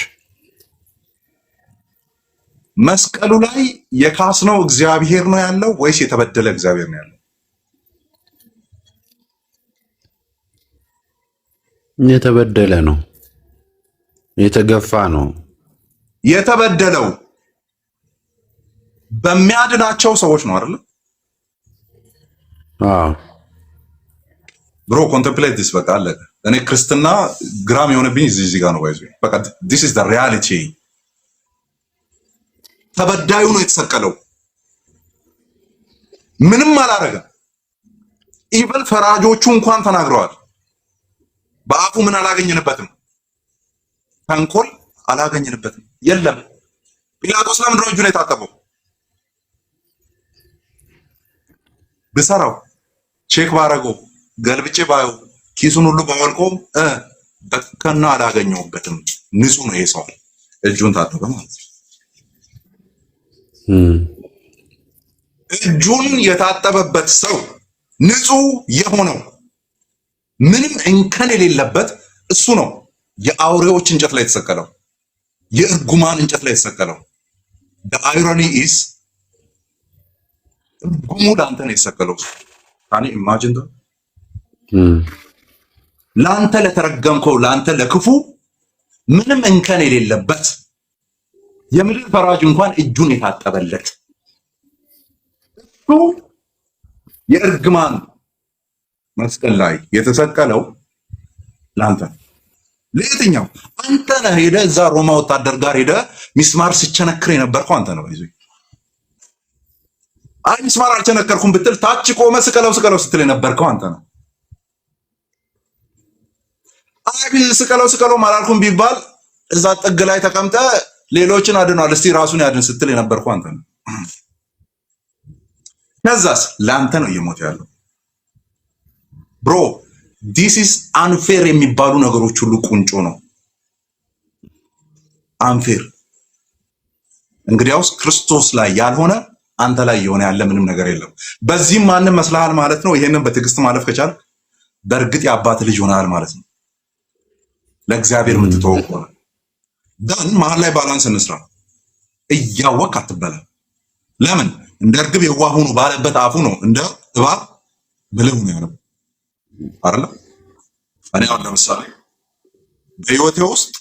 መስቀሉ ላይ የካስነው እግዚአብሔር ነው ያለው ወይስ የተበደለ እግዚአብሔር ነው ያለው? የተበደለ ነው፣ የተገፋ ነው። የተበደለው በሚያድናቸው ሰዎች ነው አይደል? አዎ ብሮ ኮንቴምፕሌት ዲስ። በቃ አለቀ። እኔ ክርስትና ግራም የሆነብኝ እዚህ ጋር ነው። ባይዞ በቃ ዲስ ኢዝ ዘ ሪያሊቲ። ተበዳዩ ነው የተሰቀለው፣ ምንም አላረገም። ኢቭን ፈራጆቹ እንኳን ተናግረዋል። በአፉ ምን አላገኘንበትም? ተንኮል አላገኘንበትም። የለም። ጲላጦስ ለምንድን ነው እጁን የታጠበው? ብሰራው ቼክ ባረገው ገልብጬ ባየው ኪሱን ሁሉ ባወልቆም በከና አላገኘውበትም። ንጹህ ነው ይሄ ሰው፣ እጁን ታጠበ ማለት ነው። እጁን የታጠበበት ሰው ንጹህ የሆነው ምንም እንከን የሌለበት እሱ ነው። የአውሬዎች እንጨት ላይ የተሰቀለው፣ የእርጉማን እንጨት ላይ የተሰቀለው። the irony is እርጉሙ ለአንተ ነው የተሰቀለው። ካኒ ኢማጂን ዶ ለአንተ ለተረገምከው፣ ለአንተ ለክፉ ምንም እንከን የሌለበት የምድር ፈራጅ እንኳን እጁን የታጠበለት እሱ የእርግማን መስቀል ላይ የተሰቀለው ለአንተ ለየትኛው? አንተ ነህ ሄደህ እዛ ሮማ ወታደር ጋር ሄደህ ሚስማር ሲቸነክር የነበርከው አንተ ነው። ይዞ አይ ሚስማር አልቸነከርኩም ብትል ታች ቆመ ስቀለው ስቀለው ስትል የነበርከው አንተ ነው። አይ ስቀለው ስቀለው አላልኩም ቢባል እዛ ጥግ ላይ ተቀምጠ ሌሎችን አድኗል እስቲ ራሱን ያድን ስትል የነበርከው አንተ ነው። ከዛስ ለአንተ ነው እየሞተ ያለው ብሮ። ዲስ ኢዝ አንፌር የሚባሉ ነገሮች ሁሉ ቁንጮ ነው። አንፌር እንግዲያውስ ክርስቶስ ላይ ያልሆነ አንተ ላይ የሆነ ያለ ምንም ነገር የለም። በዚህም ማንም መስልሃል ማለት ነው። ይሄንን በትዕግስት ማለፍ ከቻል በእርግጥ የአባት ልጅ ሆነሃል ማለት ነው። ለእግዚአብሔር የምትተወው ከሆነ ዳን መሀል ላይ ባላንስ እንስራ። እያወቅ አትበላ። ለምን እንደ እርግብ የዋህ ሁኑ ባለበት አፉ ነው እንደ እባብ ብልህ ነው ያለው አይደል? እኔ አሁን ለምሳሌ በህይወቴ ውስጥ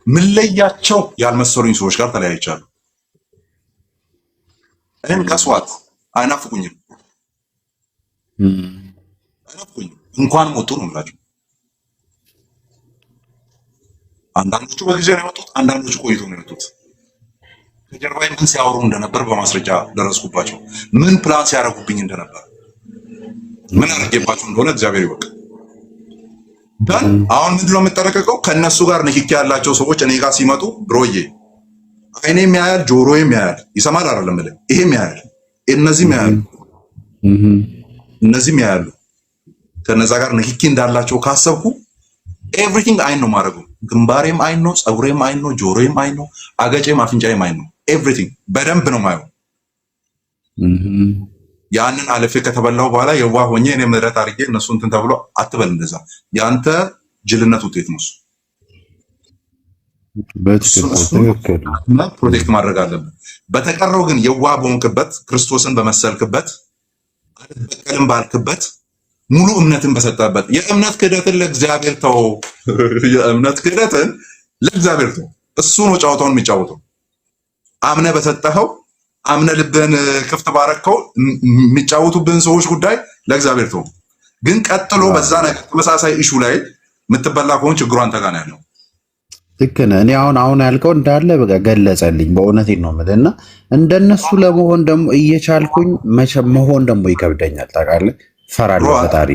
ምለያቸው ያልመሰሉኝ ሰዎች ጋር ተለያይቻለሁ። እኔም ከስዋት አይናፍቁኝም እንኳን ሞቱ ነው የምላቸው። አንዳንዶቹ በጊዜ ነው የወጡት፣ አንዳንዶቹ ቆይቶ ነው የወጡት። ከጀርባዬ ምን ሲያወሩ እንደነበር በማስረጃ ደረስኩባቸው። ምን ፕላን ሲያደርጉብኝ እንደነበር፣ ምን አድርጌባቸው እንደሆነ እግዚአብሔር ይወቅ። ዳን አሁን ምንድን ነው የምጠረቀቀው? ከእነሱ ጋር ንክኪ ያላቸው ሰዎች እኔ ጋር ሲመጡ ብሮዬ አይኔም ያያል፣ ጆሮዬም ያያል፣ ይሰማል አይደለም እልህ፣ ይሄም ያያል፣ እነዚህም ያያሉ፣ እነዚህም ያያሉ። ከነዛ ጋር ንክኪ እንዳላቸው ካሰብኩ ኤቭሪቲንግ አይን ነው ማድረገው። ግንባሬም አይን ነው፣ ፀጉሬም አይን ነው፣ ጆሮዬም አይን ነው፣ አገጬም አፍንጫዬም አይን ነው። ኤቭሪቲንግ በደንብ ነው ማየው። ያንን አለፌ ከተበላው በኋላ የዋህ ሆኜ እኔ ምህረት አድርጌ እነሱ እንትን ተብሎ አትበል። እንደዛ ያንተ ጅልነት ውጤት ነው። ፕሮቴክት ማድረግ አለብን። በተቀረው ግን የዋህ በሆንክበት፣ ክርስቶስን በመሰልክበት፣ አልበቀልም ባልክበት፣ ሙሉ እምነትን በሰጠበት፣ የእምነት ክህደትን ለእግዚአብሔር ተው። የእምነት ክህደትን ለእግዚአብሔር ተው። እሱ ነው ጨዋታውን የሚጫወተው። አምነ በሰጠኸው፣ አምነ ልብህን ክፍት ባረከው፣ የሚጫወቱብህን ሰዎች ጉዳይ ለእግዚአብሔር ተው። ግን ቀጥሎ በዛ ነገር ተመሳሳይ ኢሹ ላይ የምትበላ ከሆነ ችግሩ አንተ ጋር ነው ያለው። ልክ ነህ። እኔ አሁን ያልከው እንዳለ በቃ ገለጸልኝ። በእውነቴን ነው የምልህ። እና እንደነሱ ለመሆን ደግሞ እየቻልኩኝ መቼም መሆን ደግሞ ይከብደኛል። ታውቃለህ፣ ፈራለሁ ፈጣሪ።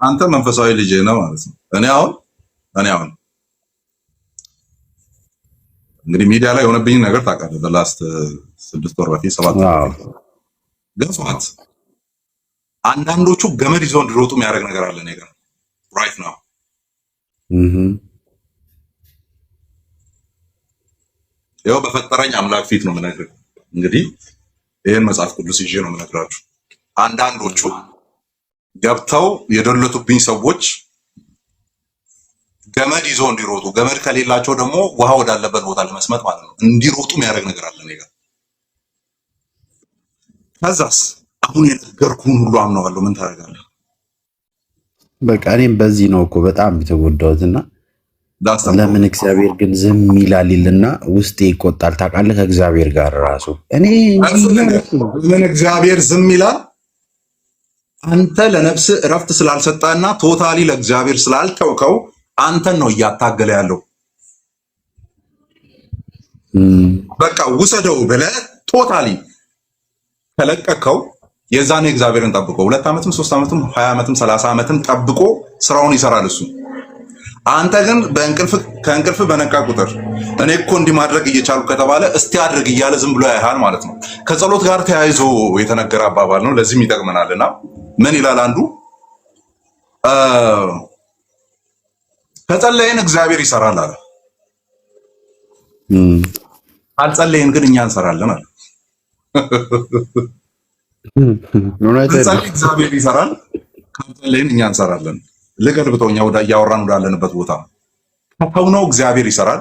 አንተ መንፈሳዊ ልጅ ነህ ማለት ነው። እኔ አሁን እንግዲህ ሚዲያ ላይ የሆነብኝ ነገር ታውቃለህ። በላስት 6 ወር በፊት 7 ወር ገፋት። አንዳንዶቹ ገመድ ይዘው እንዲሮጡ የሚያደርግ ነገር አለ ነገር ራይት ናው። ያው በፈጠረኝ አምላክ ፊት ነው የምነግርህ። እንግዲህ ይሄን መጽሐፍ ቅዱስ ይዤ ነው የምነግራችሁ። አንዳንዶቹ ገብተው የደለቱብኝ ሰዎች ገመድ ይዘው እንዲሮጡ፣ ገመድ ከሌላቸው ደግሞ ውሃ ወዳለበት ቦታ ለመስመጥ ማለት ነው እንዲሮጡ የሚያደርግ ነገር አለ ነገር። ከዛስ አሁን የነገርኩህን ሁሉ አምነዋለሁ። ምን ታደርጋለህ? በቃ እኔም በዚህ ነው እኮ በጣም የተጎዳሁትና ለምን እግዚአብሔር ግን ዝም ይላል ይልና ውስጤ ይቆጣል። ታውቃለህ ከእግዚአብሔር ጋር ራሱ እኔ ምን እግዚአብሔር ዝም ይላል? አንተ ለነፍስ እረፍት ስላልሰጠና ቶታሊ ለእግዚአብሔር ስላልተውከው አንተን ነው እያታገለ ያለው። በቃ ውሰደው ብለህ ቶታሊ ከለቀቀው የዛኔ እግዚአብሔርን ጠብቆ 2 ዓመትም 3 ዓመትም 20 ዓመትም 30 ዓመትም ጠብቆ ስራውን ይሰራል እሱ። አንተ ግን ከእንቅልፍ በነቃ ቁጥር እኔ እኮ እንዲህ ማድረግ እየቻልኩ ከተባለ እስቲ አድርግ እያለ ዝም ብሎ ያያል ማለት ነው። ከጸሎት ጋር ተያይዞ የተነገረ አባባል ነው። ለዚህም ይጠቅመናልና ምን ይላል አንዱ ከጸለይን እግዚአብሔር ይሰራል አለ። ካልጸለይን ግን እኛ እንሰራለን አለ። እግዚአብሔር ይሰራል፣ ካልጸለይን እኛ እንሰራለን። ልገልብጠው እኛ እያወራን ወዳለንበት ቦታ ከተውነው እግዚአብሔር ይሰራል፣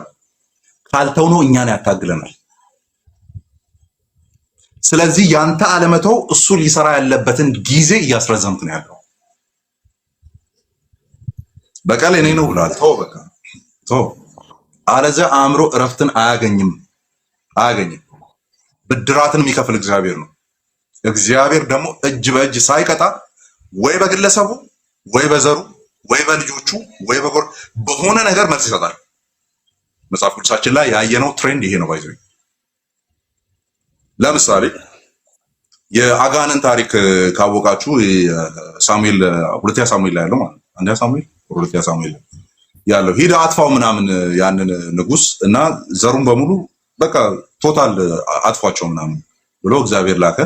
ካልተውነው እኛን ያታግለናል። ስለዚህ ያንተ አለመተው እሱ ሊሰራ ያለበትን ጊዜ እያስረዘምክ ነው ያለው። በቀል እኔ ነው ብሏል። ተው በቃ ተው፣ አለዚያ አእምሮ እረፍትን አያገኝም። ብድራትን የሚከፍል እግዚአብሔር ነው። እግዚአብሔር ደግሞ እጅ በእጅ ሳይቀጣ ወይ በግለሰቡ ወይ በዘሩ ወይ በልጆቹ ወይ በሆነ ነገር መልስ ይሰጣል። መጽሐፍ ቅዱሳችን ላይ ያየነው ትሬንድ ይሄ ነው። ባይዘው ለምሳሌ የአጋንን ታሪክ ካወቃችሁ ሳሙኤል ሁለተኛ ሳሙኤል ላይ ያለው ማለት አንደኛ ሳሙኤል ሁለተኛ ሳሙኤል ያለው ሂድ አጥፋው ምናምን ያንን ንጉስ እና ዘሩን በሙሉ በቃ ቶታል አጥፏቸው ምናምን ብሎ እግዚአብሔር ላከ።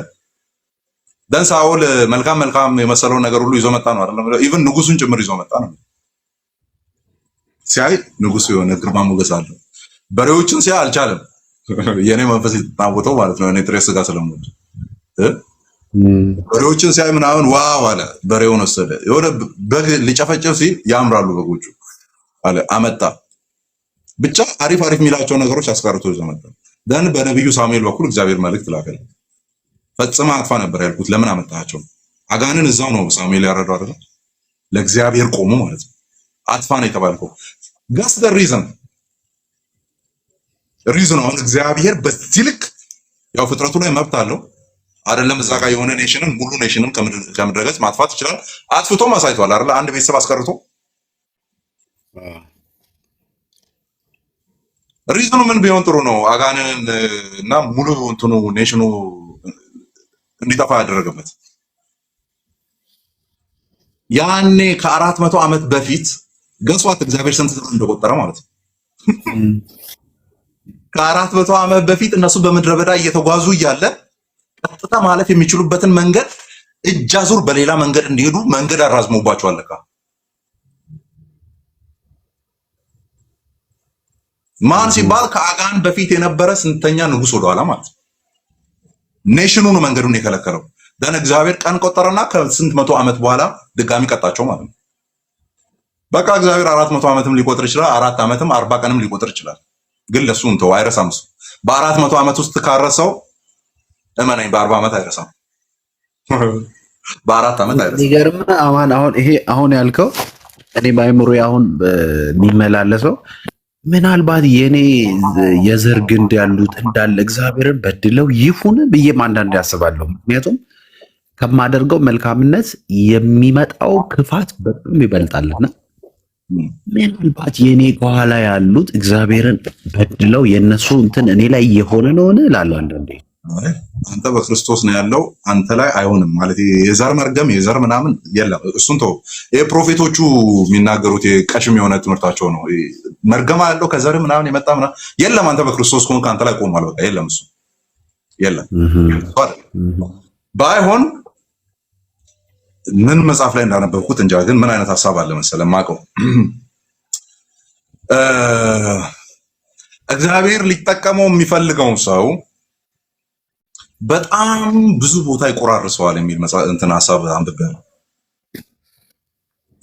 ደን ሳኦል መልካም የመሰለውን ነገር ሁሉ ይዞ መጣ ነው አይደለም? ኢቭን ንጉሱን ጭምር ይዞ መጣ ነው። ሲያይ ንጉሱ የሆነ ግርማ ሞገስ አለው። በሬዎችን ሲያይ አልቻለም። የኔ መንፈስ ይታወቀው ማለት ነው። እኔ ጥሬ ስጋ ስለምወድ በሬዎችን ሲያይ ምናምን ዋው አለ። በሬውን ወሰደ። የሆነ በግ ሊጨፈጨፍ ሲል ያምራሉ በጎቹ አለ አመጣ። ብቻ አሪፍ የሚላቸው ነገሮች አስቀርቶ ይዞ መጣ። ደን በነብዩ ሳሙኤል በኩል እግዚአብሔር መልእክት ላከለ። ፈጽማ አጥፋ ነበር ያልኩት። ለምን አመጣቸው? አጋንን እዛው ነው ሳሙኤል ያረዳው አይደል? ለእግዚአብሔር ቆሙ ማለት ነው። አጥፋ ነው የተባልከው። ጋስ ዘ ሪዝን አሁን እግዚአብሔር በዚህ ልክ ያው ፍጥረቱ ላይ መብት አለው አይደለም? እዛ ጋር የሆነ ኔሽንን ሙሉ ኔሽንን ከምድረገጽ ማጥፋት ይችላል። አጥፍቶም አሳይቷል አይደል? አንድ ቤተሰብ አስቀርቶ ሪዝኑ ምን ቢሆን ጥሩ ነው? አጋንን እና ሙሉ እንትኑ ኔሽኑ እንዲጠፋ ያደረገበት ያኔ ከ400 ዓመት በፊት ገጽዋት እግዚአብሔር ስንት ዘመን እንደቆጠረ ማለት ነው። ከ400 ዓመት በፊት እነሱ በምድረ በዳ እየተጓዙ እያለ ቀጥታ ማለፍ የሚችሉበትን መንገድ እጅ አዙር በሌላ መንገድ እንዲሄዱ መንገድ አራዝሞባቸዋል። ለካ ማን ሲባል ከአጋን በፊት የነበረ ስንተኛ ንጉስ ወደኋላ ማለት ነው። ኔሽኑ ነው መንገዱን የከለከለው። ደን እግዚአብሔር ቀን ቆጠረና ከስንት መቶ ዓመት በኋላ ድጋሚ ቀጣቸው ማለት ነው። በቃ እግዚአብሔር 400 ዓመትም ሊቆጥር ይችላል፣ 4 ዓመትም 40 ቀንም ሊቆጥር ይችላል። ግን ለሱ እንተው አይረሳም። እሱ በ400 ዓመት ውስጥ ካረሰው እመናኝ በ40 ዓመት አይረሳም። በ4 ዓመት አይረሳም። ይገርም አማን። አሁን ያልከው እኔ በአይምሮዬ አሁን የሚመላለሰው ምናልባት የኔ የዘር ግንድ ያሉት እንዳለ እግዚአብሔርን በድለው ይሁን ብዬም አንዳንድ ያስባለሁ። ምክንያቱም ከማደርገው መልካምነት የሚመጣው ክፋት በጣም ይበልጣልና ምናልባት የኔ ከኋላ ያሉት እግዚአብሔርን በድለው የነሱ እንትን እኔ ላይ እየሆነ ነውን እላለሁ አንዳንዴ። አንተ በክርስቶስ ነው ያለው፣ አንተ ላይ አይሆንም ማለት የዘር መርገም የዘር ምናምን የለም። እሱን ተው። ይሄ ፕሮፌቶቹ የሚናገሩት ቀሽም የሆነ ትምህርታቸው ነው። መርገማ ያለው ከዘር ምናምን የመጣ ምናምን የለም። አንተ በክርስቶስ ከሆንክ አንተ ላይ ቆሟል። በቃ የለም፣ እሱ የለም። ባይሆን ምን መጽሐፍ ላይ እንዳነበብኩት እንጃ፣ ግን ምን አይነት ሐሳብ አለ መሰለህ ማቀው እግዚአብሔር ሊጠቀመው የሚፈልገውን ሰው በጣም ብዙ ቦታ ይቆራርሰዋል የሚል እንትን ሐሳብ አንብቤያለሁ።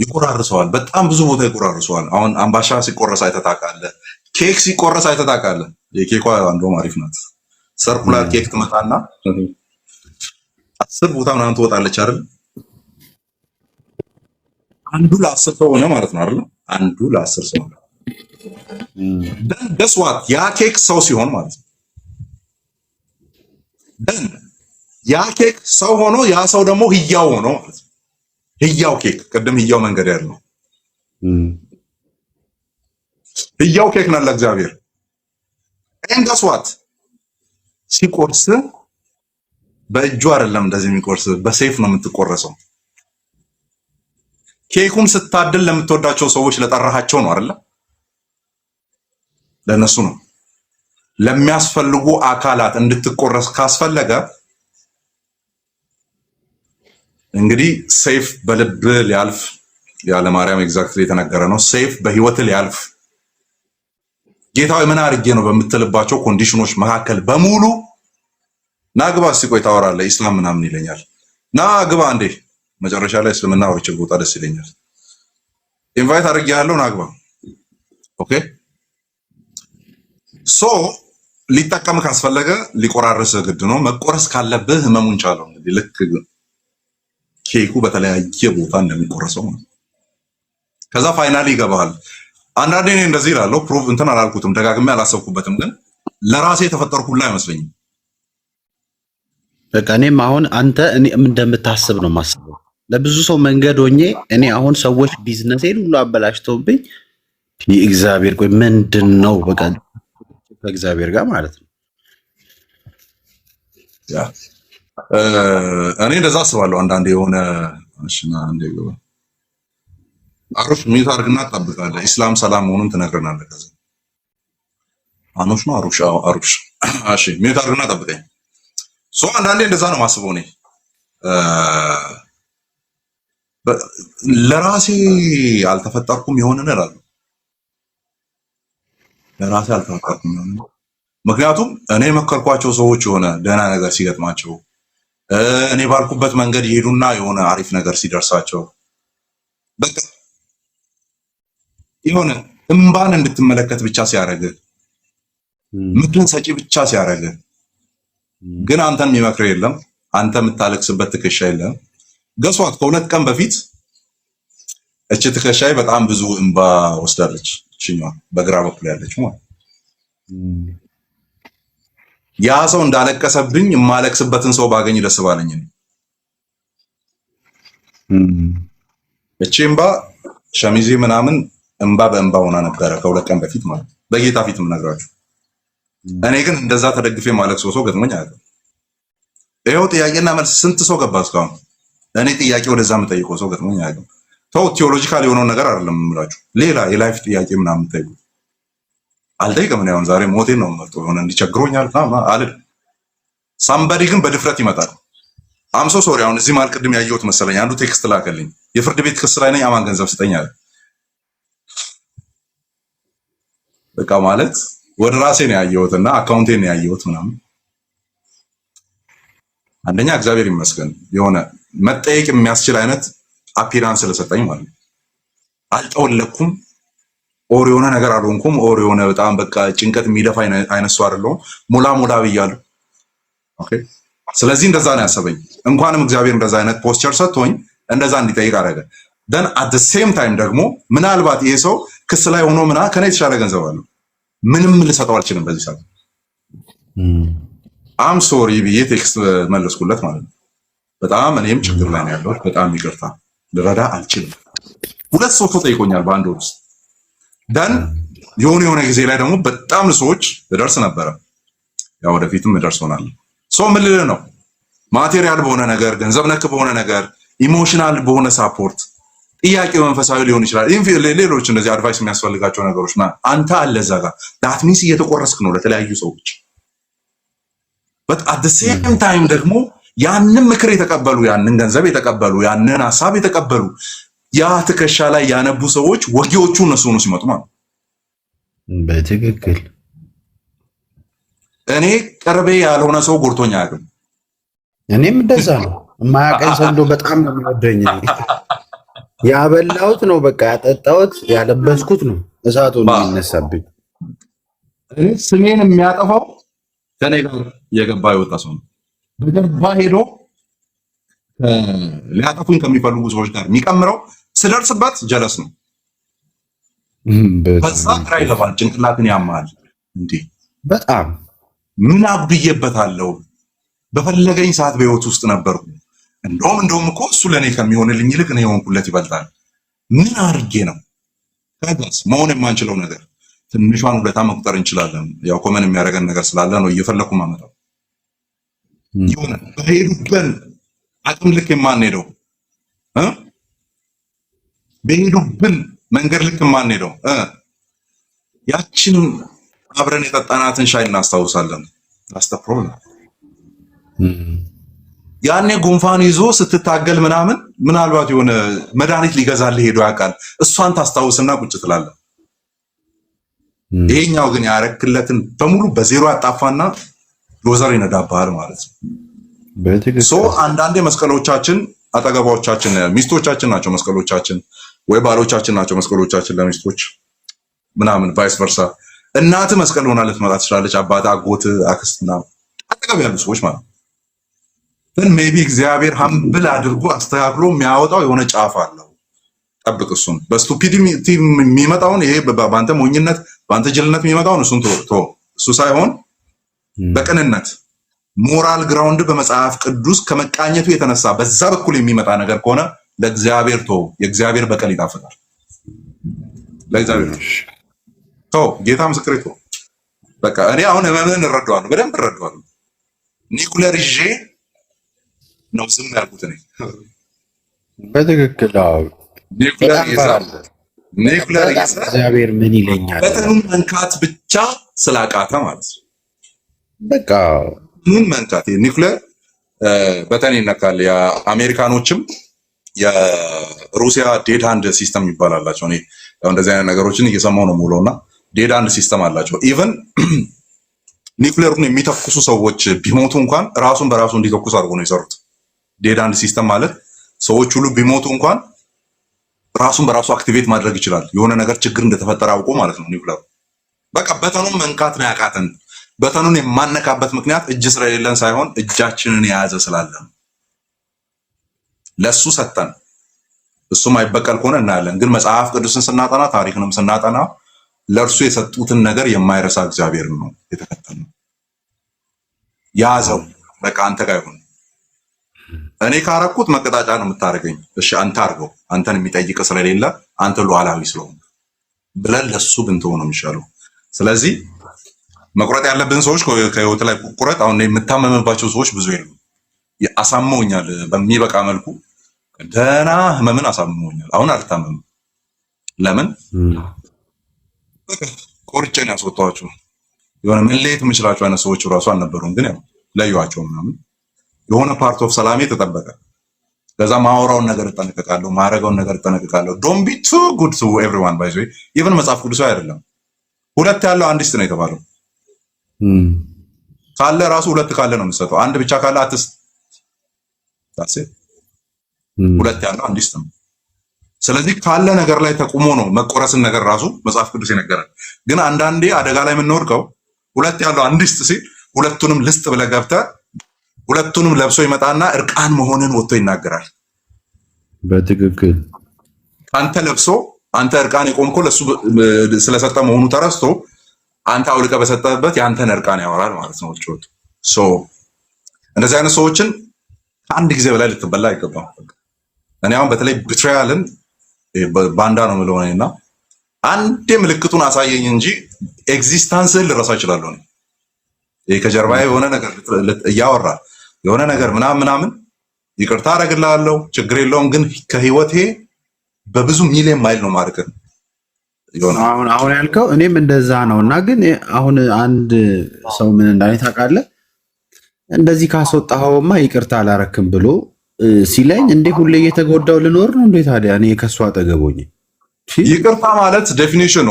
ይቆራርሰዋል፣ በጣም ብዙ ቦታ ይቆራርሰዋል። አሁን አምባሻ ሲቆረስ አይተህ ታውቃለህ? ኬክ ሲቆረስ አይተህ ታውቃለህ? የኬኳ እንደውም አሪፍ ናት። ሰርኩላር ኬክ ትመጣና 10 ቦታ ምናምን ትወጣለች አይደል? አንዱ ለ10 ሰው ሆነ ማለት ነው አይደል? አንዱ ለ10 ሰው ሆነ። ደን ገስዋት ያ ኬክ ሰው ሲሆን ማለት ነው። ደን ያ ኬክ ሰው ሆኖ ያ ሰው ደግሞ ህያው ሆኖ ማለት ነው። ህያው ኬክ ቅድም ህያው መንገድ ያለው ህያው ኬክ ነው ለእግዚአብሔር። ኤንድ ገስዋት ሲቆርስ በእጁ አይደለም እንደዚህ የሚቆርስ በሰይፍ ነው የምትቆረሰው። ኬኩን ስታድል ለምትወዳቸው ሰዎች ለጠራሃቸው ነው አይደለ? ለነሱ ነው። ለሚያስፈልጉ አካላት እንድትቆረስ ካስፈለገ እንግዲህ ሰይፍ በልብ ሊያልፍ ያለ ማርያም ኤግዛክትሊ የተነገረ ነው። ሰይፍ በህይወት ሊያልፍ ጌታዊ ምን አድርጌ ነው በምትልባቸው ኮንዲሽኖች መካከል በሙሉ ናግባ ሲቆይ ታወራለህ ኢስላም ምናምን ይለኛል። ናግባ እንዴ መጨረሻ ላይ እስልምና ወርጭ ቦታ ደስ ይለኛል። ኢንቫይት አድርጌሃለሁ ናግባ። ኦኬ ሶ ሊጠቀም ካስፈለገ ሊቆራርስ ግድ ነው። መቆረስ ካለብህ ህመሙን ቻለው። እንግዲህ ልክ ኬኩ በተለያየ ቦታ እንደሚቆረሰው ነው። ከዛ ፋይናሊ ይገባሃል። አንዳንዴ እኔ እንደዚህ እላለሁ፣ ፕሩቭ እንትን አላልኩትም፣ ደጋግሜ አላሰብኩበትም፣ ግን ለራሴ የተፈጠርኩላ አይመስለኝም። በቃ እኔም አሁን አንተ እኔ እንደምታስብ ነው የማስበው። ለብዙ ሰው መንገድ ሆኜ እኔ አሁን ሰዎች ቢዝነሴን ሁሉ አበላሽተውብኝ እግዚአብሔር ቆይ ምንድን ነው በቃ ከእግዚአብሔር ጋር ማለት ነው። ያ እኔ እንደዛ አስባለሁ አንዳንዴ የሆነ እሺና እንደ ገባ አሩሽ ሚዩት አድርግና ትጠብቃለህ። ኢስላም ሰላም መሆኑን ትነግረናለህ። ከዛ አኖሽ ነው አሩሽ አሩሽ እሺ ሚዩት አድርግና ጠብቀኝ። ሶ አንዳንዴ እንደዛ ነው ማስበው እኔ ለራሴ አልተፈጠርኩም ይሆንን እላለሁ። ለራሴ አልተፈጠርኩም ይሆንን ምክንያቱም እኔ መከርኳቸው ሰዎች የሆነ ደህና ነገር ሲገጥማቸው እኔ ባልኩበት መንገድ ይሄዱና የሆነ አሪፍ ነገር ሲደርሳቸው በቃ የሆነ እንባን እንድትመለከት ብቻ ሲያደርግ ምክርን ሰጪ ብቻ ሲያደርግ ግን አንተን የሚመክር የለም። አንተ የምታለቅስበት ትከሻ የለም። ገሷት ከሁለት ቀን በፊት እቺ ትከሻይ በጣም ብዙ እንባ ወስዳለች። እቺኛዋ በግራ በኩል ያለች ማለት ያ ሰው እንዳለቀሰብኝ የማለቅስበትን ሰው ባገኝ ደስ ባለኝ ነው። እቺ እንባ ሸሚዜ ምናምን እንባ በእንባ ሆና ነበረ ከሁለት ቀን በፊት ማለት በጌታ ፊት የምነግራችሁ። እኔ ግን እንደዛ ተደግፌ ማለቅሶ ሰው ገጥሞኝ አያውቅም። ይኸው ጥያቄና መልስ ስንት ሰው ገባ እስካሁን። እኔ ጥያቄ ወደዛ የምጠይቀው ሰው ገጥሞኝ አያውቅም። ተው ቲዮሎጂካል የሆነውን ነገር አይደለም የምላችሁ፣ ሌላ የላይፍ ጥያቄ ምናምን የምጠይቁት አልጠይቅም። እኔ አሁን ዛሬ ሞቴን ነው የምመርጠው። የሆነ እንዲቸግሮኛል አልል። ሳምባዲ ግን በድፍረት ይመጣል። አምሶ ሶሪ። አሁን እዚህ ማለት ቅድም ያየሁት መሰለኝ አንዱ ቴክስት ላከልኝ። የፍርድ ቤት ክስ ላይ ነኝ፣ አማን ገንዘብ ስጠኝ አለ። በቃ ማለት ወደ ራሴ ነው ያየሁትና አካውንቴን ነው ያየሁት ምናምን። አንደኛ እግዚአብሔር ይመስገን የሆነ መጠየቅ የሚያስችል አይነት አፒራንስ ስለሰጠኝ ማለት ነው። አልጠወለኩም፣ ኦር የሆነ ነገር አልሆንኩም፣ ኦር የሆነ በጣም በቃ ጭንቀት የሚደፋ አይነት ሰው አይደለሁም። ሞላ ሞላ ብያለሁ። ኦኬ። ስለዚህ እንደዛ ነው ያሰበኝ። እንኳንም እግዚአብሔር እንደዛ አይነት ፖስቸር ሰጥቶኝ እንደዛ እንዲጠይቅ አደረገ። ደን አት ዘ ሴም ታይም ደግሞ ምናልባት ይሄ ሰው ክስ ላይ ሆኖ ከኔ የተሻለ ገንዘብ አለው፣ ምንም ልሰጠው አልችልም በዚህ ሰዓት። አም ሶሪ ብዬ ቴክስት መለስኩለት ማለት ነው። በጣም እኔም ችግር ላይ ነው ያለሁት፣ በጣም ይቅርታ፣ ልረዳ አልችልም። ሁለት ሰው ጠይቆኛል በአንድ ወር ውስጥ። ደን የሆነ ጊዜ ላይ ደግሞ በጣም ሰዎች እደርስ ነበረ። ያው ወደፊትም እደርስ ሆናለሁ። ሶ ምን ልልህ ነው፣ ማቴሪያል በሆነ ነገር፣ ገንዘብ ነክ በሆነ ነገር፣ ኢሞሽናል በሆነ ሳፖርት፣ ጥያቄው መንፈሳዊ ሊሆን ይችላል፣ ሌሎች እንደዚህ አድቫይስ የሚያስፈልጋቸው ነገሮች አንተ አለ እዛ ጋር ዳት ሚንስ እየተቆረስክ ነው ለተለያዩ ሰዎች። በት አት ዘ ሴም ታይም ደግሞ ያንን ምክር የተቀበሉ፣ ያንን ገንዘብ የተቀበሉ፣ ያንን ሐሳብ የተቀበሉ ያ ትከሻ ላይ ያነቡ ሰዎች ወጊዎቹ እነሱ ነው ሲመጡ ማለት በትክክል። እኔ ቅርቤ ያልሆነ ሰው ጎርቶኛ አያውቅም። እኔም እንደዛ ነው። የማያውቀኝ ሰው እንደው በጣም ነው የሚወደኝ። ያበላሁት ነው በቃ ያጠጣሁት ያለበስኩት ነው እሳቱ ነው የሚነሳብኝ። እኔ ስሜን የሚያጠፋው ከኔ ጋር የገባ የወጣ ሰው ነው። በጀርባ ሄዶ ሊያጠፉኝ ከሚፈልጉ ሰዎች ጋር የሚቀምረው ስደርስበት ጀለስ ነው። በዛ ግራ ይገባል፣ ጭንቅላትን ያማል። እንዴ በጣም ምን አጉድዬበታለሁ? በፈለገኝ ሰዓት በህይወት ውስጥ ነበርኩ። እንደውም እኮ እሱ ለኔ ከሚሆንልኝ ይልቅ እኔ የሆንኩለት ይበልጣል። ምን አድርጌ ነው? ከዛስ መሆን የማንችለው ነገር ትንሿን ውለታ መቁጠር እንችላለን። ያው ኮመን የሚያደርገን ነገር ስላለ ነው እየፈለኩ ማመጣው። ይሁን በሄዱብን አቅም ልክ የማንሄደው በሄዱብን መንገድ ልክ የማንሄደው ያችን አብረን የጠጣናትን ሻይ እናስታውሳለን። አስተ ፕሮብለም ያኔ ጉንፋን ይዞ ስትታገል ምናምን ምናልባት የሆነ መድኃኒት ሊገዛልህ ሄዶ ያውቃል። እሷን ታስታውስና ቁጭ ትላለህ። ይሄኛው ግን ያረክለትን በሙሉ በዜሮ ያጣፋና ዶዘር ይነዳብሃል ማለት ነው። አንዳንዴ መስቀሎቻችን አጠገባዎቻችን ሚስቶቻችን ናቸው መስቀሎቻችን፣ ወይ ባሎቻችን ናቸው መስቀሎቻችን ለሚስቶች ምናምን ቫይስ ቨርሳ። እናት መስቀል ሆና ልትመጣ ትችላለች፣ አባት፣ አጎት፣ አክስትና አጠገብ ያሉ ሰዎች ማለት ነው። ግን ሜቢ እግዚአብሔር ሀምብል አድርጎ አስተካክሎ የሚያወጣው የሆነ ጫፍ አለው። ጠብቅ። እሱን በስቱፒዲቲ የሚመጣውን ይሄ በአንተ ሞኝነት በአንተ ጅልነት የሚመጣውን እሱን እሱ ሳይሆን በቅንነት ሞራል ግራውንድ በመጽሐፍ ቅዱስ ከመቃኘቱ የተነሳ በዛ በኩል የሚመጣ ነገር ከሆነ ለእግዚአብሔር የእግዚአብሔር በቀል ይጣፍጣል። ለእግዚአብሔር ጌታ ምስክሬ በቃ እኔ አሁን ህመምህን እረዳዋለሁ፣ በደንብ እረዳዋለሁ። ኒኩለር ይዤ ነው ዝም ያልኩት እኔ በትክክል ኒኩለር ይዛ እግዚአብሔር ምን ይለኛል በተኑን መንካት ብቻ ስላቃተ ማለት ነው። በቃ ምን መንካት ኒኩለር በተን ይነካል። የአሜሪካኖችም የሩሲያ ዴድ ሃንድ ሲስተም ይባላላቸው። እኔ ያው እንደዚህ አይነት ነገሮችን እየሰማሁ ነው ሙሉና ዴድ ሃንድ ሲስተም አላቸው። ኢቨን ኒኩለሩን የሚተኩሱ ሰዎች ቢሞቱ እንኳን ራሱን በራሱ እንዲተኩስ አድርጎ ነው የሰሩት። ዴድ ሃንድ ሲስተም ማለት ሰዎች ሁሉ ቢሞቱ እንኳን ራሱን በራሱ አክቲቬት ማድረግ ይችላል። የሆነ ነገር ችግር እንደተፈጠረ አውቆ ማለት ነው ኒኩለሩ። በቃ በተኑን መንካት ነው ያቃተን። በተኑን የማነካበት ምክንያት እጅ ስለሌለን ሳይሆን እጃችንን የያዘ ስላለ ነው። ለሱ ሰጠን። እሱ ማይበቀል ከሆነ እናያለን። ግን መጽሐፍ ቅዱስን ስናጠና ታሪክንም ስናጠና ለእርሱ የሰጡትን ነገር የማይረሳ እግዚአብሔር ነው የተከተልነው። ያዘው በቃ አንተ ጋር ይሁን። እኔ ካረኩት መቀጣጫ ነው የምታደርገኝ። እሺ አንተ አድርገው፣ አንተን የሚጠይቅ ስለሌለ አንተ ሉዓላዊ ስለሆንክ ብለን ለሱ ብንተው ነው የሚሻለው። ስለዚህ መቁረጥ ያለብን ሰዎች ከህይወት ላይ ቁረጥ። አሁን የምታመምባቸው ሰዎች ብዙ የሉም። አሳመውኛል በሚበቃ መልኩ ደህና ህመምን አሳምመውኛል። አሁን አልታመምም። ለምን ቆርጬን ያስወጣኋቸው የሆነ መለየት የምችላቸው አይነት ሰዎች ራሱ አልነበሩም። ግን ያው ለዩዋቸው ምናምን የሆነ ፓርት ኦፍ ሰላሜ ተጠበቀ። ከዛ ማወራውን ነገር እጠነቀቃለሁ፣ ማረጋውን ነገር እጠነቀቃለሁ። ዶንት ቢ ቱ ጉድ ቱ ኤቭሪዋን ባይ ዘ ዌይ ኢቭን መጽሐፍ ቅዱሳዊ አይደለም። ሁለት ያለው አንድ ነው የተባለው። ካለ ራሱ ሁለት ካለ ነው የምትሰጠው። አንድ ብቻ ካለ አትስጥ። ታሴ ሁለት ያለው አንድ ነው። ስለዚህ ካለ ነገር ላይ ተቁሞ ነው መቆረስን ነገር ራሱ መጽሐፍ ቅዱስ ይነገራል። ግን አንዳንዴ አደጋ ላይ የምንወድቀው ሁለት ያለው አንድ ሲል ሁለቱንም ልስጥ ብለህ ገብተህ ሁለቱንም ለብሶ ይመጣና እርቃን መሆንን ወጥቶ ይናገራል። በትክክል አንተ ለብሶ አንተ እርቃን የቆምከው ለሱ ስለሰጠ መሆኑ ተረስቶ አንተ አውልቀህ በሰጠበት ያንተን እርቃን ያወራል ማለት ነው። እንደዚህ አይነት ሰዎችን ከአንድ ጊዜ በላይ ልትበላ አይገባም። እኔ አሁን በተለይ ቢትራያልን ባንዳ ነው የምለው እና አንዴ ምልክቱን አሳየኝ እንጂ ኤግዚስታንስህን ልረሳ እችላለሁ። እኔ ከጀርባዬ የሆነ ነገር እያወራ የሆነ ነገር ምናምን ይቅርታ አደርግልሃለሁ፣ ችግር የለውም። ግን ከህይወቴ በብዙ ሚሊዮን ማይል ነው ማርክ አሁን ያልከው እኔም እንደዛ ነው። እና ግን አሁን አንድ ሰው ምን እንዳለ ታውቃለህ? እንደዚህ ካስወጣኸውማ ይቅርታ አላረክም ብሎ ሲለኝ እንዴ ሁሌ እየተጎዳው ልኖር ነው እንዴ? ታዲያ እኔ ከሱ አጠገቦኝ ይቅርታ ማለት ዴፊኒሽኑ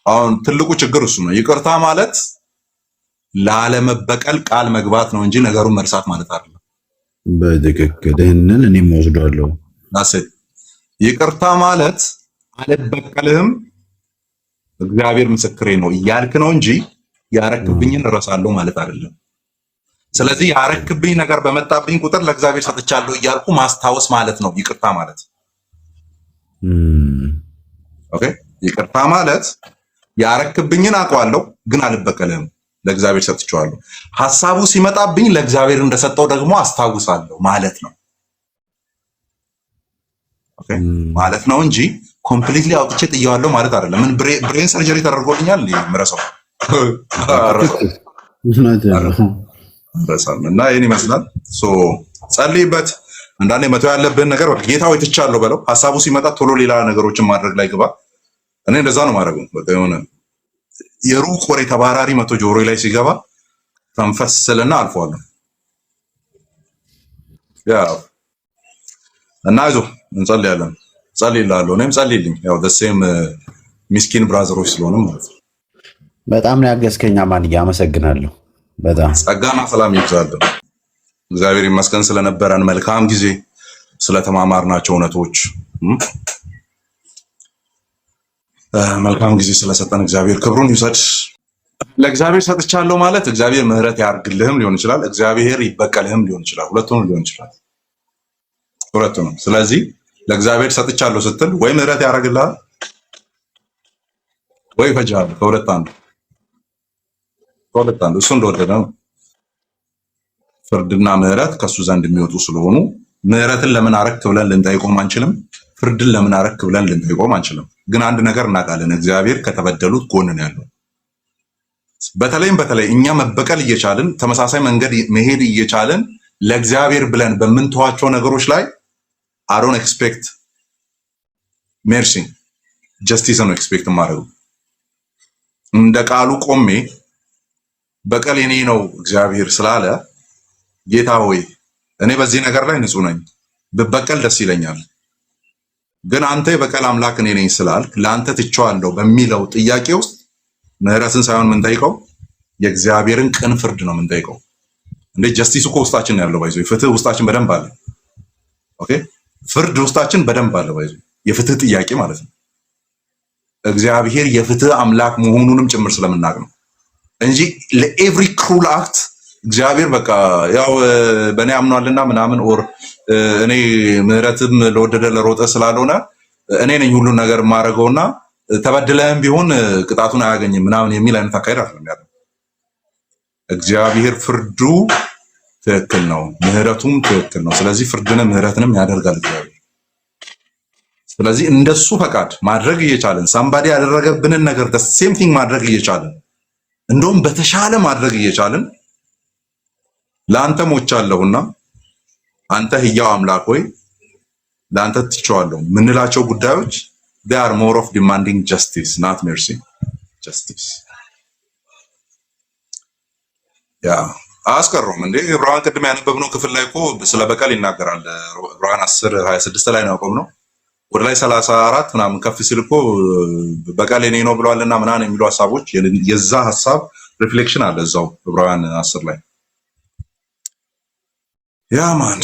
አሁን ትልቁ ችግር እሱ ነው። ይቅርታ ማለት ላለመበቀል ቃል መግባት ነው እንጂ ነገሩን መርሳት ማለት አይደለም። በትክክል ይህንን እኔም ወስዷለሁ። ይቅርታ ማለት አልበቀልህም እግዚአብሔር ምስክሬ ነው እያልክ ነው እንጂ ያረክብኝን እረሳለሁ ማለት አይደለም። ስለዚህ ያረክብኝ ነገር በመጣብኝ ቁጥር ለእግዚአብሔር ሰጥቻለሁ እያልኩ ማስታወስ ማለት ነው ይቅርታ ማለት። ኦኬ ይቅርታ ማለት ያረክብኝን አውቀዋለሁ ግን አልበቀልህም፣ ለእግዚአብሔር ሰጥቼዋለሁ። ሐሳቡ ሲመጣብኝ ለእግዚአብሔር እንደሰጠው ደግሞ አስታውሳለሁ ማለት ነው። ኦኬ ማለት ነው እንጂ ኮምፕሊትሊ አውጥቼ ጥየዋለሁ ማለት አይደለም። ምን ብሬን ሰርጀሪ ተደርጎልኛል እንዴ? ምረሰው እና ይህን ይመስላል። ጸልይበት። አንዳንዴ መተው ያለብህን ነገር ጌታ ወይ ትቻለሁ በለው። ሐሳቡ ሲመጣ ቶሎ ሌላ ነገሮችን ማድረግ ላይ ግባ። እኔ እንደዛ ነው ማድረገው። በቃ የሆነ የሩቅ ወሬ ተባራሪ መቶ ጆሮ ላይ ሲገባ ተንፈስ ስልና አልፈዋለሁ። ያ እና አይዞህ እንጸልያለን። ጸልይልሃለሁ፣ እኔም ጸልይልኝ። ያው ደሴም ሚስኪን ብራዘሮች ስለሆነ ማለት ነው። በጣም ነው ያገዝከኝ አማንዬ፣ አመሰግናለሁ። በጣም ጸጋና ሰላም ይብዛልህ። እግዚአብሔር ይመስገን ስለነበረን መልካም ጊዜ፣ ስለተማማርናቸው እውነቶች፣ መልካም ጊዜ ስለሰጠን እግዚአብሔር ክብሩን ይውሰድ። ለእግዚአብሔር ሰጥቻለሁ ማለት እግዚአብሔር ምሕረት ያርግልህም ሊሆን ይችላል፣ እግዚአብሔር ይበቀልህም ሊሆን ይችላል፣ ሁለቱንም ሊሆን ይችላል፣ ሁለቱንም። ስለዚህ ለእግዚአብሔር ሰጥቻለሁ ስትል ወይ ምሕረት ያደርግልሃል ወይ ይፈጅሃል። ከሁለት አንዱ እሱ እንደወደደ ነው። ፍርድና ምሕረት ከሱ ዘንድ የሚወጡ ስለሆኑ ምሕረትን ለምን አረክ ብለን ልንጠይቆም አንችልም፣ ፍርድን ለምን አረክ ብለን ልንጠይቆም አንችልም። ግን አንድ ነገር እናውቃለን፣ እግዚአብሔር ከተበደሉት ጎን ነው ያለው። በተለይ እኛ መበቀል እየቻልን ተመሳሳይ መንገድ መሄድ እየቻልን ለእግዚአብሔር ብለን በምንተዋቸው ነገሮች ላይ አሮን ኤክስፔክት ሜርሲ ጀስቲስ ነው ኤክስፔክት ማድረጉ። እንደ ቃሉ ቆሜ በቀል የኔ ነው እግዚአብሔር ስላለ ጌታ ሆይ እኔ በዚህ ነገር ላይ ንጹህ ነኝ፣ ብበቀል ደስ ይለኛል፣ ግን አንተ የበቀል አምላክ እኔ ነኝ ስላልክ ለአንተ ትቼዋለሁ በሚለው ጥያቄ ውስጥ ምህረትን ሳይሆን የምንጠይቀው የእግዚአብሔርን ቅን ፍርድ ነው የምንጠይቀው። እንዴ ጀስቲስ እኮ ውስጣችን ነው ያለው። ባይዞ ፍትህ ውስጣችን በደንብ አለ። ኦኬ ፍርድ ውስጣችን በደንብ አለ። ባይዞ የፍትህ ጥያቄ ማለት ነው። እግዚአብሔር የፍትህ አምላክ መሆኑንም ጭምር ስለምናውቅ ነው እንጂ ለኤቭሪ ክሩል አክት እግዚአብሔር በቃ ያው በእኔ አምኗልና ምናምን ኦር እኔ ምህረትም ለወደደ ለሮጠ ስላልሆነ እኔ ነኝ ሁሉን ነገር የማደርገውና ተበድለህም ቢሆን ቅጣቱን አያገኝም ምናምን የሚል አይነት አካሄድ አይደለም ያለው። እግዚአብሔር ፍርዱ ትክክል ነው፣ ምህረቱም ትክክል ነው። ስለዚህ ፍርድንም ምህረትንም ያደርጋል እግዚአብሔር። ስለዚህ እንደሱ ፈቃድ ማድረግ እየቻለን ሳምባዲ ያደረገብንን ነገር ሴም ቲንግ ማድረግ እየቻለን እንደውም በተሻለ ማድረግ እየቻለን ለአንተ ሞቻለሁና አንተ ህያው አምላክ ሆይ ለአንተ ትቼዋለሁ ምንላቸው ጉዳዮች they are more of demanding justice not mercy. justice ያ አስቀረውም እንዴ ዕብራውያን ቅድም ያነበብነው ክፍል ላይ እኮ ስለ በቀል ይናገራል። ዕብራውያን 10:26 ላይ ነው ያቆምነው። ወደ ላይ 34 ምናምን ከፍ ሲል እኮ በቀል የኔ ነው ብለዋልና ምናምን የሚሉ ሐሳቦች የዛ ሐሳብ ሪፍሌክሽን አለ እዛው ዕብራውያን 10 ላይ። ያማን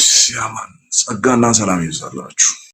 ጸጋና ሰላም ይብዛላችሁ።